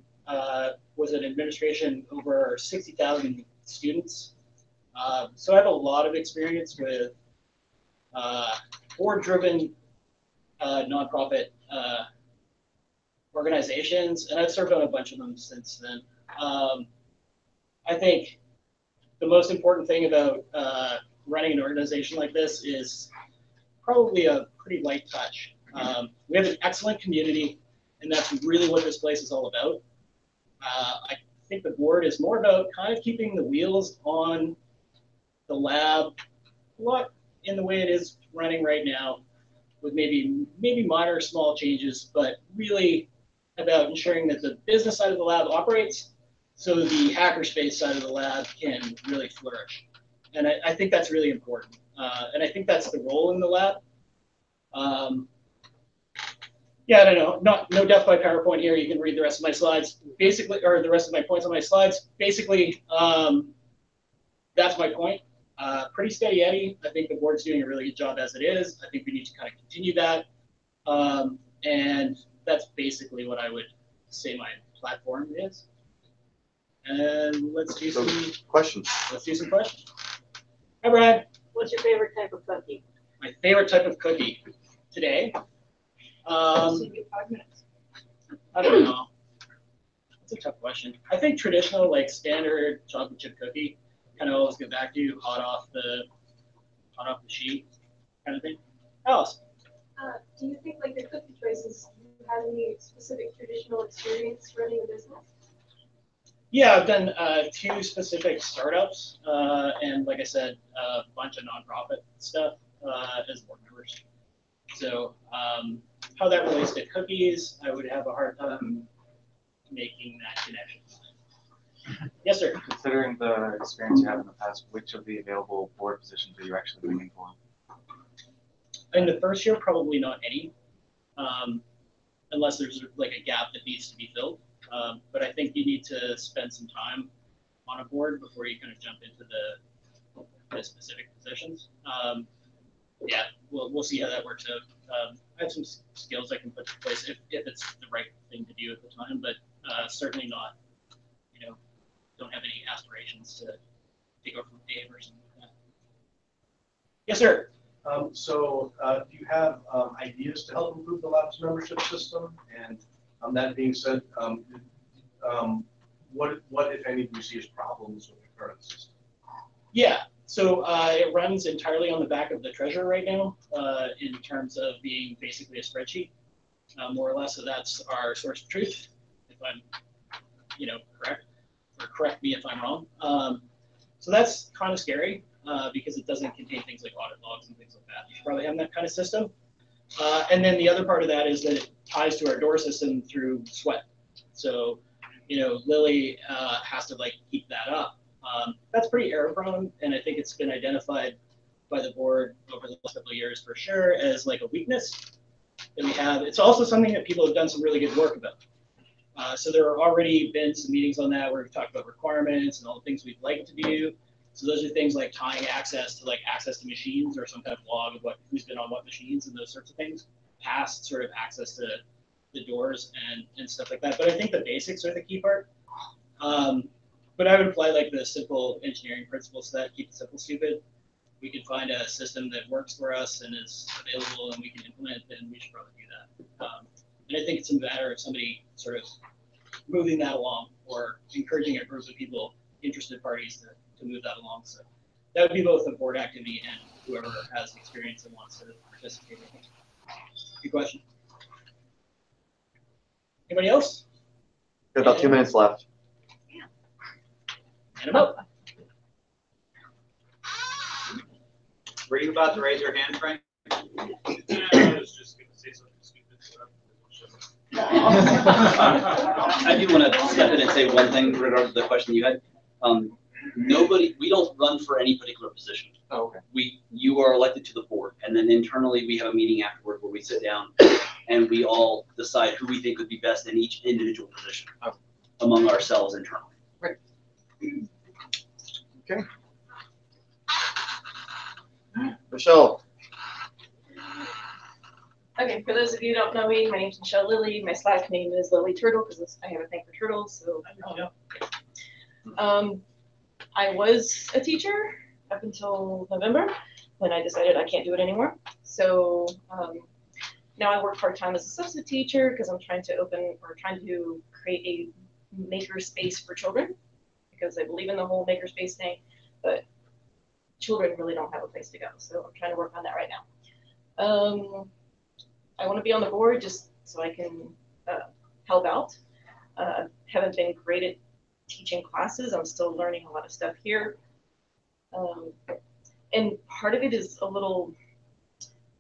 was an administration over 60,000 students. So I have a lot of experience with board-driven nonprofit organizations, and I've served on a bunch of them since then. I think the most important thing about running an organization like this is probably a pretty light touch. We have an excellent community, and that's really what this place is all about. I think the board is more about kind of keeping the wheels on the lab, a lot in the way it is running right now, with maybe minor small changes, but really about ensuring that the business side of the lab operates so the hackerspace side of the lab can really flourish. And I think that's really important. And I think that's the role in the lab. Yeah, I don't know, no death by PowerPoint here. You can read the rest of my slides, basically, or the rest of my points on my slides. Basically, that's my point. Pretty steady Eddie. I think the board's doing a really good job as it is. I think we need to kind of continue that. And that's basically what I would say my platform is. And let's do some questions. Let's do some questions. Hi, Brian. What's your favorite type of cookie? My favorite type of cookie. today. So you get 5 minutes. I don't know. That's a tough question. I think traditional, like standard chocolate chip cookie, kind of always get back to you hot off the sheet, kind of thing. Alice. Do you think like your cookie choices, do you have any specific traditional experience running a business? Yeah, I've done 2 specific startups, and like I said, a bunch of nonprofit stuff as board members. So how that relates to cookies, I would have a hard time making that connection. Yes, sir. Considering the experience you have in the past, which of the available board positions are you actually leaning for? In the first year, probably not any, unless there's like a gap that needs to be filled. But I think you need to spend some time on a board before you kind of jump into the specific positions. Yeah, we'll see how that works out. I have some skills I can put in place if it's the right thing to do at the time, but certainly not, don't have any aspirations to take over from Dave or something like that. Yes, sir. So do you have ideas to help improve the lab's membership system? And that being said, what, if any, do you see as problems with the current system? Yeah, so it runs entirely on the back of the treasurer right now in terms of being basically a spreadsheet, more or less. So that's our source of truth, if I'm, correct, or correct me if I'm wrong. So that's kind of scary because it doesn't contain things like audit logs and things like that. You should probably have that kind of system. And then the other part of that is that it ties to our door system through Sweat. So, Lily has to keep that up. That's pretty error prone, and I think it's been identified by the board over the last couple of years for sure as a weakness that we have. It's also something that people have done some really good work about. So there have already been some meetings on that where we've talked about requirements and all the things we'd like to do. So those are things like tying access to access to machines or some kind of log of who's been on what machines and those sorts of things, past sort of access to the doors and stuff like that. But I think the basics are the key part. But I would apply the simple engineering principles to that, keep it simple, stupid. We can find a system that works for us and is available and we can implement, then we should probably do that. And I think it's a matter of somebody sort of moving that along or encouraging a group of people, interested parties to move that along. So that would be both a board activity and whoever has experience and wants to participate in it. Good question. Anybody else? Got about 2 minutes left. And I'm up. Were you about to raise your hand, Frank? I was just going to say something stupid. I do want to step in and say one thing regarding the question you had. We don't run for any particular position. Oh, okay. You are elected to the board, and then internally we have a meeting afterward where we sit down and we all decide who we think would be best in each individual position among ourselves internally. Right. Okay. Michelle. Okay, for those of you who don't know me, my name's Michelle Lilly. My Slack name is Lily Turtle because I have a thing for turtles. So I was a teacher up until November when I decided I can't do it anymore. So now I work part-time as a substitute teacher because I'm trying to create a maker space for children because I believe in the whole maker space thing, but children really don't have a place to go. So I'm trying to work on that right now. I want to be on the board just so I can help out. Haven't been great at teaching classes. I'm still learning a lot of stuff here. And part of it is a little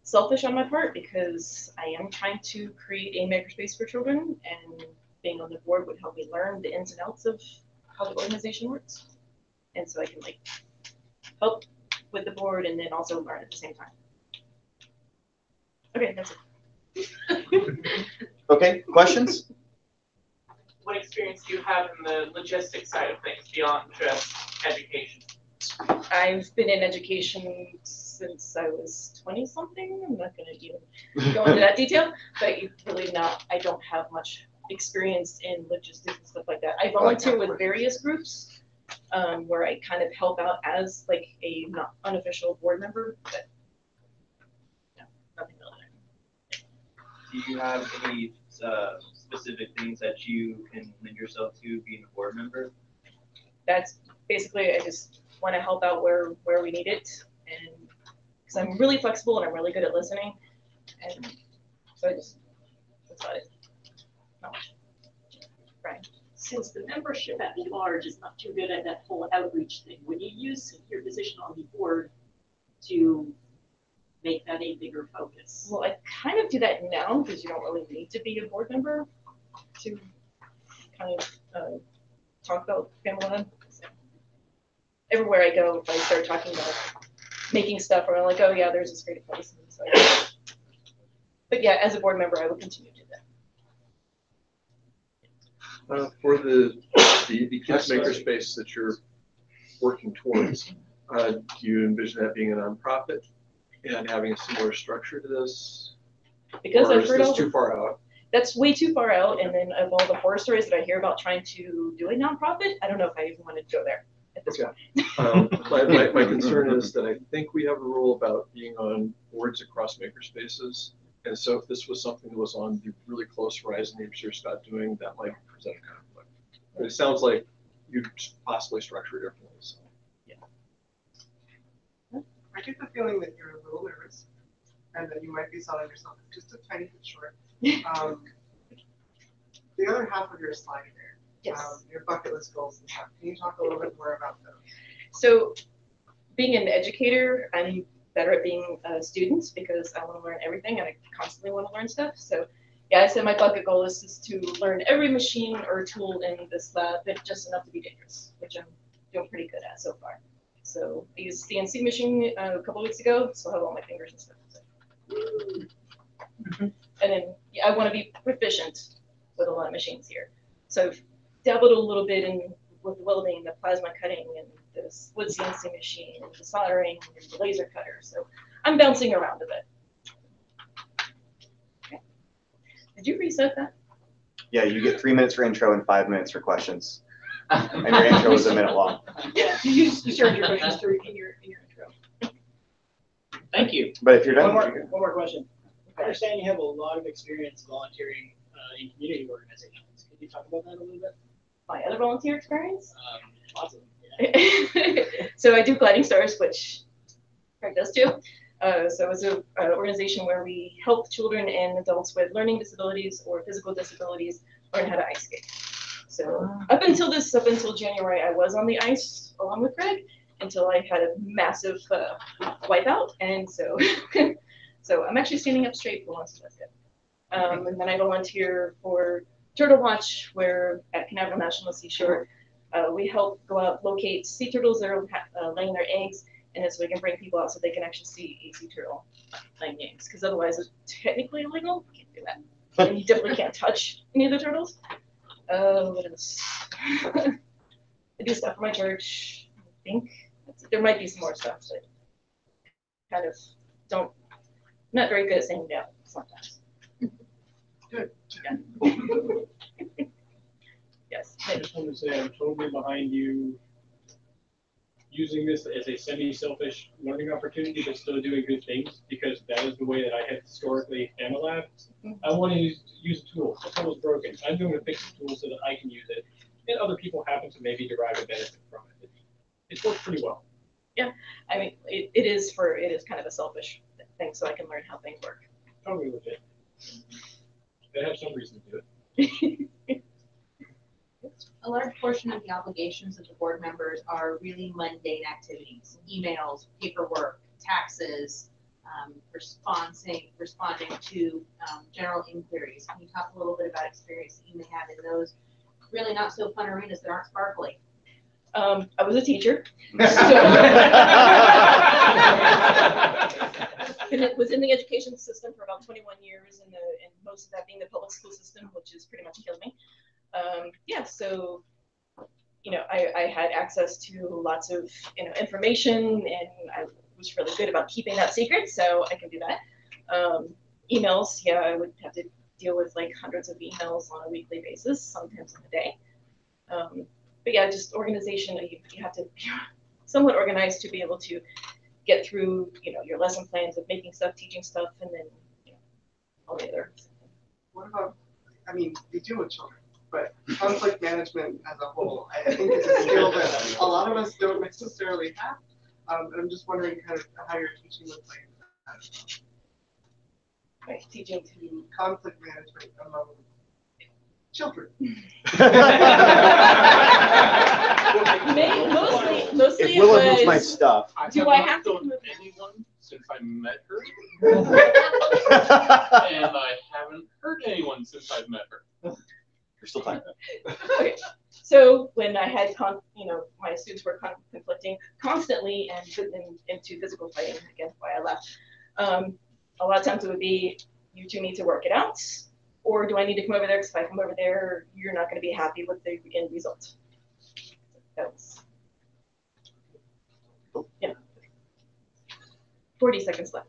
selfish on my part because I am trying to create a makerspace for children, and being on the board would help me learn the ins and outs of how the organization works. And so I can help with the board and then also learn at the same time. Okay, that's it. Okay, questions? What experience do you have in the logistics side of things beyond just education? I've been in education since I was 20-something. I'm not going to even go into that detail, but I don't have much experience in logistics and stuff like that. I volunteer with various groups where I kind of help out as a not unofficial board member, but no, nothing really. do you have any specific things that you can lend yourself to being a board member? That's basically, I just want to help out where we need it, and because I'm really flexible and I'm really good at listening, and so that's about it. No. Right. Since the membership at large is not too good at that whole outreach thing, would you use your position on the board to make that a bigger focus? Well, I kind of do that now because you don't really need to be a board member to kind of talk about FamiLAB. So everywhere I go, if I start talking about making stuff, or I'm like, oh yeah, there's this great place. And so, but yeah, as a board member, I will continue to do that. For the kids makerspace that you're working towards, do you envision that being a nonprofit and having a similar structure to this? Because or I've heard is all this too far out? That's way too far out, and then of all the horror stories that I hear about trying to do a nonprofit, I don't know if I even want to go there at this point. My concern is that I think we have a rule about being on boards across makerspaces. And so if this was something that was on the really close horizon that you're Scott doing, that might present a conflict. But it sounds like you'd possibly structure it differently. So. Yeah. I get the feeling that you're a little nervous and that you might be selling yourself just a tiny bit short. The other half of your slide there, yes. Your bucket list goals and stuff. Can you talk a little bit more about those? So being an educator, I'm better at being a student because I want to learn everything and I constantly want to learn stuff. So yeah, I said my bucket goal is to learn every machine or tool in this lab, but just enough to be dangerous, which I'm doing pretty good at so far. So I used a CNC machine a couple of weeks ago, so I have all my fingers and stuff. So. And then yeah, I want to be proficient with a lot of machines here. So I've dabbled a little bit with welding, the plasma cutting, and the wood CNC machine, and the soldering, and the laser cutter. So I'm bouncing around a bit. Okay. Did you reset that? Yeah, you get 3 minutes for intro and 5 minutes for questions. And your intro is a minute long. Yeah, you shared your questions through in your intro. Thank you. But if you're done, one more question. I understand you have a lot of experience volunteering in community organizations. Could you talk about that a little bit? My other volunteer experience? Lots of them. Yeah. So I do Gliding Stars, which Craig does too. So it's an organization where we help children and adults with learning disabilities or physical disabilities learn how to ice skate. So up until January, I was on the ice along with Craig until I had a massive wipeout, and so so I'm actually standing up straight for once, so that's good. And then I volunteer for Turtle Watch, where at Canaveral National Seashore, we help go out locate sea turtles that are laying their eggs, and so we can bring people out so they can actually see a sea turtle laying eggs, because otherwise it's technically illegal. You can't do that, and you definitely can't touch any of the turtles. What else? I do stuff for my church. I think there might be some more stuff, but kind of I'm not very good at saying no sometimes. Good. Yeah. Yes. I just want to say I'm totally behind you using this as a semi-selfish learning opportunity, but still doing good things, because that is the way that I have historically FamiLAB. I want to use a tool. The tool is broken. I'm going to fix the tool so that I can use it, and other people happen to maybe derive a benefit from it. It's worked pretty well. Yeah, I mean, it is kind of a selfish thing, so I can learn how things work. Totally legit. They have some reason to do it. A large portion of the obligations of the board members are really mundane activities: emails, paperwork, taxes, responding to general inquiries. Can you talk a little bit about experience that you may have in those really not so fun arenas that aren't sparkly? I was a teacher, so and it was in the education system for about 21 years, and most of that being the public school system, which has pretty much killed me. Yeah, so I had access to lots of information, and I was really good about keeping that secret, so I can do that. Emails, yeah, I would have to deal with like hundreds of emails on a weekly basis, sometimes in a day. But yeah, just organization, you have to be somewhat organized to be able to get through, your lesson plans of making stuff, teaching stuff, and then all the other what about, I mean, we deal with children, but conflict management as a whole, I think is a skill that a lot of us don't necessarily have. And I'm just wondering kind of how you're teaching with like Right, teaching to conflict management among children. Mostly If Willow needs it my was, stuff. do I have to done come up anyone since I met her? And I haven't hurt anyone since I've met her. You're still fine. Okay, so when I had, my students were conflicting constantly and into physical fighting, again, why I left. A lot of times it would be, you two need to work it out, or do I need to come over there? Because if I come over there, you're not going to be happy with the end result. That was, yeah. 40 seconds left.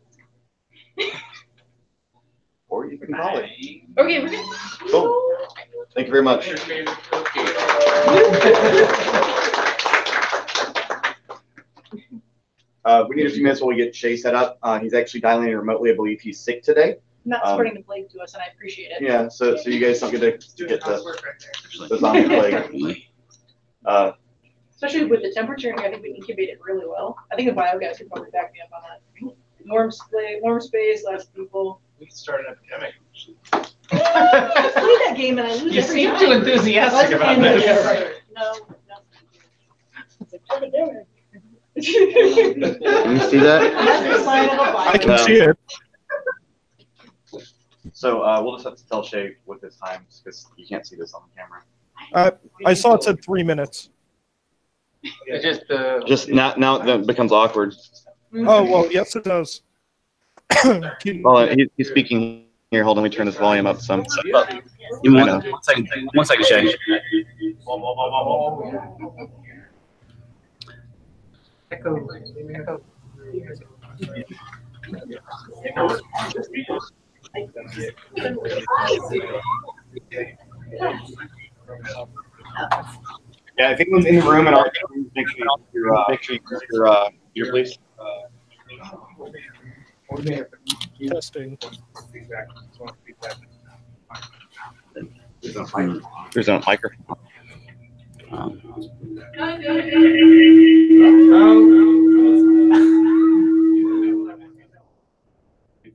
Or you can call it. Okay, we're good. Cool. Thank you very much. We need a few minutes while we get Shay set up. He's actually dialing in remotely. I believe he's sick today. Not spreading the plague to us, and I appreciate it. Yeah, so you guys don't get to get the zombie plague. Especially with the temperature, I think we incubate it really well. I think the bio guys could probably back me up on that. Warm space, less people. We could start an epidemic. I play that game and I lose You every seem time. too enthusiastic about this. No. Epidemic. Can you see that? That's the sign of a I virus. can see it. So we'll just have to tell Shay with his times because you can't see this on the camera. I saw it said 3 minutes. Just now that becomes awkward. Oh, well, yes, it does. Well, he's speaking here. Hold on, let me turn this volume up some. Give me one second, Shay. Yeah, if anyone's in the room and all, make sure you use your earpiece. Testing. There's no microphone.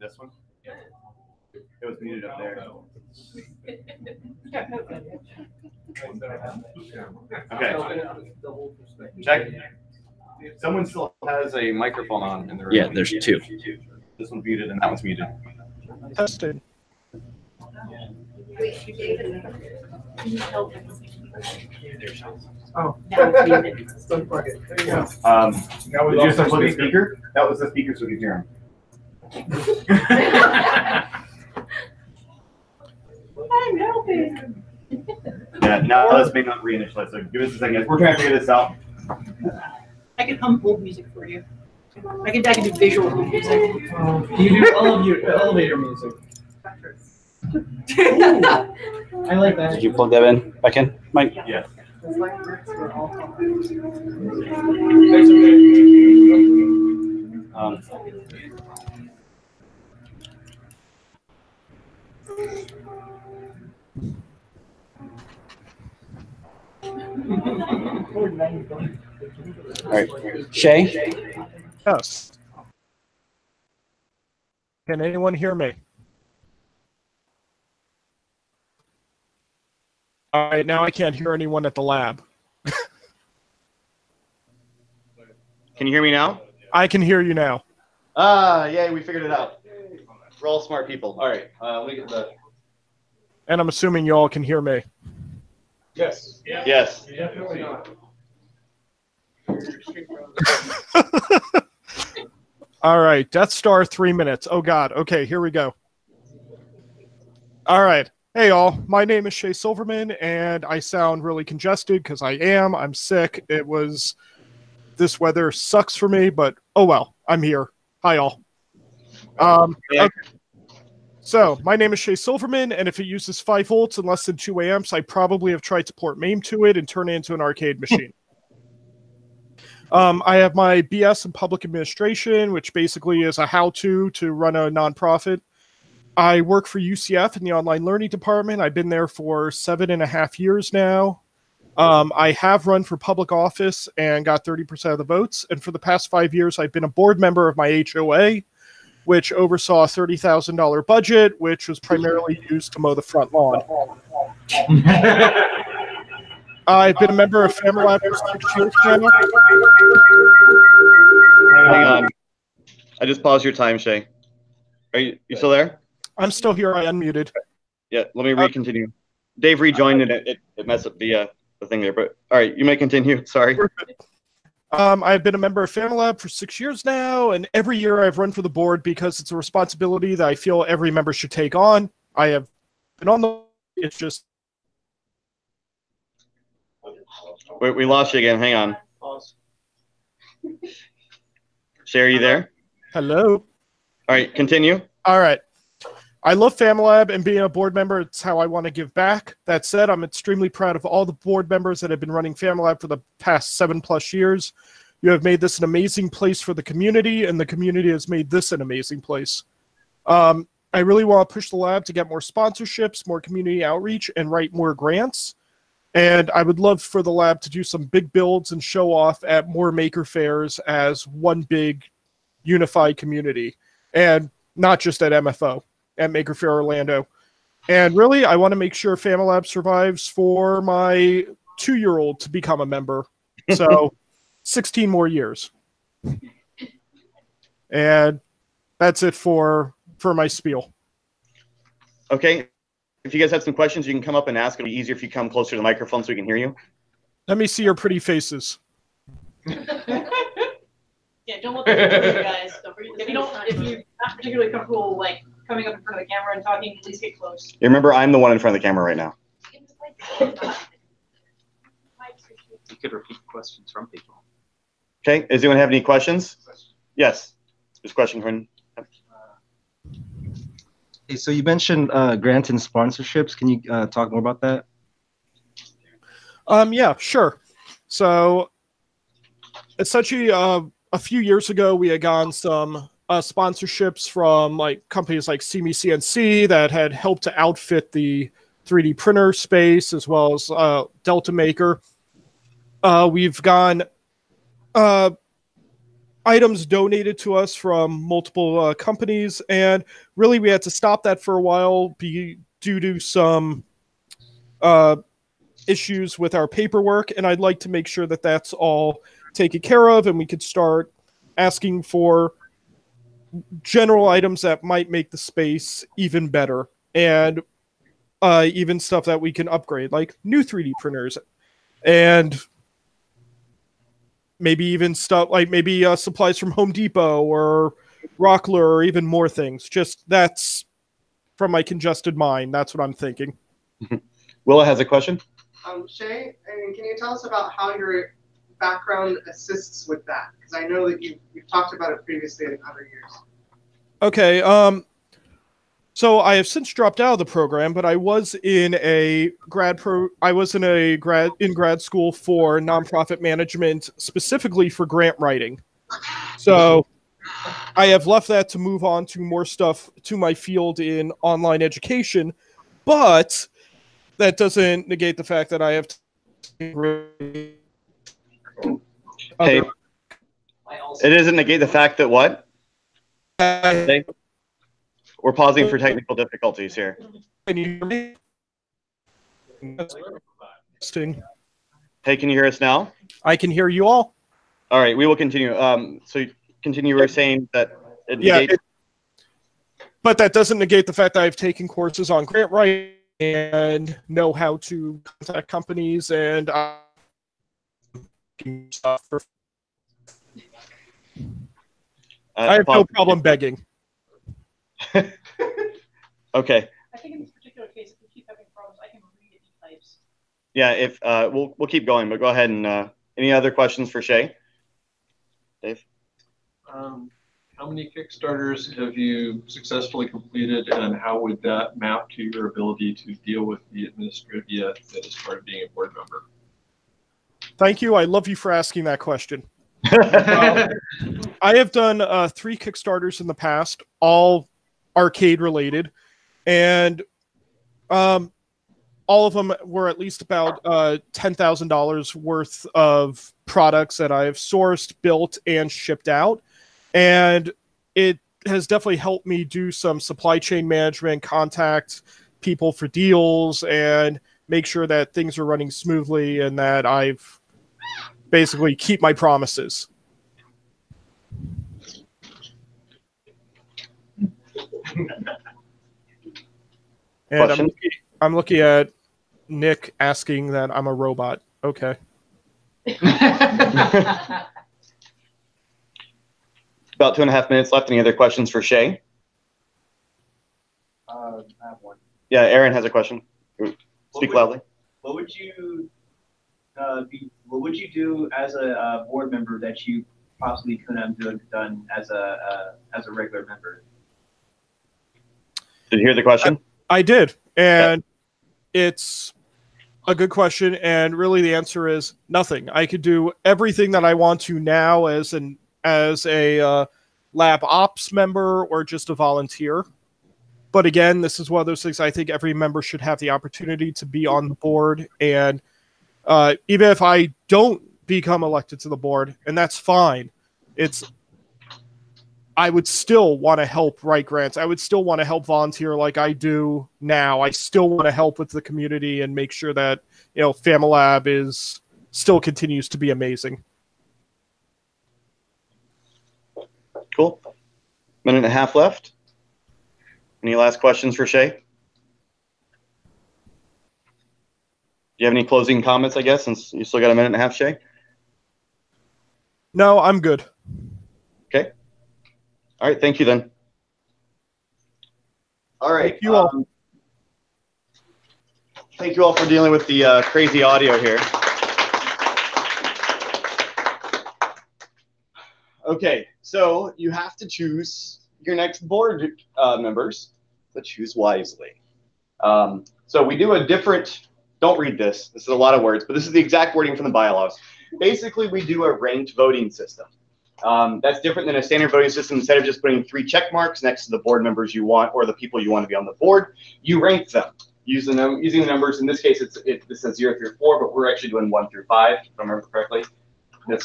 This one? Yeah. It was muted up there. Okay. Check. Someone still has a microphone on in the room. Yeah, there's two. This one's muted and that one's muted. Testing. Oh. Don't plug it. There you go. Did you just unplug the speaker? That was the speaker so we could hear him. I'm helping. Yeah, now let's maybe not reinitialize. So give us a second. We're trying to figure this out. I can hum hold music for you. I can do visual hold music. You do all of your elevator music. I like that. Did you plug that in? Back in, Mike? Yes. All right, Shay? Yes. Can anyone hear me? All right, now I can't hear anyone at the lab. Can you hear me now? I can hear you now. Ah, yay, we figured it out. We're all smart people. All right, let me get the... And I'm assuming you all can hear me. Yes. Yes. Definitely not. All right, Death Star 3 minutes. Oh, God. Okay, here we go. All right. Hey, all. My name is Shay Silverman, and I sound really congested because I am. I'm sick. This weather sucks for me, but oh well. I'm here. Hi, all. Okay. So, my name is Shay Silverman, and if it uses 5 volts and less than 2 amps, I probably have tried to port MAME to it and turn it into an arcade machine. I have my BS in public administration, which basically is a how-to run a nonprofit. I work for UCF in the online learning department. I've been there for 7.5 years now. I have run for public office and got 30% of the votes. And for the past 5 years, I've been a board member of my HOA, which oversaw a $30,000 budget, which was primarily used to mow the front lawn. I've been a member of FamiLAB for 6 years now. Hang on. I just paused your time, Shay. Are you still there? I'm still here. I unmuted. Yeah, let me recontinue. Dave rejoined and it messed up the thing there. But all right, you may continue. Sorry. I've been a member of FamiLAB for 6 years now, and every year I've run for the board because it's a responsibility that I feel every member should take on. I have been on the. It's just. Wait, we lost you again. Hang on. Shay, are you there? Hello. All right, continue. All right. I love FamiLAB, and being a board member, it's how I want to give back. That said, I'm extremely proud of all the board members that have been running FamiLAB for the past 7+ years. You have made this an amazing place for the community, and the community has made this an amazing place. I really want to push the lab to get more sponsorships, more community outreach, and write more grants. And I would love for the lab to do some big builds and show off at more maker fairs as one big unified community, and not just at MFO, at Maker Faire Orlando. And really, I want to make sure FamiLAB survives for my 2-year-old to become a member. So 16 more years. And that's it for my spiel. Okay. If you guys have some questions, you can come up and ask. It'll be easier if you come closer to the microphone so we can hear you. Let me see your pretty faces. Yeah, don't look at you guys. Don't forget if you're not particularly comfortable like coming up in front of the camera and talking, at least get close. You remember, I'm the one in front of the camera right now. You could repeat questions from people. Okay. Does anyone have any questions? Yes. There's a question from. Hey, so you mentioned grants and sponsorships. Can you talk more about that? Yeah, sure. So essentially, a few years ago, we had gotten some sponsorships from like companies like See Me CNC that had helped to outfit the 3D printer space, as well as Delta Maker. We've gotten items donated to us from multiple companies, and really we had to stop that for a while due to some issues with our paperwork, and I'd like to make sure that that's all taken care of and we could start asking for general items that might make the space even better, and even stuff that we can upgrade, like new 3D printers, and maybe even stuff like maybe supplies from Home Depot or Rockler, or even more things. Just that's from my congested mind. That's what I'm thinking. Willa has a question. Shay, and can you tell us about how your background assists with that? Because I know that you've talked about it previously in other years. Okay. So I have since dropped out of the program, but I was in a grad school for nonprofit management, specifically for grant writing. So I have left that to move on to more stuff to my field in online education, but that doesn't negate the fact that I have Hey, it doesn't negate the fact that what? We're pausing for technical difficulties here. Can you hear me? Hey, can you hear us now? I can hear you all. All right, we will continue. So continue. You were saying that it negates. But that doesn't negate the fact that I've taken courses on grant writing and know how to contact companies, and I have no problem begging. Okay. I think in this particular case, if we keep having problems, I can read it in types. Yeah. If we'll keep going, but go ahead and any other questions for Shay? Dave. How many Kickstarters have you successfully completed, and how would that map to your ability to deal with the administrivia that is part of being a board member? Thank you. I love you for asking that question. I have done 3 Kickstarters in the past, all arcade related, and all of them were at least about $10,000 worth of products that I've sourced, built, and shipped out. And it has definitely helped me do some supply chain management, contact people for deals, and make sure that things are running smoothly and that I've basically keep my promises. And I'm looking at Nick asking that I'm a robot. Okay. About 2.5 minutes left. Any other questions for Shay? I have one. Yeah, Aaron has a question. Speak loudly. What would you What would you do as a board member that you possibly couldn't have done as a regular member? Did you hear the question? I did, and it's a good question. And really, the answer is nothing. I could do everything that I want to now as a lab ops member or just a volunteer. But again, this is one of those things I think every member should have the opportunity to be on the board. And even if I don't become elected to the board, and that's fine, I would still want to help write grants. I would still want to help volunteer like I do now. I still want to help with the community and make sure that, FamiLAB still continues to be amazing. Cool. 1.5 minutes left. Any last questions for Shay? Do you have any closing comments, I guess, since you still got 1.5 minutes, Shay? No, I'm good. Okay. All right, thank you then. All right. Thank you all. Thank you all for dealing with the crazy audio here. Okay, so you have to choose your next board members, but choose wisely. So we do a different, don't read this, this is a lot of words, but this is the exact wording from the bylaws. Basically, we do a ranked voting system. That's different than a standard voting system. Instead of just putting 3 check marks next to the board members you want or the people you want to be on the board, you rank them using the numbers. In this case, this says 0 through 4, but we're actually doing 1 through 5, if I remember correctly. The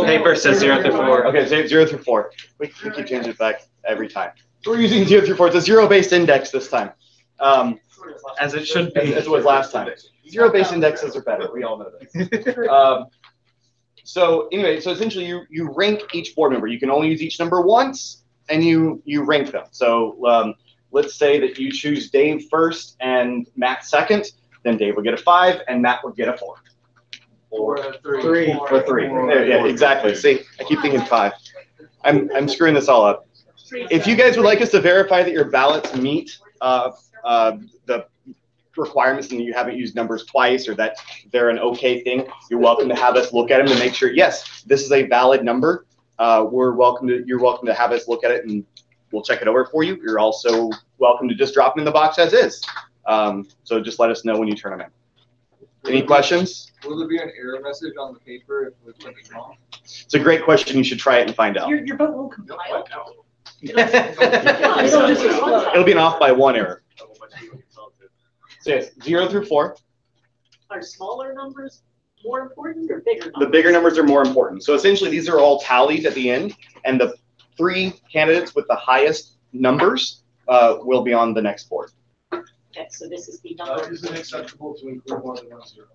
paper says 0 through 4. Okay, 0 through 4. We keep changing it back every time. So we're using 0 through 4. It's a 0-based index this time. As it should be. As it was last time. 0-based indexes are better. We all know this. So anyway, so essentially you rank each board member. You can only use each number once, and you rank them. So let's say that you choose Dave first and Matt second. Then Dave will get a 5, and Matt would get a 4. Or 3. Or 3. Yeah, exactly. See, I keep thinking 5. I'm screwing this all up. If you guys would like us to verify that your ballots meet the requirements and you haven't used numbers twice or that they're an okay thing, you're welcome to have us look at them to make sure, yes, this is a valid number. You're welcome to have us look at it and we'll check it over for you. You're also welcome to just drop them in the box as is. So just let us know when you turn them in. Any questions? Will there be an error message on the paper if we put it wrong? It's a great question. You should try it and find out. Your vote will compile. It'll be an off by 1 error. So yes, 0 through 4. Are smaller numbers more important or bigger numbers? The bigger numbers are more important. So essentially, these are all tallied at the end, and the 3 candidates with the highest numbers will be on the next board. Okay, so this is the number. Is it acceptable to include more than 1 0?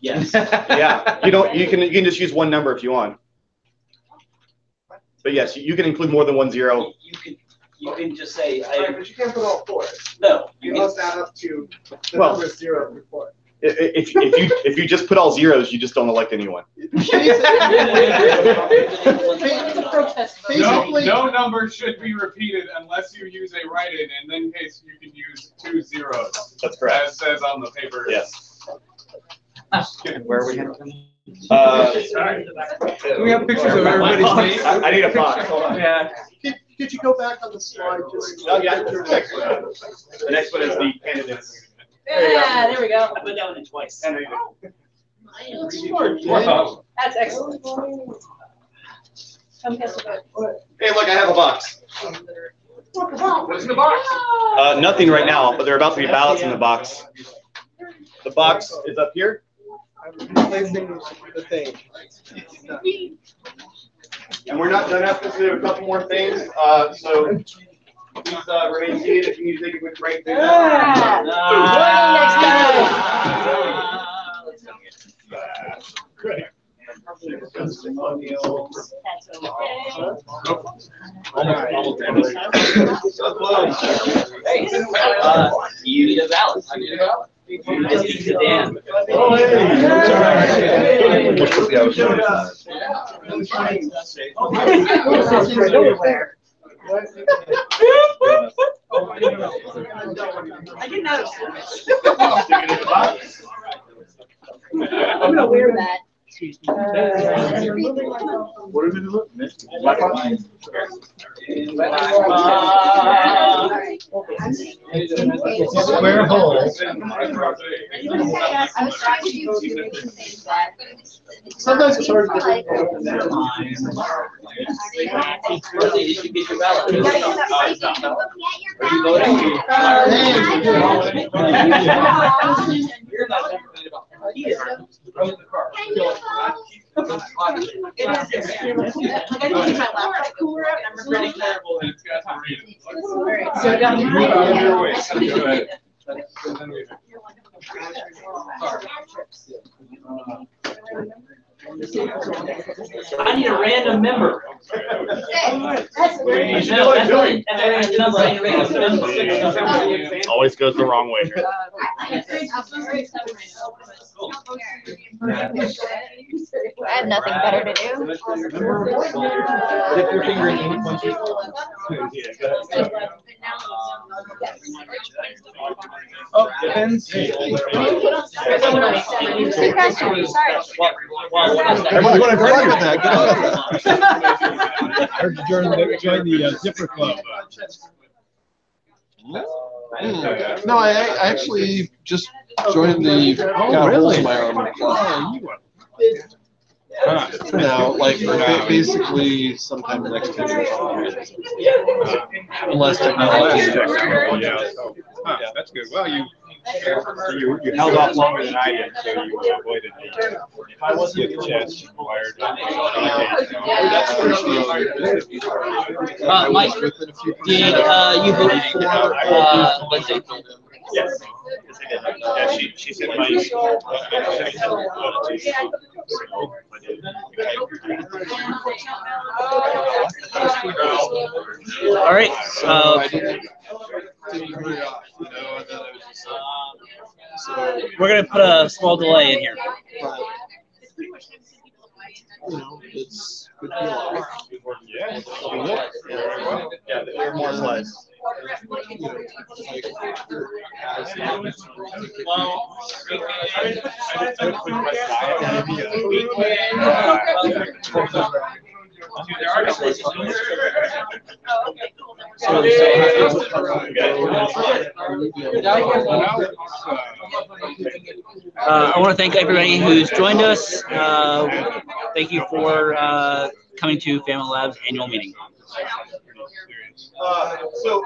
Yes. Yeah. You can just use 1 number if you want. But yes, you can include more than 1 0. You can just say. But you can't put all 4s. No. You must add up to the Well, numbers 0 through 4. If you just put all zeros, you just don't elect anyone. No number should be repeated unless you use a write-in. In that case, you can use 2 zeros. That's correct. As says on the paper. Yes. Where are we heading? Do we have pictures of everybody's names? I need a box. Hold on. Yeah. Could you go back on the slide? Just Oh yeah. The next one is the candidates. Yeah, there we go. I put that one in twice. That's excellent. Come cast a vote. Hey, look, I have a box. Look, What's in the box? Nothing right now, but there are about to be ballots in the box. The box is up here. I'm replacing the thing. And we're not done after this. We have a couple more things. So please remain seated if you need to take a quick break. Great. You need a ballot. I need a ballot. You just need to Dan. I didn't know. I'm gonna wear that. What are we doing? Square hole. Sometimes it's hard to get. You should get your ballot. Are you voting? You're not definitely about here. From the car. I didn't use my laptop cooler up, and I'm regretting that. It's got to read it. Alright, so I got Your way, so go ahead. I need a random member. Always goes the wrong way. I have nothing better to do. Dip your finger in any punches. Oh, depends. Two questions, sorry. Everyone's going to agree with that. Join the Zipper Club. No, I actually just joined the holes in my armor club. For now, like basically sometime next year. Unless technology. Yeah. Huh, that's good. Well, you held off longer than I did, so you avoided the chance required. Mike, did you vote for Lindsay? Yes. Yeah, she said my. All right, so we're gonna put a small delay in here. It's good to be alive. Yeah. Yeah, there are more slides. I want to thank everybody who's joined us. Thank you for coming to FamiLAB's annual meeting. So